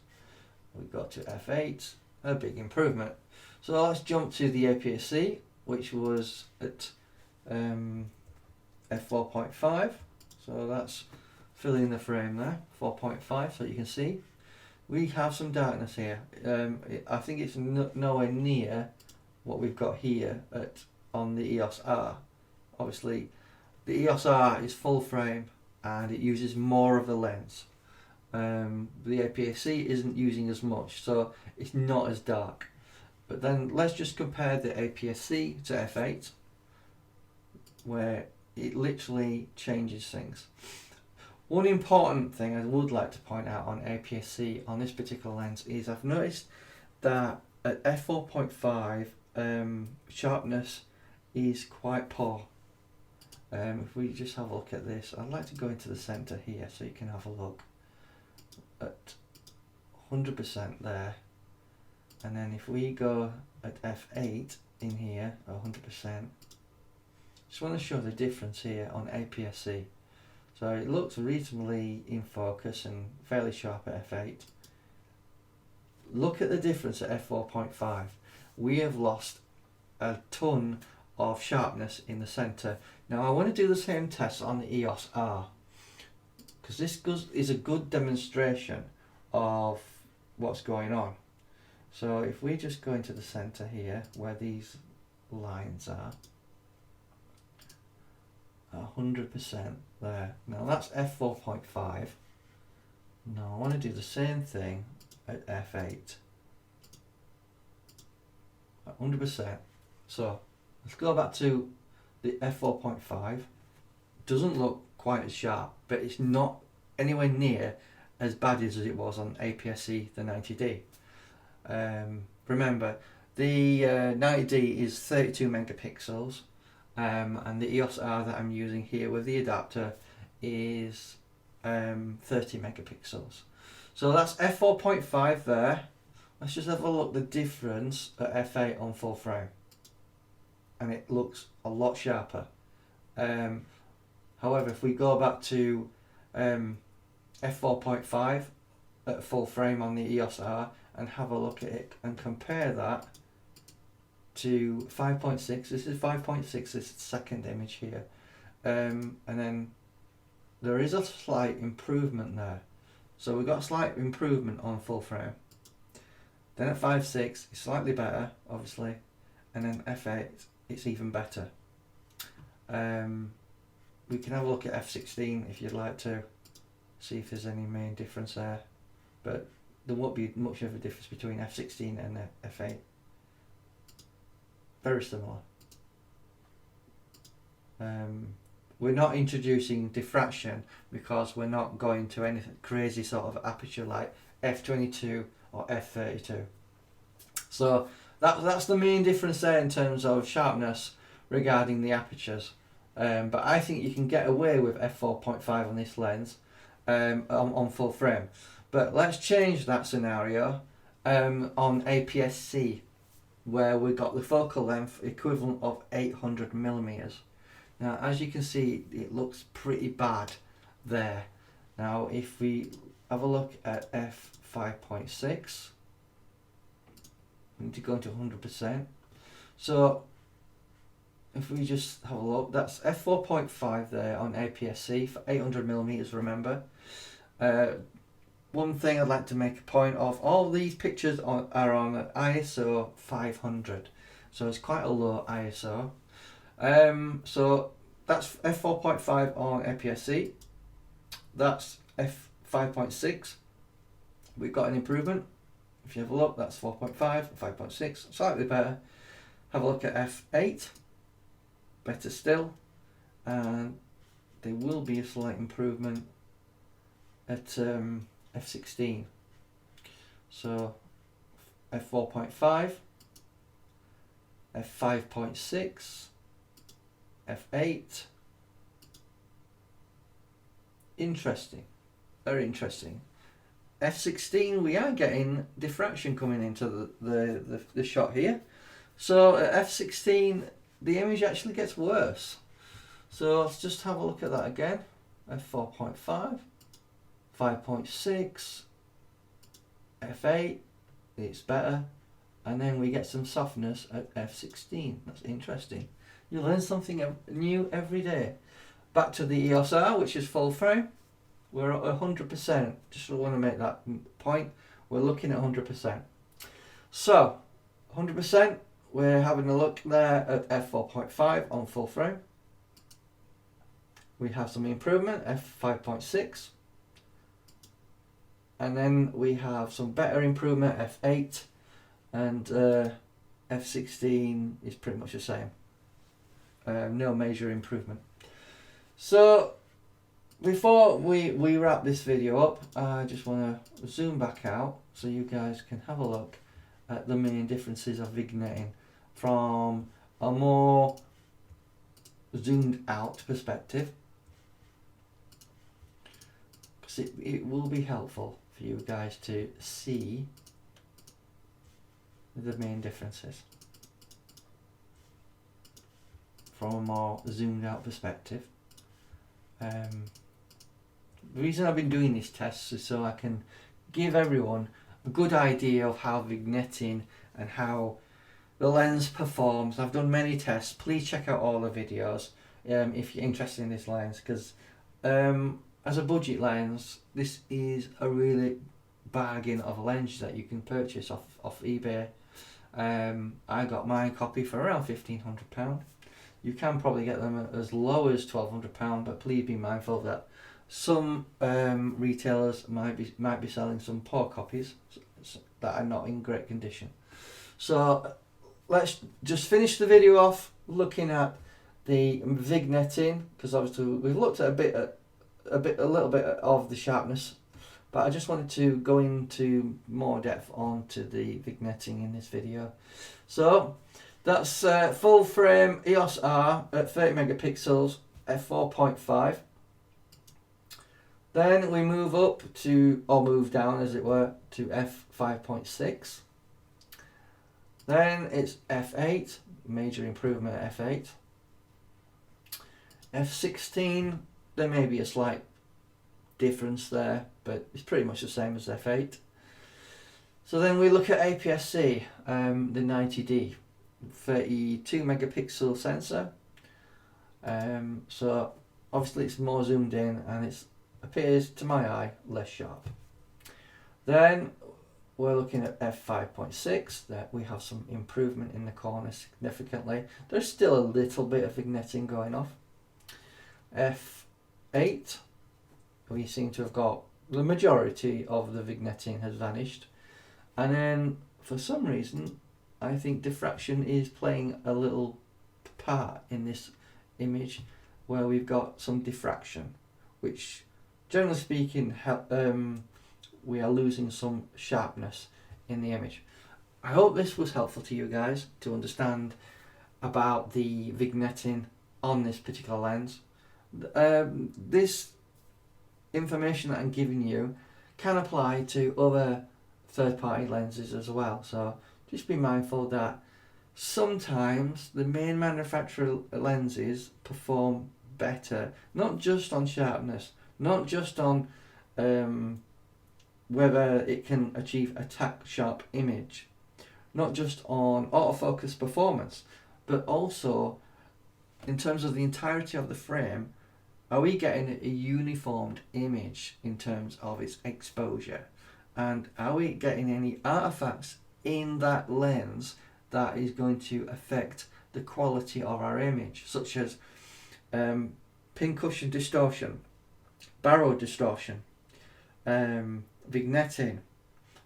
A: We got to F8, a big improvement. So let's jump to the APS-C, which was at F4.5. So that's filling the frame there, 4.5, so you can see we have some darkness here. I think it's nowhere near what we've got here on the EOS R. Obviously the EOS R is full frame and it uses more of the lens. The APS-C isn't using as much, so it's not as dark. But then let's just compare the APS-C to F8, where it literally changes things. One important thing I would like to point out on APS-C on this particular lens is I've noticed that at F4.5 sharpness is quite poor. If we just have a look at this, I'd like to go into the center here so you can have a look at 100% there, and then if we go at F8 in here 100%, just want to show the difference here on APS-C. So it looks reasonably in focus and fairly sharp at F8. Look at the difference at F4.5. We have lost a ton of sharpness in the center. Now I want to do the same test on the EOS R, because this is a good demonstration of what's going on. So if we just go into the center here where these lines are, 100% there. Now that's F4.5. Now I want to do the same thing at F8. 100%. So let's go back to the F4.5. Doesn't look quite as sharp, but it's not anywhere near as bad as it was on APS-C, the 90D. Remember, the 90D is 32 megapixels, and the EOS R that I'm using here with the adapter is 30 megapixels. So that's f4.5 there. Let's just have a look at the difference at f8 on full frame, and it looks a lot sharper. However, if we go back to f4.5 at full frame on the EOS R and have a look at it and compare that to 5.6, this is 5.6, this is the second image here, and then there is a slight improvement there. So we've got a slight improvement on full frame. Then at 5.6 it's slightly better, obviously, and then f8 it's even better. We can have a look at f16 if you'd like to see if there's any main difference there, but there won't be much of a difference between f16 and f8. Very similar. We're not introducing diffraction because we're not going to any crazy sort of aperture like f22 or f32. So that's the main difference there in terms of sharpness regarding the apertures. But I think you can get away with f4.5 on this lens on full frame. But let's change that scenario on APS-C, where we got the focal length equivalent of 800 millimeters. Now, as you can see, it looks pretty bad there. Now, if we have a look at f5.6, we need to go into 100%. So if we just have a look, that's f4.5 there on APS-C for 800 millimeters, remember. One thing I'd like to make a point of, all these pictures are on ISO 500, so it's quite a low ISO. So that's f4.5 on APS-C, that's f5.6, we've got an improvement. If you have a look, that's 4.5, 5.6, slightly better. Have a look at f8, better still, and there will be a slight improvement at f16. So f4.5, f5.6, f8. Interesting, very interesting. f16, we are getting diffraction coming into the shot here. So at f16 the image actually gets worse. So let's just have a look at that again. f4.5, 5.6, f8, it's better, and then we get some softness at f16. That's interesting. You learn something new every day. Back to the EOS R, which is full frame. We're at 100%. Just want to make that point. We're looking at 100%. So 100%. We're having a look there at f4.5 on full frame. We have some improvement, f5.6. And then we have some better improvement, f8. And f16 is pretty much the same. No major improvement. So before we wrap this video up, I just want to zoom back out so you guys can have a look at the main differences of vignetting from a more zoomed out perspective, because it will be helpful for you guys to see the main differences from a more zoomed out perspective. The reason I've been doing these tests is so I can give everyone a good idea of how vignetting and how the lens performs. I've done many tests. Please check out all the videos if you're interested in this lens, because as a budget lens, this is a really bargain of a lens that you can purchase off eBay. I got my copy for around £1,500. You can probably get them as low as £1,200, but please be mindful that some retailers might be selling some poor copies that are not in great condition. So let's just finish the video off looking at the vignetting, because obviously we've looked at a bit at a little bit of the sharpness, but I just wanted to go into more depth onto the vignetting in this video. So that's full frame EOS R at 30 megapixels, F4.5. Then we move up to, or move down as it were, to F5.6. Then it's F8, major improvement at F8. F16, there may be a slight difference there, but it's pretty much the same as F8. So then we look at APS-C, the 90D, 32 megapixel sensor. So obviously it's more zoomed in and it appears to my eye less sharp. Then we're looking at F5.6, that we have some improvement in the corner significantly. There's still a little bit of vignetting going off. F8, we seem to have got the majority of the vignetting has vanished. And then for some reason, I think diffraction is playing a little part in this image, where we've got some diffraction, which generally speaking we are losing some sharpness in the image. I hope this was helpful to you guys to understand about the vignetting on this particular lens. This information that I'm giving you can apply to other third-party lenses as well, so just be mindful that sometimes the main manufacturer lenses perform better, not just on sharpness, not just on whether it can achieve a tack sharp image, not just on autofocus performance, but also in terms of the entirety of the frame. Are we getting a uniformed image in terms of its exposure? And are we getting any artifacts in that lens that is going to affect the quality of our image, such as pincushion distortion, barrel distortion, vignetting,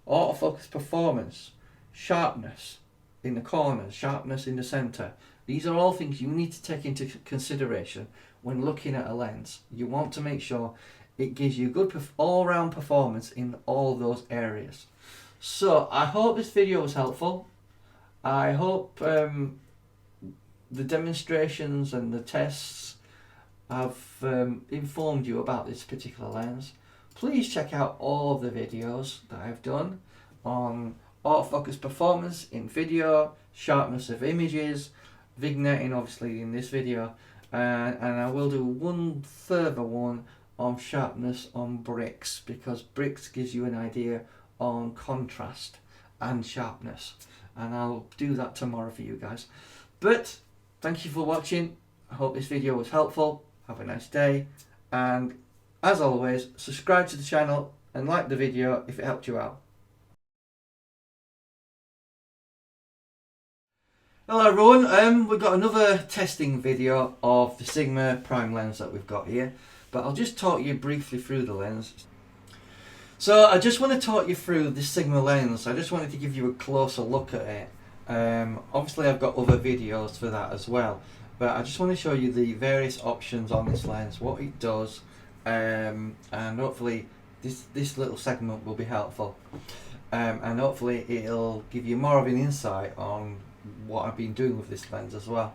A: autofocus performance, sharpness in the corners, sharpness in the center. These are all things you need to take into consideration when looking at a lens. You want to make sure it gives you good all-round performance in all those areas. So I hope this video was helpful. I hope the demonstrations and the tests have informed you about this particular lens. Please check out all of the videos that I've done on autofocus performance in video, sharpness of images, vignetting obviously in this video, and I will do one further one on sharpness on bricks, because bricks gives you an idea on contrast and sharpness, and I'll do that tomorrow for you guys. But thank you for watching. I hope this video was helpful. Have a nice day, and as always, subscribe to the channel and like the video if it helped you out. Hello everyone, we've got another testing video of the Sigma prime lens that we've got here, but I'll just talk you briefly through the lens. So I just want to talk you through the Sigma lens. I just wanted to give you a closer look at it. Obviously I've got other videos for that as well, but I just want to show you the various options on this lens, what it does, and hopefully this little segment will be helpful, and hopefully it'll give you more of an insight on what I've been doing with this lens as well.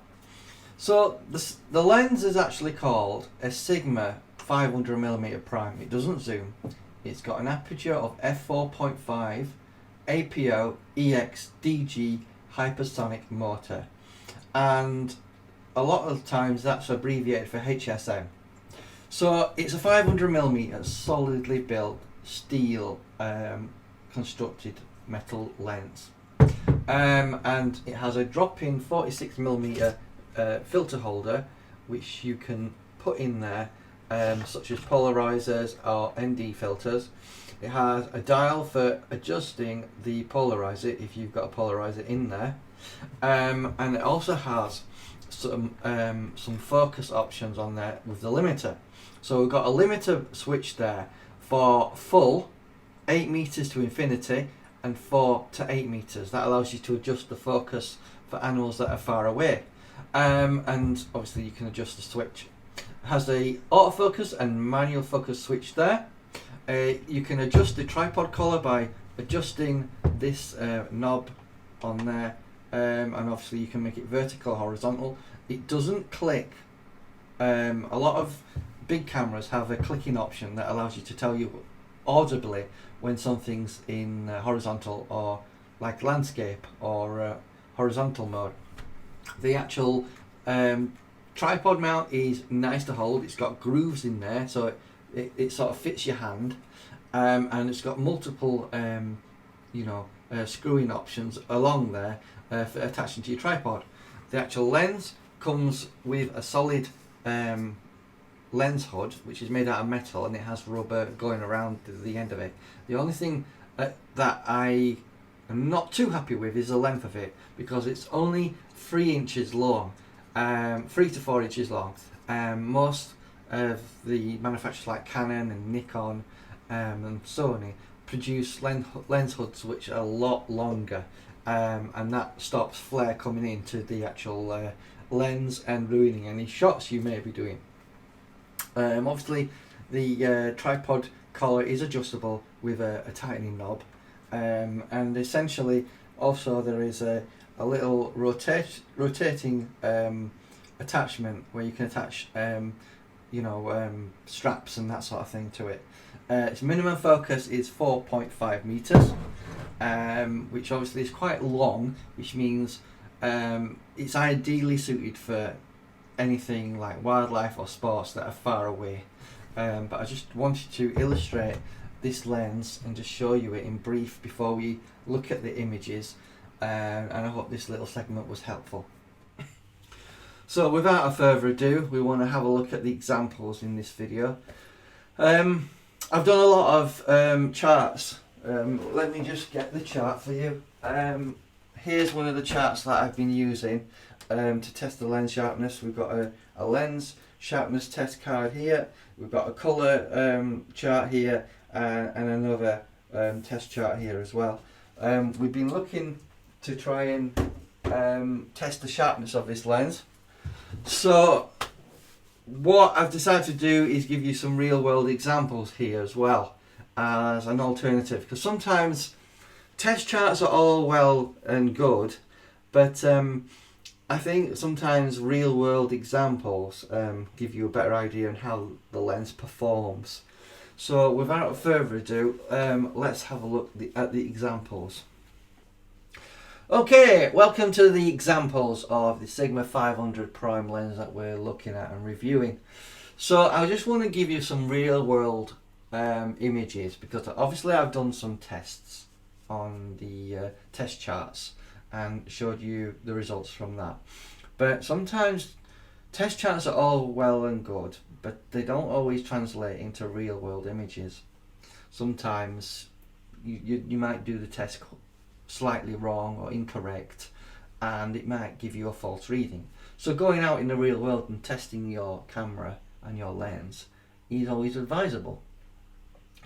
A: So the lens is actually called a Sigma 500mm prime. It doesn't zoom. It's got an aperture of F4.5 APO EX-DG hypersonic motor, and a lot of times that's abbreviated for HSM. So it's a 500mm solidly built steel constructed metal lens, and it has a drop-in 46mm filter holder which you can put in there, such as polarizers or ND filters. It has a dial for adjusting the polarizer if you've got a polarizer in there, and it also has some focus options on there with the limiter. So we've got a limiter switch there for full 8 meters to infinity and 4 to 8 meters. That allows you to adjust the focus for animals that are far away, and obviously you can adjust the switch Has a autofocus and manual focus switch there. You can adjust the tripod collar by adjusting this knob on there, and obviously you can make it vertical or horizontal. It doesn't click. A lot of big cameras have a clicking option that allows you to tell you audibly when something's in horizontal or like landscape or horizontal mode. The actual tripod mount is nice to hold. It's got grooves in there, so it sort of fits your hand, and it's got multiple screwing options along there for attaching to your tripod. The actual lens comes with a solid lens hood, which is made out of metal, and it has rubber going around the end of it. The only thing that I am not too happy with is the length of it, because it's only 3 inches long, 3 to 4 inches long. Most of the manufacturers like Canon and Nikon and Sony produce lens hoods which are a lot longer, and that stops flare coming into the actual lens and ruining any shots you may be doing. Obviously the tripod collar is adjustable with a tightening knob, and essentially also there is a little rotating attachment where you can attach straps and that sort of thing to it. Its minimum focus is 4.5 meters, which obviously is quite long, which means it's ideally suited for anything like wildlife or sports that are far away. But I just wanted to illustrate this lens and just show you it in brief before we look at the images, and I hope this little segment was helpful. So without further ado, we want to have a look at the examples in this video. I've done a lot of charts. Let me just get the chart for you. Here's one of the charts that I've been using to test the lens sharpness. We've got a lens sharpness test card here. We've got a colour chart here, and another test chart here as well. We've been looking to try and test the sharpness of this lens. So what I've decided to do is give you some real world examples here as well as an alternative, because sometimes test charts are all well and good, but I think sometimes real world examples give you a better idea on how the lens performs. So without further ado, let's have a look at the examples. Okay, welcome to the examples of the Sigma 500 prime lens that we're looking at and reviewing. So I just want to give you some real world images, because obviously I've done some tests on the test charts and showed you the results from that. But sometimes test charts are all well and good, but they don't always translate into real world images. Sometimes you might do the test slightly wrong or incorrect, and it might give you a false reading. So going out in the real world and testing your camera and your lens is always advisable.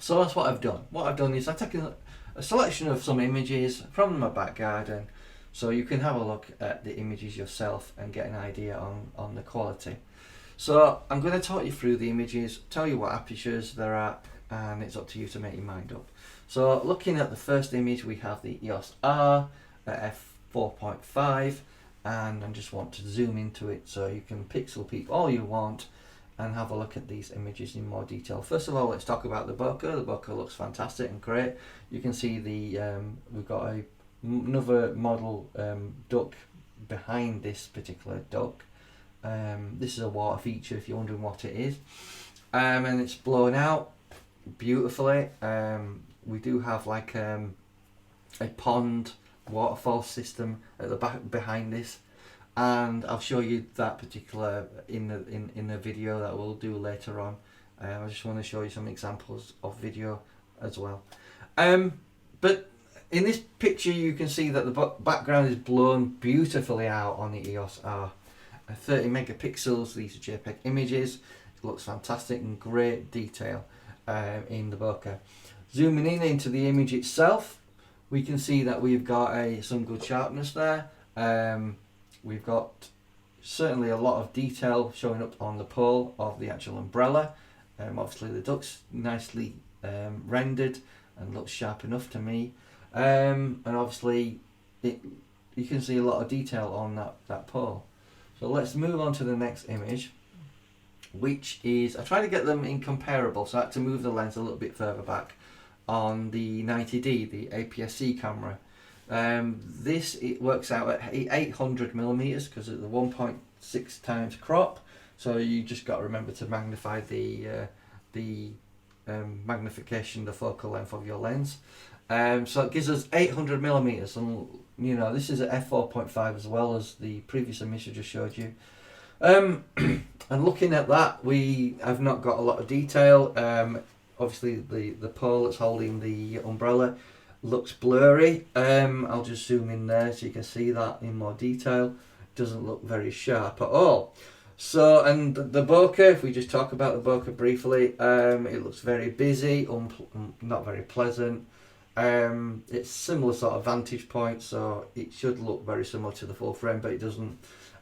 A: So that's what I've done. What I've done is I've taken a selection of some images from my back garden, so you can have a look at the images yourself and get an idea on the quality. So I'm going to talk you through the images, tell you what apertures they're at, and it's up to you to make your mind up. So looking at the first image, we have the EOS R at F4.5, and I just want to zoom into it so you can pixel peep all you want and have a look at these images in more detail. First of all, let's talk about the bokeh. The bokeh looks fantastic and great. You can see the we've got another model duck behind this particular duck. This is a water feature if you're wondering what it is, and it's blown out beautifully. We do have like a pond waterfall system at the back behind this, and I'll show you that particular in the video that we'll do later on. I just want to show you some examples of video as well. But in this picture you can see that the background is blown beautifully out on the EOS R. 30 megapixels, these are JPEG images. It looks fantastic and great detail in the bokeh. Zooming in into the image itself, we can see that we've got some good sharpness there. We've got certainly a lot of detail showing up on the pole of the actual umbrella. Obviously the duck's nicely rendered and looks sharp enough to me. And obviously you can see a lot of detail on that pole. So let's move on to the next image, which is, I try to get them in comparable, so I had to move the lens a little bit further back on the 90D, the APS-C camera. It works out at 800 millimeters because of the 1.6 times crop. So you just got to remember to magnify the magnification, the focal length of your lens. So it gives us 800 millimeters, and this is at f4.5 as well as the previous image I just showed you. And looking at that, we have not got a lot of detail. Obviously the pole that's holding the umbrella looks blurry. I'll just zoom in there so you can see that in more detail. Doesn't look very sharp at all. So, and the bokeh, if we just talk about the bokeh briefly, it looks very busy, not very pleasant. It's similar sort of vantage point, so it should look very similar to the full frame, but it doesn't.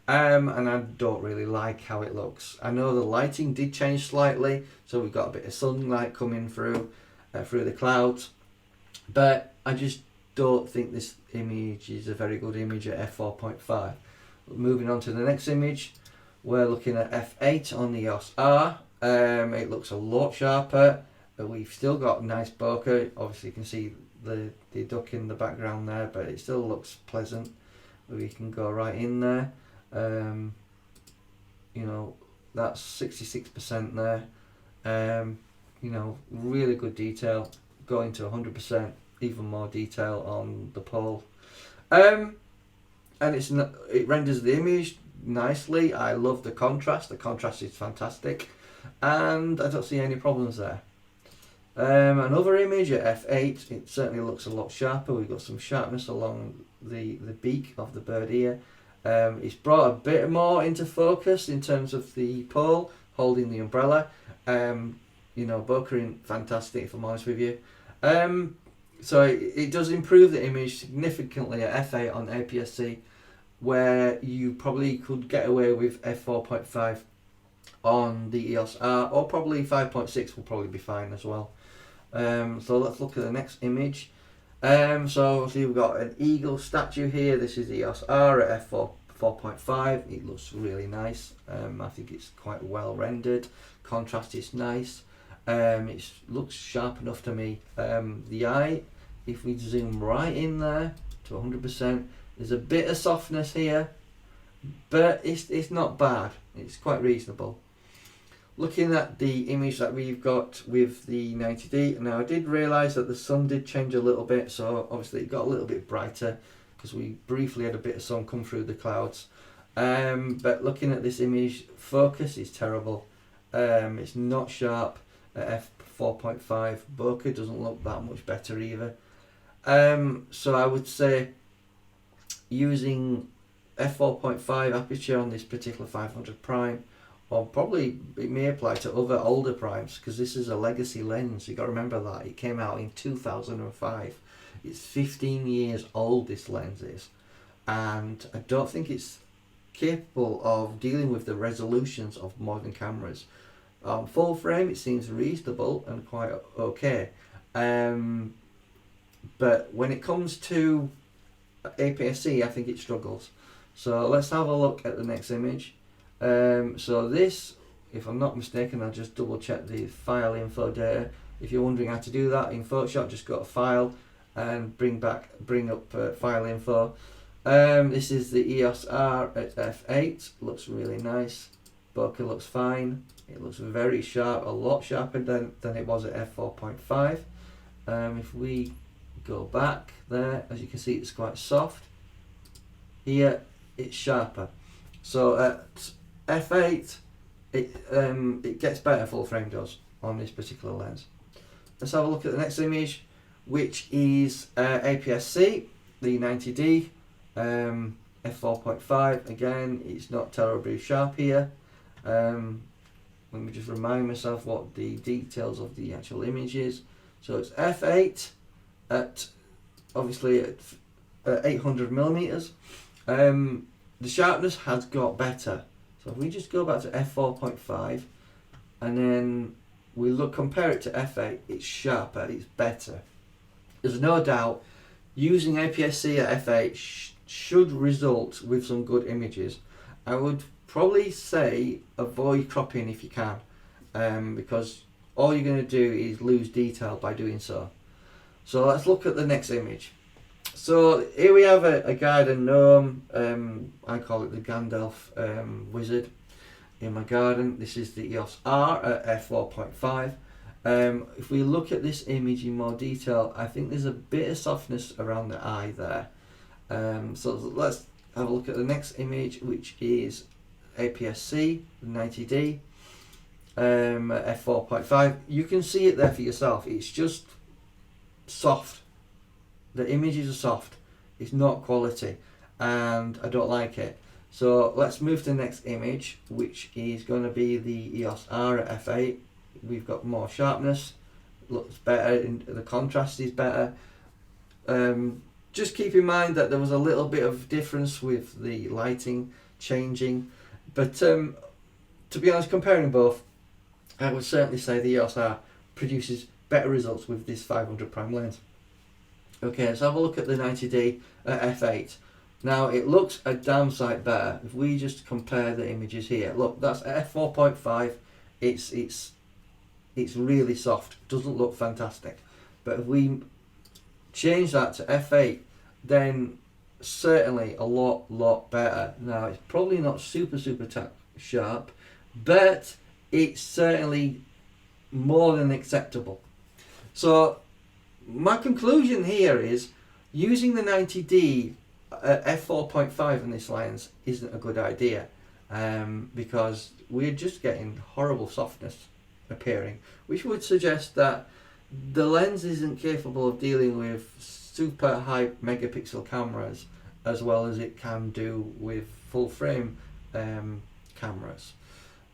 A: And I don't really like how it looks. I know the lighting did change slightly, so we've got a bit of sunlight coming through the clouds, but I just don't think this image is a very good image at f4.5. Moving on to the next image, we're looking at f8 on the EOS R. It looks a lot sharper, but we've still got nice bokeh. Obviously you can see the duck in the background there, but it still looks pleasant. We can go right in there. That's 66% there. Really good detail, going to 100%, even more detail on the pole. And it renders the image nicely. I love the contrast is fantastic, and I don't see any problems there. Another image at f8, it certainly looks a lot sharper. We've got some sharpness along the beak of the bird here. It's brought a bit more into focus in terms of the pole holding the umbrella. Bokeh fantastic, if I'm honest with you. So it does improve the image significantly at f8 on APS-C, where you probably could get away with f4.5 on the EOS R, or probably 5.6 will probably be fine as well. So let's look at the next image. So obviously we've got an eagle statue here. This is the EOS R at f4.5. It looks really nice. I think it's quite well rendered. Contrast is nice. It looks sharp enough to me. The eye, if we zoom right in there to 100%, there's a bit of softness here, but it's not bad. It's quite reasonable. Looking at the image that we've got with the 90D, now I did realise that the sun did change a little bit, so obviously it got a little bit brighter because we briefly had a bit of sun come through the clouds. But looking at this image, focus is terrible. It's not sharp at f4.5. Bokeh doesn't look that much better either. So I would say using f4.5 aperture on this particular 500 prime, or probably it may apply to other older primes, because this is a legacy lens. You got to remember that it came out in 2005. It's 15 years old, this lens is, and I don't think it's capable of dealing with the resolutions of modern cameras. Full frame, it seems reasonable and quite okay, but when it comes to APS-C, I think it struggles. So let's have a look at the next image. So this, if I'm not mistaken, I'll just double check the file info data. If you're wondering how to do that in Photoshop, just go to File and bring up file info. This is the EOS R at f8. Looks really nice. Bokeh looks fine. It looks very sharp, a lot sharper than it was at f4.5. If we go back there, as you can see, it's quite soft. Here it's sharper. So at f8 it gets better, full frame does, on this particular lens. Let's have a look at the next image, which is APS-C, the 90D, f4.5. Again, it's not terribly sharp here. Let me just remind myself what the details of the actual image is. So it's f8 at obviously at 800 millimeters. The the sharpness has got better. So if we just go back to F4.5 and then we compare it to F8, it's sharper, it's better. There's no doubt using APS-C at F8 should result with some good images. I would probably say avoid cropping if you can, because all you're going to do is lose detail by doing so. So let's look at the next image. So here we have a garden gnome. I call it the Gandalf wizard in my garden. This is the EOS R at F4.5. If we look at this image in more detail, I think there's a bit of softness around the eye there. So let's have a look at the next image, which is APS-C 90D F4.5. You can see it there for yourself. It's just soft. The images are soft. It's not quality, and I don't like it. So let's move to the next image, which is going to be the EOS R at F8. We've got more sharpness, looks better, the contrast is better. Just keep in mind that there was a little bit of difference with the lighting changing, but to be honest, comparing both, I would certainly say the EOS R produces better results with this 500 prime lens. Okay, let's have a look at the 90D at F8. Now it looks a damn sight better. If we just compare the images here, look, that's at F4.5. It's really soft, doesn't look fantastic. But if we change that to F8, then certainly a lot better. Now it's probably not super sharp, but it's certainly more than acceptable. So my conclusion here is using the 90D at F4.5 in this lens isn't a good idea, because we're just getting horrible softness appearing, which would suggest that the lens isn't capable of dealing with super high megapixel cameras as well as it can do with full frame cameras.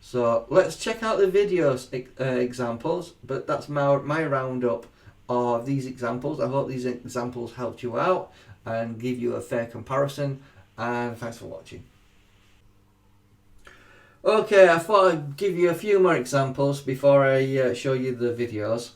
A: So let's check out the videos examples, but that's my roundup of these examples. I hope these examples helped you out and give you a fair comparison, and thanks for watching. Okay, I thought I'd give you a few more examples before I show you the videos.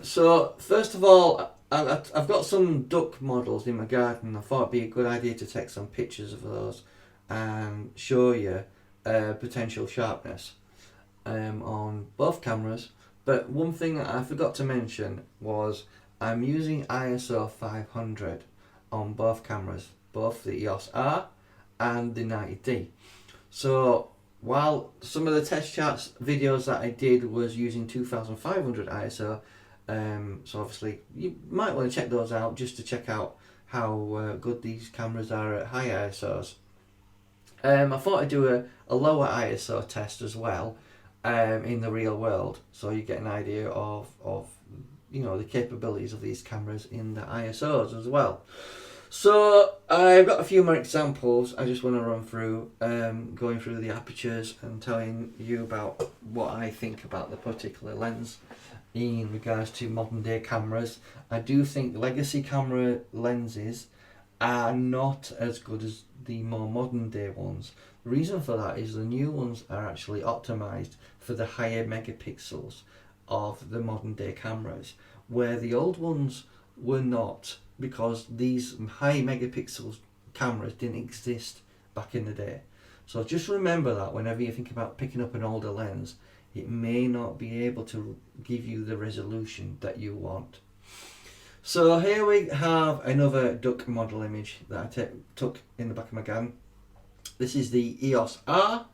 A: So first of all, I've got some duck models in my garden. I thought it'd be a good idea to take some pictures of those and show you potential sharpness on both cameras. But one thing that I forgot to mention was I'm using ISO 500 on both cameras, both the EOS R and the 90D. So while some of the test charts videos that I did was using 2500 ISO, so obviously you might want to check those out just to check out how good these cameras are at high ISOs. I thought I'd do a lower ISO test as well in the real world, so you get an idea of the capabilities of these cameras in the ISOs as well. So I've got a few more examples I just want to run through, going through the apertures and telling you about what I think about the particular lens in regards to modern day cameras. I do think legacy camera lenses are not as good as the more modern day ones. The reason for that is the new ones are actually optimized for the higher megapixels of the modern day cameras, where the old ones were not, because these high megapixels cameras didn't exist back in the day. So just remember that whenever you think about picking up an older lens, it may not be able to give you the resolution that you want. So here we have another duck model image that I took in the back of my garden. This is the EOS R.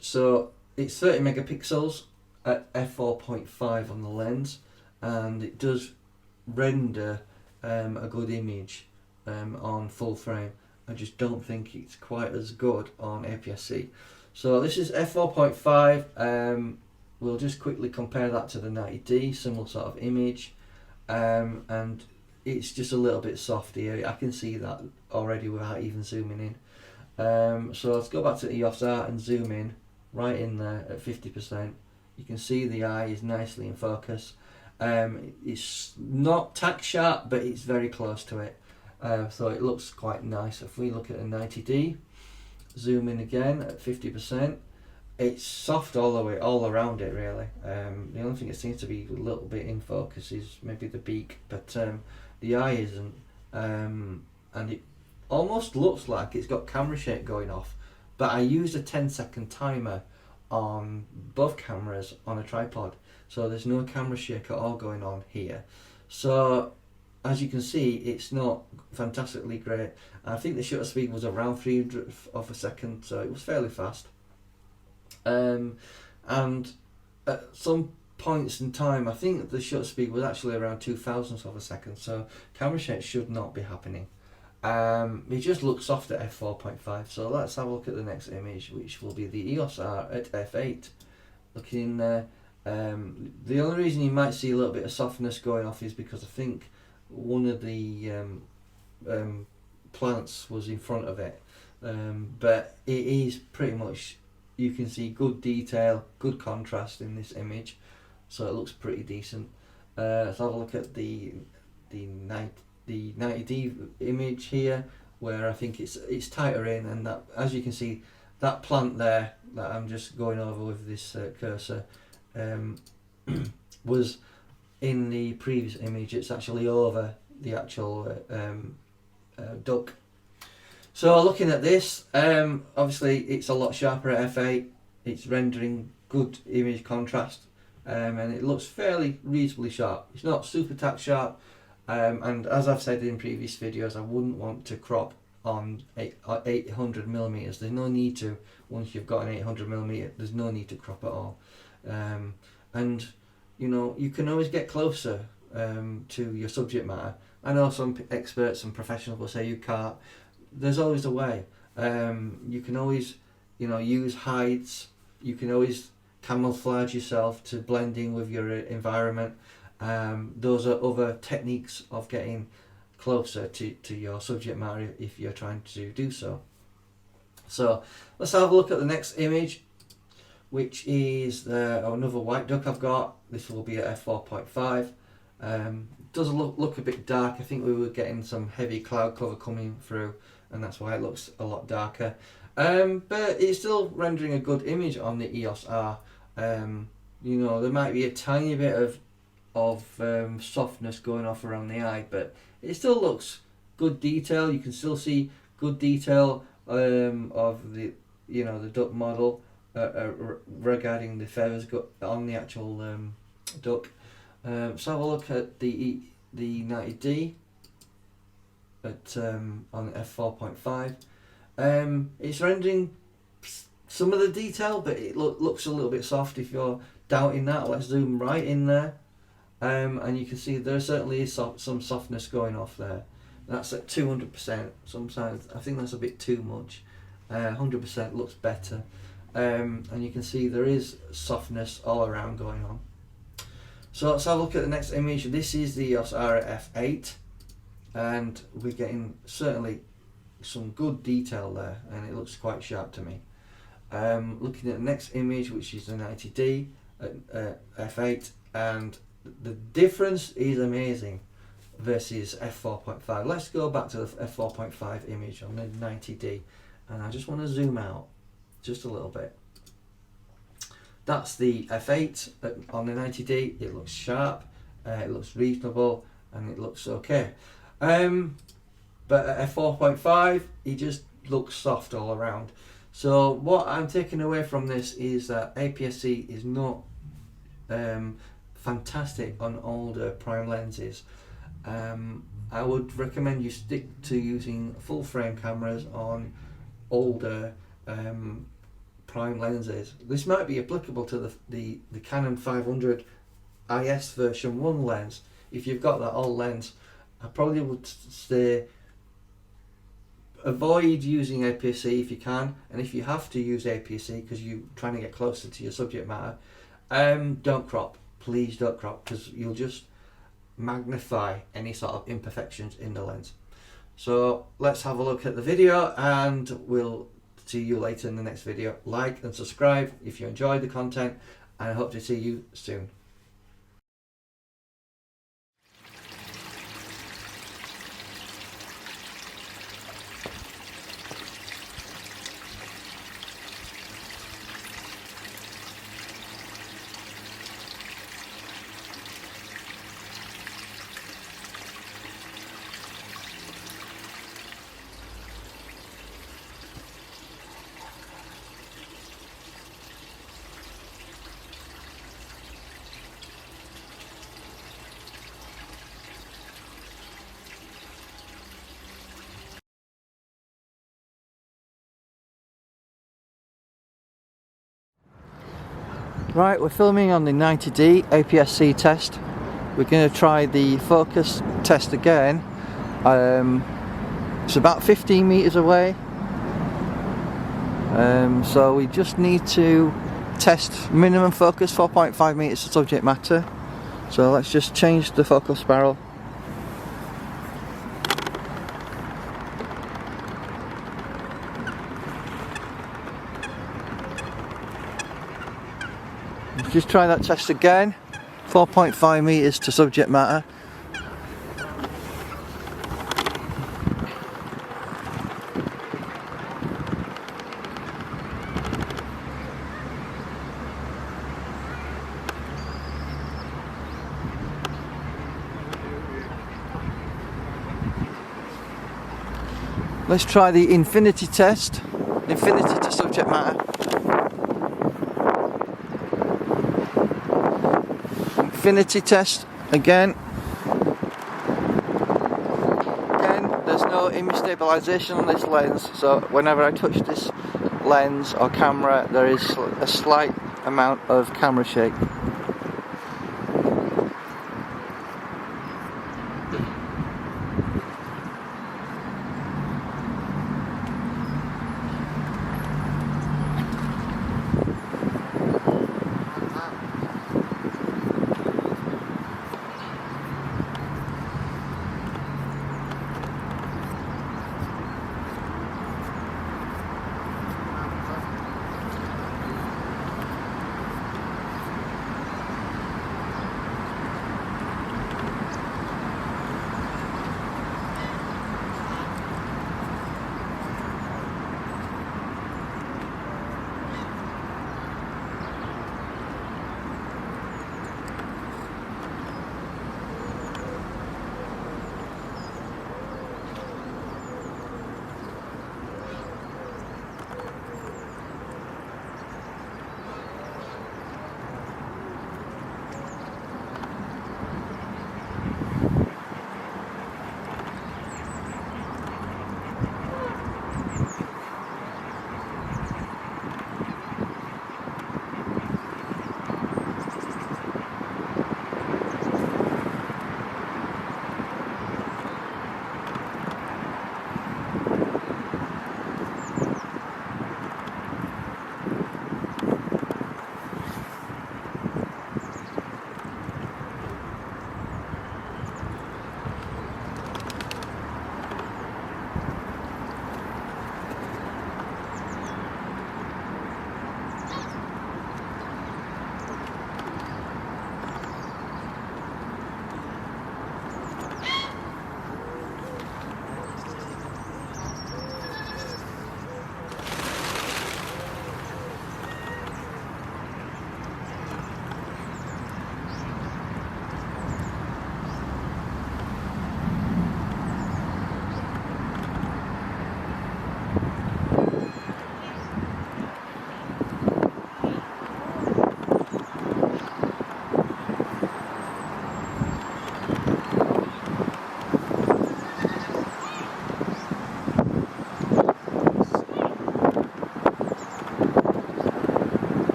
A: So it's 30 megapixels at f4.5 on the lens, and it does render a good image on full frame. I just don't think it's quite as good on APS-C. So this is f4.5. We'll just quickly compare that to the 90D, similar sort of image, and it's just a little bit soft here. I can see that already without even zooming in. So let's go back to EOS R and zoom in right in there at 50%. You can see the eye is nicely in focus. It's not tack sharp, but it's very close to it. so it looks quite nice. If we look at a 90D, zoom in again at 50%, it's soft all the way, all around it really. The only thing that seems to be a little bit in focus is maybe the beak, but the eye isn't. And it almost looks like it's got camera shake going off, but I used a 10-second timer on both cameras on a tripod, so there's no camera shake at all going on here. So as you can see, it's not fantastically great. I think the shutter speed was around 300th of a second, so it was fairly fast. And at some points in time, I think the shutter speed was actually around 2,000th of a second, so camera shake should not be happening. It just looks soft at f4.5. So let's have a look at the next image, which will be the EOS R at f8. Looking there, the only reason you might see a little bit of softness going off is because I think one of the plants was in front of it, but it is pretty much, you can see good detail, good contrast in this image, so it looks pretty decent. Let's have a look at the 90D image here, where I think it's tighter in, and that, as you can see, that plant there that I'm just going over with this cursor was in the previous image. It's actually over the actual duck. So looking at this, obviously it's a lot sharper at f8. It's rendering good image contrast, and it looks fairly reasonably sharp. It's not super tack sharp, and as I've said in previous videos, I wouldn't want to crop on 800mm. There's no need to. Once you've got an 800mm, there's no need to crop at all. And you know, you can always get closer to your subject matter. I know some experts and professionals will say you can't. There's always a way. You can always, you know, use hides. You can always camouflage yourself to blend in with your environment. Those are other techniques of getting closer to your subject matter if you're trying to do so. So let's have a look at the next image, which is another white duck I've got. This will be at f4.5. Does look a bit dark. I think we were getting some heavy cloud cover coming through, and that's why it looks a lot darker. But it's still rendering a good image on the EOS R. You know, there might be a tiny bit of softness going off around the eye, but it still looks good detail. You can still see good detail of the, you know, the duck model regarding the feathers on the actual duck. So have a look at the 90D at on f4.5. It's rendering some of the detail, but it looks a little bit soft. If you're doubting that, let's zoom right in there, and you can see there certainly is some softness going off there. That's at 200%. Sometimes I think that's a bit too much. 100% looks better, and you can see there is softness all around going on. So let's have a look at the next image. This is the EOS R at f8, and we're getting certainly some good detail there, and it looks quite sharp to me. Looking at the next image, which is the 90D at f8, and the difference is amazing versus f4.5. Let's go back to the f4.5 image on the 90D, and I just want to zoom out just a little bit. That's the f8 on the 90D. It looks sharp, it looks reasonable, and it looks okay. But at f4.5, it just looks soft all around. So what I'm taking away from this is that APS-C is not fantastic on older prime lenses. I would recommend you stick to using full frame cameras on older prime lenses. This might be applicable to the Canon 500 IS version 1 lens. If you've got that old lens, I probably would say avoid using APS-C if you can, and if you have to use APS-C because you're trying to get closer to your subject matter, don't crop. Please don't crop, because you'll just magnify any sort of imperfections in the lens. So let's have a look at the video, and we'll see you later in the next video. Like and subscribe if you enjoyed the content, and I hope to see you soon. Right, we're filming on the 90D APS-C test. We're going to try the focus test again. It's about 15 meters away. So we just need to test minimum focus 4.5 meters to subject matter. So let's just change the focus barrel. Just try that test again. 4.5 meters to subject matter. Let's try the infinity test. Infinity to subject matter. Infinity test again. Again, there's no image stabilization on this lens, so whenever I touch this lens or camera, there is a slight amount of camera shake.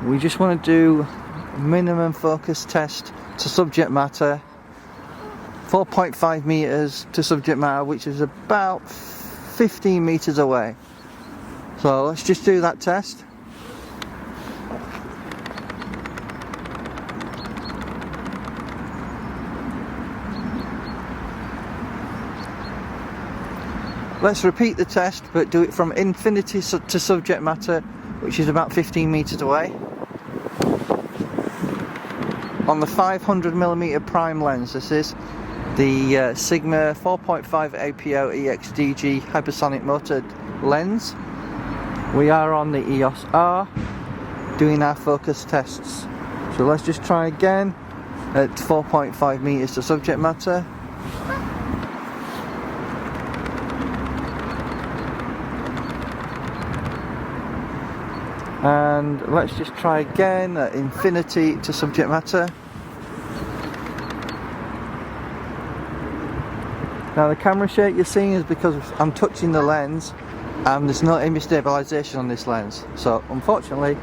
A: We just want to do minimum focus test to subject matter, 4.5 meters to subject matter, which is about 15 meters away. So let's just do that test. Let's repeat the test, but do it from infinity to subject matter, which is about 15 meters away. On the 500mm prime lens, this is the Sigma 4.5 APO EXDG hypersonic motor lens. We are on the EOS R doing our focus tests. So let's just try again at 4.5 meters to subject matter. And let's just try again at infinity to subject matter. Now the camera shake you're seeing is because I'm touching the lens and there's no image stabilization on this lens. So unfortunately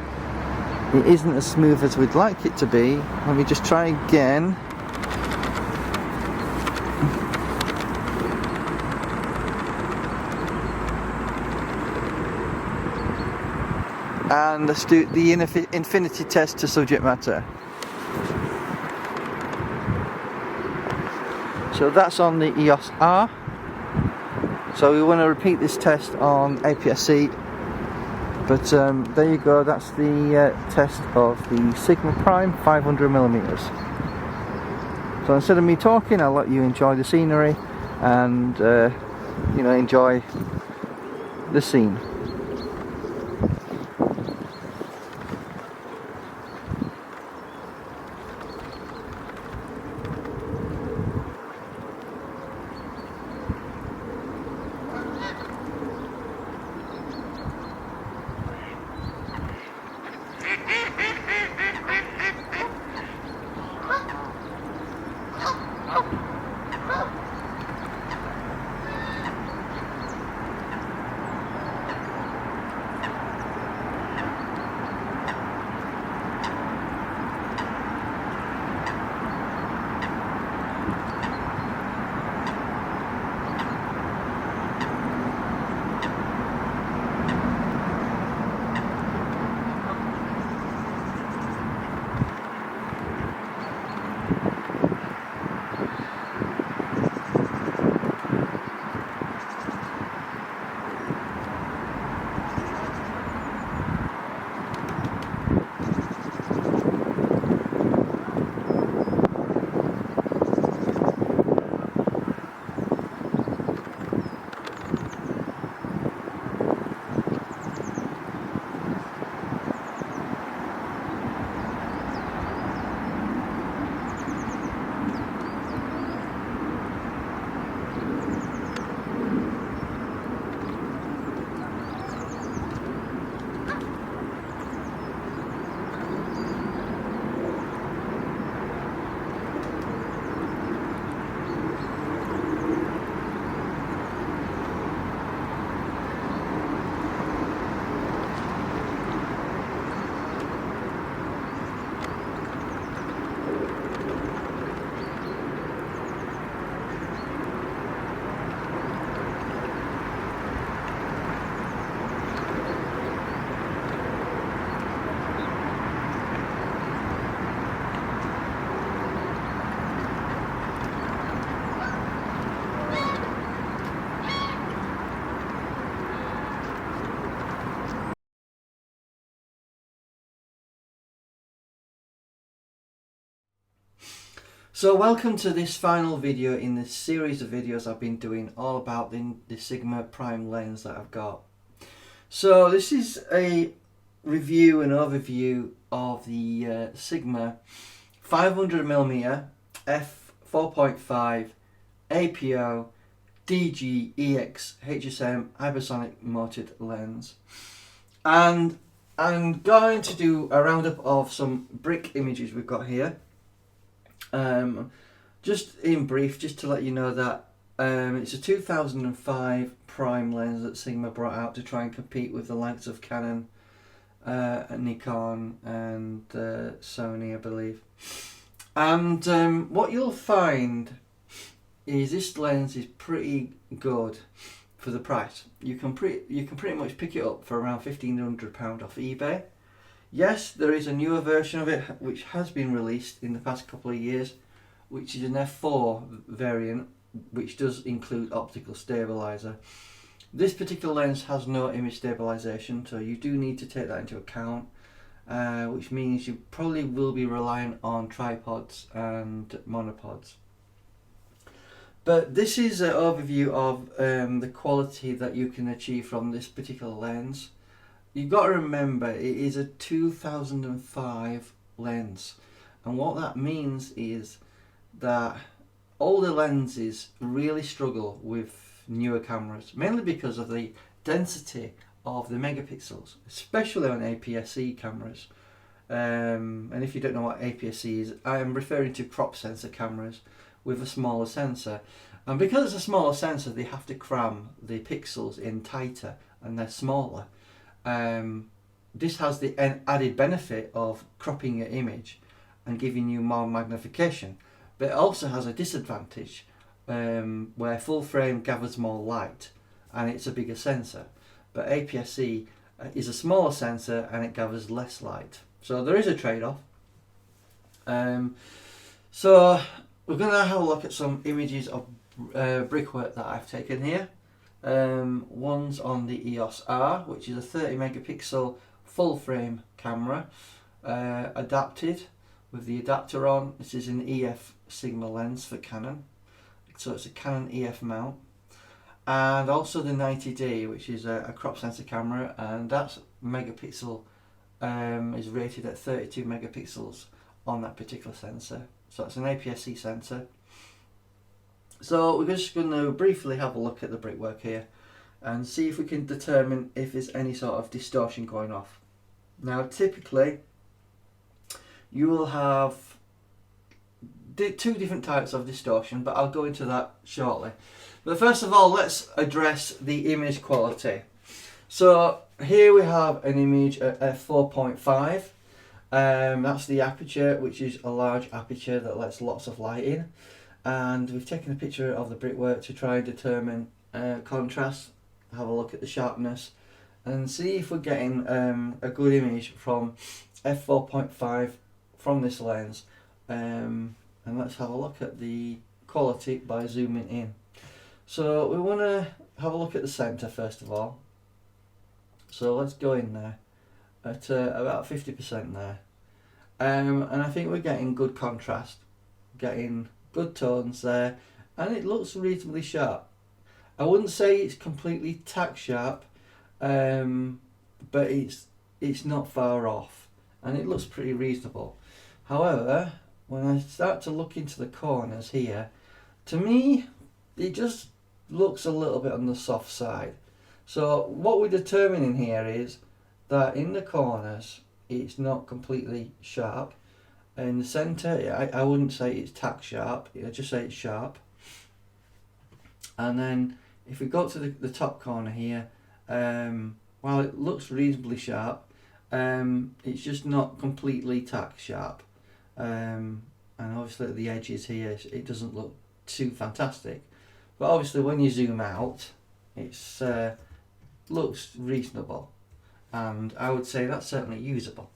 A: it isn't as smooth as we'd like it to be. Let me just try again. And let's do the infinity test to subject matter. So that's on the EOS R. So we want to repeat this test on APS-C. But there you go, that's the test of the Sigma Prime 500mm. So instead of me talking, I'll let you enjoy the scenery and you know, enjoy the scene. So welcome to this final video in this series of videos I've been doing all about the Sigma Prime lens that I've got. So this is a review and overview of the Sigma 500mm F4.5 APO DG EX HSM hypersonic mounted lens, and I'm going to do a roundup of some brick images we've got here. Just in brief, just to let you know that it's a 2005 prime lens that Sigma brought out to try and compete with the likes of Canon Nikon and Sony, I believe. And what you'll find is this lens is pretty good for the price. You can pretty much pick it up for around £1,500 off eBay. Yes, there is a newer version of it which has been released in the past couple of years, which is an F4 variant, which does include optical stabilizer. This particular lens has no image stabilization, so you do need to take that into account, which means you probably will be relying on tripods and monopods. But this is an overview of the quality that you can achieve from this particular lens. You've got to remember it is a 2005 lens, and what that means is that older lenses really struggle with newer cameras, mainly because of the density of the megapixels, especially on APS-C cameras. And if you don't know what APS-C is, I am referring to crop sensor cameras with a smaller sensor. And because it's a smaller sensor, they have to cram the pixels in tighter and they're smaller. This has the added benefit of cropping your image and giving you more magnification, but it also has a disadvantage where full frame gathers more light and it's a bigger sensor. But APS-C is a smaller sensor and it gathers less light. So there is a trade-off. So we're going to have a look at some images of brickwork that I've taken here. One's on the EOS R, which is a 30 megapixel full frame camera, adapted with the adapter on. This is an EF Sigma lens for Canon, so it's a Canon EF mount. And also the 90D, which is a crop sensor camera, and that's megapixel is rated at 32 megapixels on that particular sensor. So it's an APS-C sensor. So we're just going to briefly have a look at the brickwork here and see if we can determine if there's any sort of distortion going off. Now typically you will have two different types of distortion, but I'll go into that shortly. But first of all, let's address the image quality. So here we have an image at F4.5. That's the aperture, which is a large aperture that lets lots of light in. And we've taken a picture of the brickwork to try and determine contrast, have a look at the sharpness and see if we're getting a good image from F4.5 from this lens. And let's have a look at the quality by zooming in. So we want to have a look at the center first of all. So let's go in there at about 50% there. And I think we're getting good contrast, getting good tones there, and it looks reasonably sharp. I wouldn't say it's completely tack sharp, but it's not far off, and it looks pretty reasonable. However, when I start to look into the corners here, to me it just looks a little bit on the soft side. So what we're determining here is that in the corners it's not completely sharp. In the centre, I wouldn't say it's tack sharp, I'd just say it's sharp. And then if we go to the top corner here, while it looks reasonably sharp, it's just not completely tack sharp. And obviously at the edges here, it doesn't look too fantastic. But obviously when you zoom out, it's looks reasonable. And I would say that's certainly usable.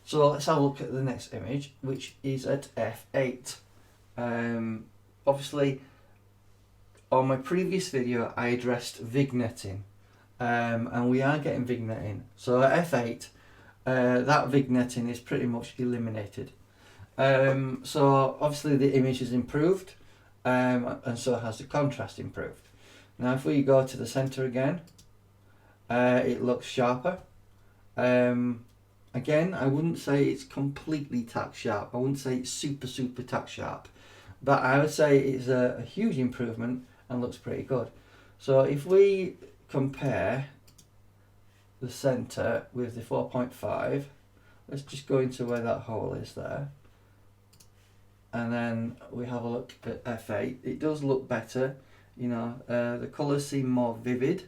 A: So let's have a look at the next image, which is at F8. Obviously, on my previous video, I addressed vignetting, and we are getting vignetting. So at F8, that vignetting is pretty much eliminated. So obviously the image is improved, and so has the contrast improved. Now if we go to the center again, it looks sharper. Again, I wouldn't say it's completely tack sharp. I wouldn't say it's super tack sharp, but I would say it's a huge improvement and looks pretty good. So if we compare the center with the 4.5, let's just go into where that hole is there, and then we have a look at F8. It does look better, you know, the colours seem more vivid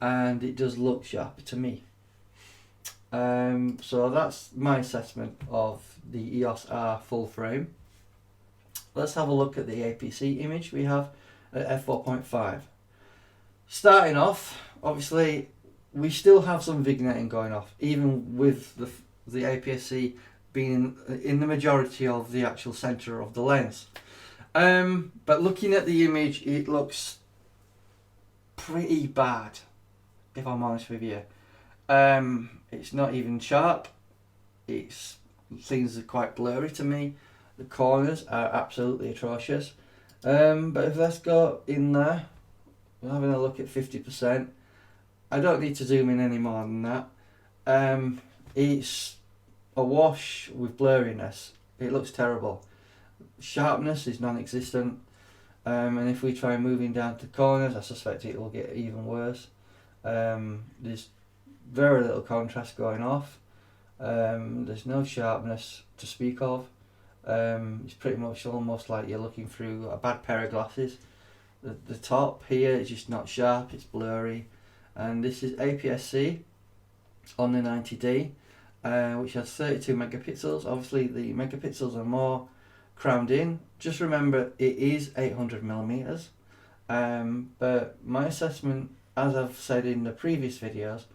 A: and it does look sharper to me. So that's my assessment of the EOS R full frame. Let's have a look at the APC image we have at f4.5. Starting off, obviously, we still have some vignetting going off, even with the APS-C being in the majority of the actual centre of the lens. But looking at the image, it looks pretty bad, if I'm honest with you. It's not even sharp. Things are quite blurry to me. The corners are absolutely atrocious. But if let's go in there, we're having a look at 50%. I don't need to zoom in any more than that. It's awash with blurriness. It looks terrible. Sharpness is non-existent. And if we try moving down to corners, I suspect it will get even worse. There's very little contrast going off. There's no sharpness to speak of. It's pretty much almost like you're looking through a bad pair of glasses. The top here is just not sharp, it's blurry. And this is APS-C on the 90D, which has 32 megapixels. Obviously the megapixels are more crammed in. Just remember it is 800 millimeters. But my assessment, as I've said in the previous videos,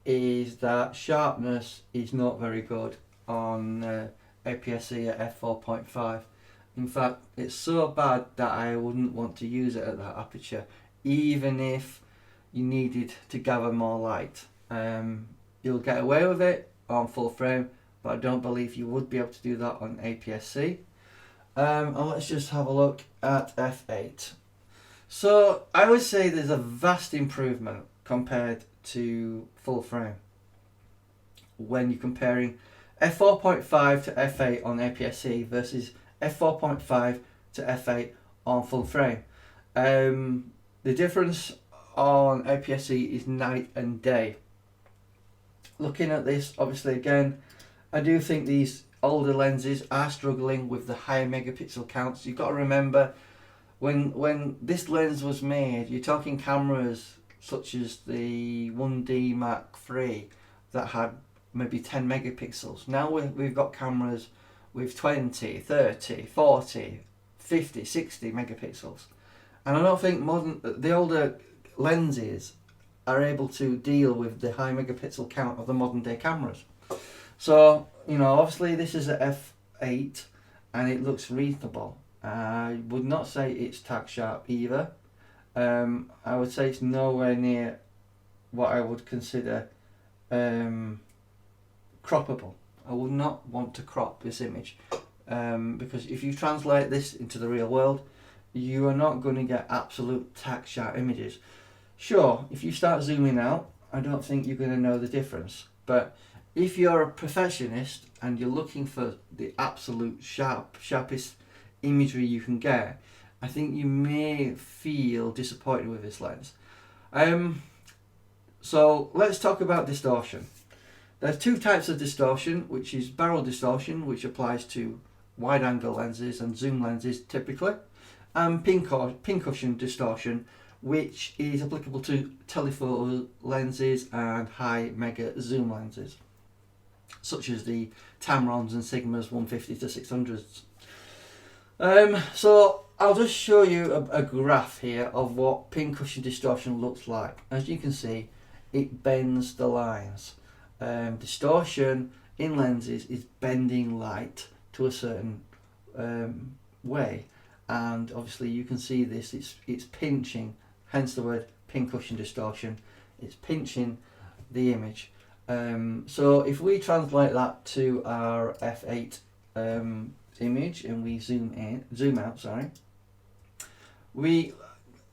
A: is that sharpness is not very good on APS-C at f4.5. In fact, it's so bad that I wouldn't want to use it at that aperture, even if you needed to gather more light. You'll get away with it on full frame, but I don't believe you would be able to do that on APS-C. And let's just have a look at f8. So I would say there's a vast improvement compared to full frame when you're comparing f4.5 to f8 on APS-C versus f4.5 to f8 on full frame. The difference on APS-C is night and day. Looking at this, obviously again, I do think these older lenses are struggling with the higher megapixel counts. You've got to remember, when this lens was made, you're talking cameras such as the 1D Mark III that had maybe 10 megapixels. Now we've got cameras with 20, 30, 40, 50, 60 megapixels. And I don't think the older lenses are able to deal with the high megapixel count of the modern day cameras. So, you know, obviously this is a f8 and it looks reasonable. I would not say it's tack sharp either. I would say it's nowhere near what I would consider croppable. I would not want to crop this image because if you translate this into the real world, you are not going to get absolute tack sharp images. Sure, if you start zooming out, I don't think you're going to know the difference. But if you're a perfectionist and you're looking for the absolute sharpest imagery you can get, I think you may feel disappointed with this lens. So let's talk about distortion. There's two types of distortion, which is barrel distortion, which applies to wide angle lenses and zoom lenses typically, and pincushion distortion, which is applicable to telephoto lenses and high mega zoom lenses, such as the Tamrons and Sigmas 150 to 600s. So I'll just show you a graph here of what pincushion distortion looks like. As you can see, it bends the lines. Distortion in lenses is bending light to a certain way, and obviously you can see this, it's pinching, hence the word pincushion distortion. It's pinching the image. So if we translate that to our f8 image and we zoom out, we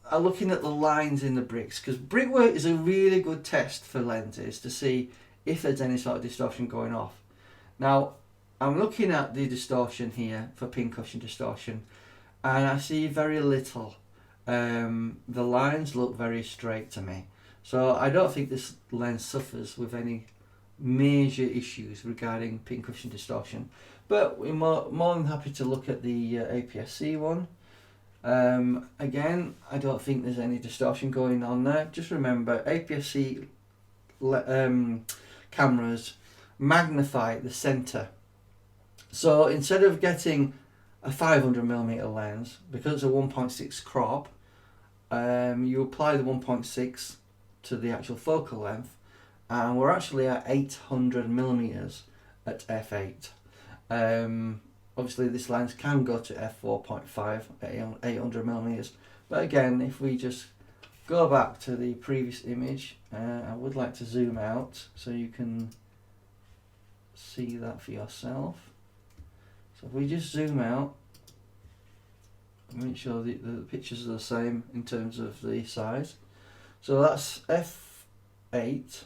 A: are looking at the lines in the bricks, because brickwork is a really good test for lenses to see if there's any sort of distortion going off. Now I'm looking at the distortion here for pincushion distortion and I see very little. The lines look very straight to me, so I don't think this lens suffers with any major issues regarding pincushion distortion. But we're more than happy to look at the APS-C one. Again, I don't think there's any distortion going on there. Just remember, APS-C cameras magnify the center. So instead of getting a 500mm lens, because it's a 1.6 crop, you apply the 1.6 to the actual focal length, and we're actually at 800mm at f8. Obviously this lens can go to f4.5 at 800mm, but again, if we just go back to the previous image, I would like to zoom out so you can see that for yourself. So if we just zoom out, make sure the pictures are the same in terms of the size. So that's f8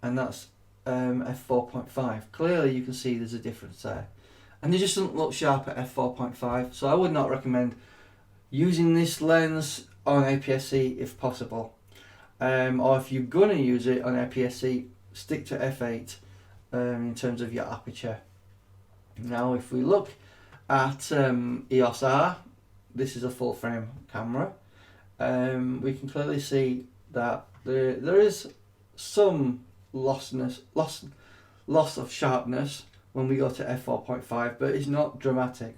A: and that's f4.5. Clearly you can see there's a difference there, and it just doesn't look sharp at f4.5, so I would not recommend using this lens on APS-C if possible, or if you're going to use it on APS-C, stick to f8 in terms of your aperture. Now if we look at EOS R, this is a full frame camera, we can clearly see that there is some loss of sharpness when we go to f4.5, but it's not dramatic.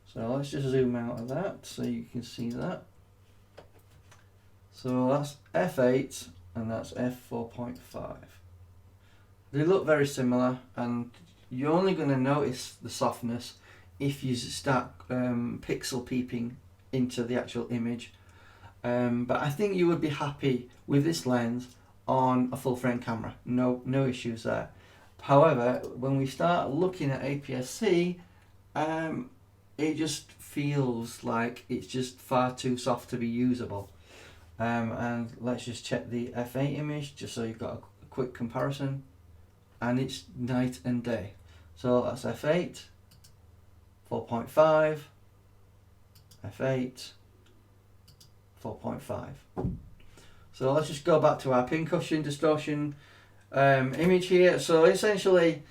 A: So let's just zoom out of that so you can see that. So that's f8 and that's f4.5. They look very similar, and you're only going to notice the softness if you start pixel peeping into the actual image. But I think you would be happy with this lens on a full frame camera. No issues there. However, when we start looking at APS-C, it just feels like it's just far too soft to be usable. And let's just check the f8 image just so you've got a quick comparison, and it's night and day. So that's f8, 4.5, f8, 4.5. So let's just go back to our pincushion distortion image here. So essentially,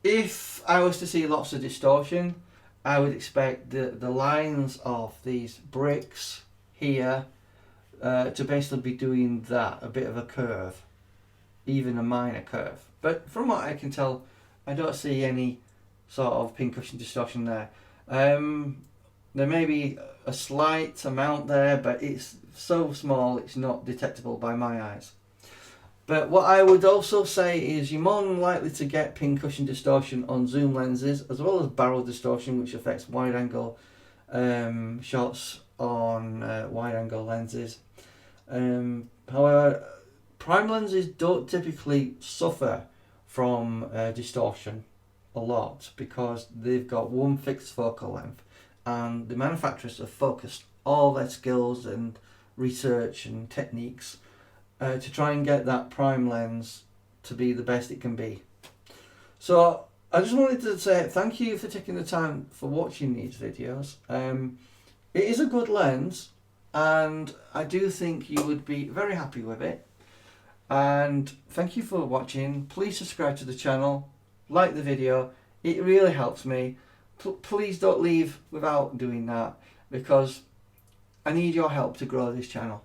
A: if I was to see lots of distortion, I would expect the lines of these bricks here to basically be doing that, a bit of a curve, even a minor curve. But from what I can tell, I don't see any sort of pincushion distortion there. There may be a slight amount there, but it's so small it's not detectable by my eyes. But what I would also say is you're more than likely to get pincushion distortion on zoom lenses, as well as barrel distortion, which affects wide angle shots on wide angle lenses. However, prime lenses don't typically suffer from distortion a lot because they've got one fixed focal length, and the manufacturers have focused all their skills and research and techniques to try and get that prime lens to be the best it can be. So I just wanted to say thank you for taking the time for watching these videos. It is a good lens, and I do think you would be very happy with it. And thank you for watching. Please subscribe to the channel, like the video, it really helps me. Please don't leave without doing that, because I need your help to grow this channel.